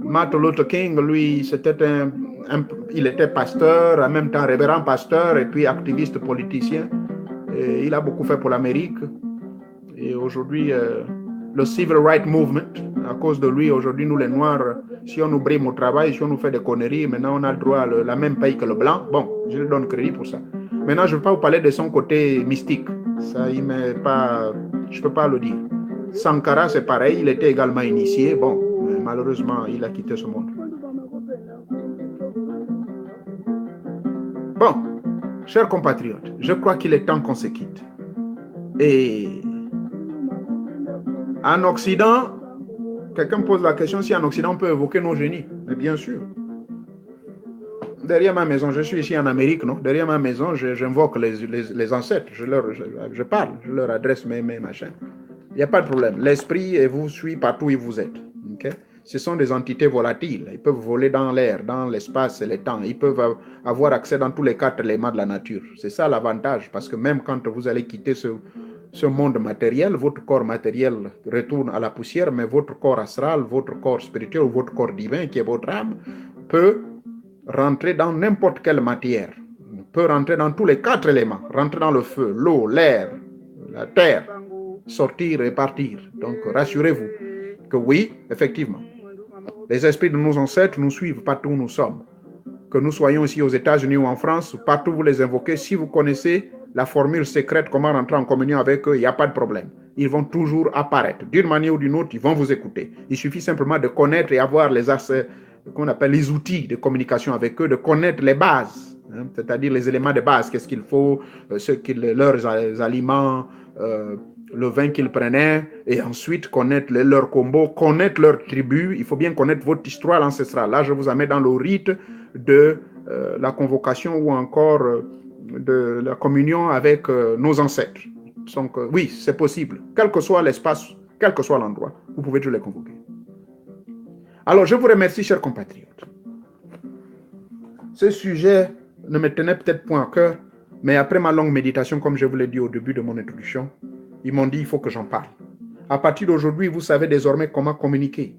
Martin Luther King, lui, c'était il était pasteur, en même temps révérend pasteur et puis activiste politicien. Et il a beaucoup fait pour l'Amérique. Et aujourd'hui, le Civil Rights Movement, à cause de lui, aujourd'hui, nous les Noirs, si on nous brime au travail, si on nous fait des conneries, maintenant on a le droit à la même paye que le blanc. Bon, je lui donne crédit pour ça. Maintenant, je ne veux pas vous parler de son côté mystique. Ça, il m'est pas... Je ne peux pas le dire. Sankara, c'est pareil, il était également initié. Bon, mais malheureusement, il a quitté ce monde. Bon, chers compatriotes, je crois qu'il est temps qu'on se quitte. Et en Occident, quelqu'un me pose la question si en Occident on peut évoquer nos génies. Mais bien sûr. Derrière ma maison, je suis ici en Amérique, non? Derrière ma maison, j'invoque les ancêtres. Je parle, je leur adresse mes machins. Il n'y a pas de problème. L'esprit vous suit partout où vous êtes. Okay? Ce sont des entités volatiles. Ils peuvent voler dans l'air, dans l'espace et le temps. Ils peuvent avoir accès dans tous les quatre éléments de la nature. C'est ça l'avantage, parce que même quand vous allez quitter ce monde matériel, votre corps matériel retourne à la poussière, mais votre corps astral, votre corps spirituel, votre corps divin, qui est votre âme, peut rentrer dans n'importe quelle matière, peut rentrer dans tous les quatre éléments, rentrer dans le feu, l'eau, l'air, la terre, sortir et partir. Donc rassurez-vous que oui, effectivement, les esprits de nos ancêtres nous suivent partout où nous sommes. Que nous soyons ici aux États-Unis ou en France, partout où vous les invoquez, si vous connaissez la formule secrète, comment rentrer en communion avec eux, il n'y a pas de problème. Ils vont toujours apparaître. D'une manière ou d'une autre, ils vont vous écouter. Il suffit simplement de connaître et avoir les accès, qu'on appelle les outils de communication avec eux, de connaître les bases, hein, c'est-à-dire les éléments de base, qu'est-ce qu'il faut, leurs aliments, le vin qu'ils prenaient, et ensuite connaître leur combo, connaître leur tribu. Il faut bien connaître votre histoire ancestrale. Là, je vous amène dans le rite de la convocation ou encore de la communion avec nos ancêtres. Donc, oui, c'est possible. Quel que soit l'espace, quel que soit l'endroit, vous pouvez toujours les convoquer. Alors, je vous remercie, chers compatriotes. Ce sujet ne me tenait peut-être point à cœur, mais après ma longue méditation, comme je vous l'ai dit au début de mon introduction, ils m'ont dit il faut que j'en parle. À partir d'aujourd'hui, vous savez désormais comment communiquer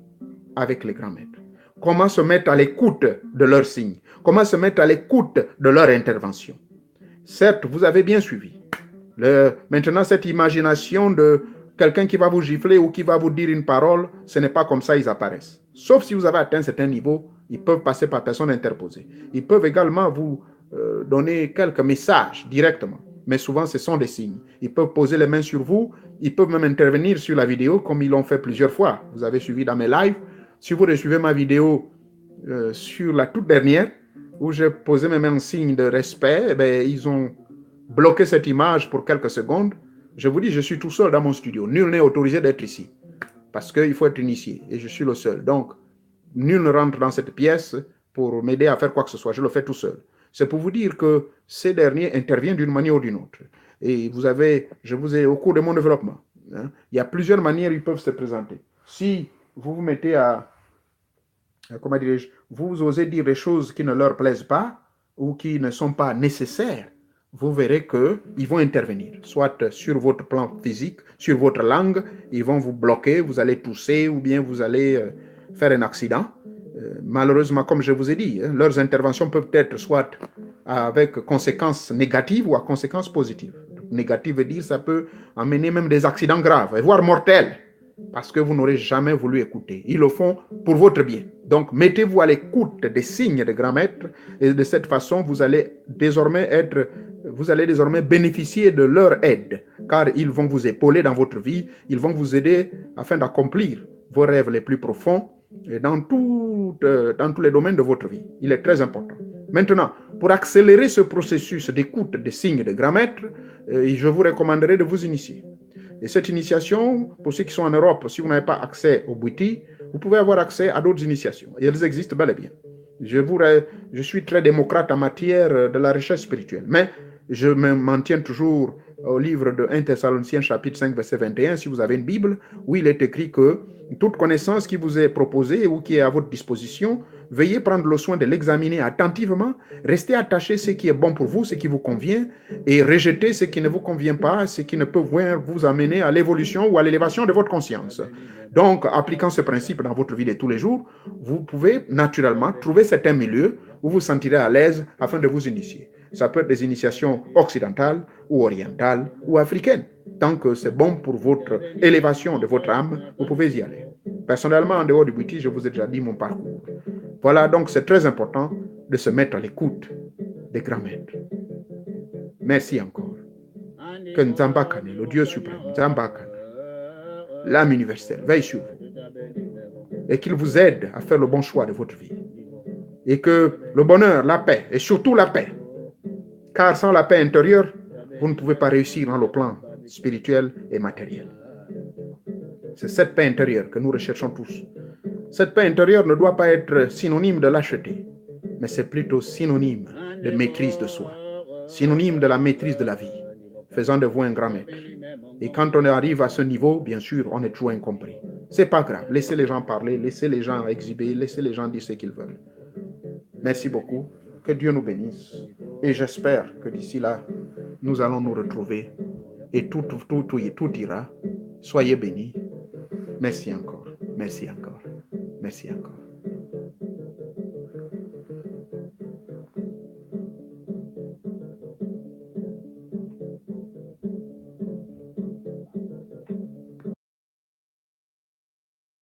avec les grands maîtres. Comment se mettre à l'écoute de leurs signes. Comment se mettre à l'écoute de leur intervention. Certes, vous avez bien suivi. Maintenant, cette imagination de quelqu'un qui va vous gifler ou qui va vous dire une parole, ce n'est pas comme ça ils apparaissent. Sauf si vous avez atteint un certain niveau, ils peuvent passer par personne interposée. Ils peuvent également vous donner quelques messages directement. Mais souvent, ce sont des signes. Ils peuvent poser les mains sur vous. Ils peuvent même intervenir sur la vidéo, comme ils l'ont fait plusieurs fois. Vous avez suivi dans mes lives. Si vous recevez ma vidéo sur la toute dernière, où j'ai posé mes mains en signe de respect, ils ont bloqué cette image pour quelques secondes. Je vous dis, je suis tout seul dans mon studio. Nul n'est autorisé d'être ici. Parce qu'il faut être initié. Et je suis le seul. Donc, nul ne rentre dans cette pièce pour m'aider à faire quoi que ce soit. Je le fais tout seul. C'est pour vous dire que ces derniers interviennent d'une manière ou d'une autre. Et je vous ai, au cours de mon développement, hein, il y a plusieurs manières ils peuvent se présenter. Si vous vous mettez comment dirais-je, vous osez dire des choses qui ne leur plaisent pas ou qui ne sont pas nécessaires, vous verrez qu'ils vont intervenir, soit sur votre plan physique, sur votre langue, ils vont vous bloquer, vous allez tousser ou bien vous allez faire un accident. Malheureusement, comme je vous ai dit, hein, leurs interventions peuvent être soit avec conséquences négatives ou à conséquences positives. Négative veut dire ça peut amener même des accidents graves, voire mortels, parce que vous n'aurez jamais voulu écouter. Ils le font pour votre bien. Donc, mettez-vous à l'écoute des signes des grands maîtres et de cette façon, vous allez désormais bénéficier de leur aide, car ils vont vous épauler dans votre vie, ils vont vous aider afin d'accomplir vos rêves les plus profonds et dans tous les domaines de votre vie. Il est très important. Maintenant, pour accélérer ce processus d'écoute des signes des grands maîtres, je vous recommanderais de vous initier. Et cette initiation, pour ceux qui sont en Europe, si vous n'avez pas accès au Bwiti, vous pouvez avoir accès à d'autres initiations. Et elles existent bel et bien. Je suis très démocrate en matière de la recherche spirituelle, mais je me maintiens toujours au livre de 1 Thessaloniciens chapitre 5 verset 21, si vous avez une Bible, où il est écrit que toute connaissance qui vous est proposée ou qui est à votre disposition, veuillez prendre le soin de l'examiner attentivement, restez attaché à ce qui est bon pour vous, ce qui vous convient, et rejetez ce qui ne vous convient pas, ce qui ne peut vous amener à l'évolution ou à l'élévation de votre conscience. Donc, appliquant ce principe dans votre vie de tous les jours, vous pouvez naturellement trouver certains milieux où vous vous sentirez à l'aise afin de vous initier. Ça peut être des initiations occidentales, ou orientale ou africaine. Tant que c'est bon pour votre élévation de votre âme, vous pouvez y aller. Personnellement, en dehors du boutique, je vous ai déjà dit mon parcours. Voilà, donc c'est très important de se mettre à l'écoute des grands maîtres. Merci encore. Que Nzamba Kane, le Dieu suprême, Nzamba Kane, l'âme universelle, veille sur vous. Et qu'il vous aide à faire le bon choix de votre vie. Et que le bonheur, la paix, et surtout la paix, car sans la paix intérieure, vous ne pouvez pas réussir dans le plan spirituel et matériel. C'est cette paix intérieure que nous recherchons tous. Cette paix intérieure ne doit pas être synonyme de lâcheté, mais c'est plutôt synonyme de maîtrise de soi, synonyme de la maîtrise de la vie, faisant de vous un grand maître. Et quand on arrive à ce niveau, bien sûr, on est toujours incompris. C'est pas grave, laissez les gens parler, laissez les gens exhiber, laissez les gens dire ce qu'ils veulent. Merci beaucoup, que Dieu nous bénisse. Et j'espère que d'ici là, nous allons nous retrouver et tout ira. Soyez bénis. Merci encore, merci encore, merci encore.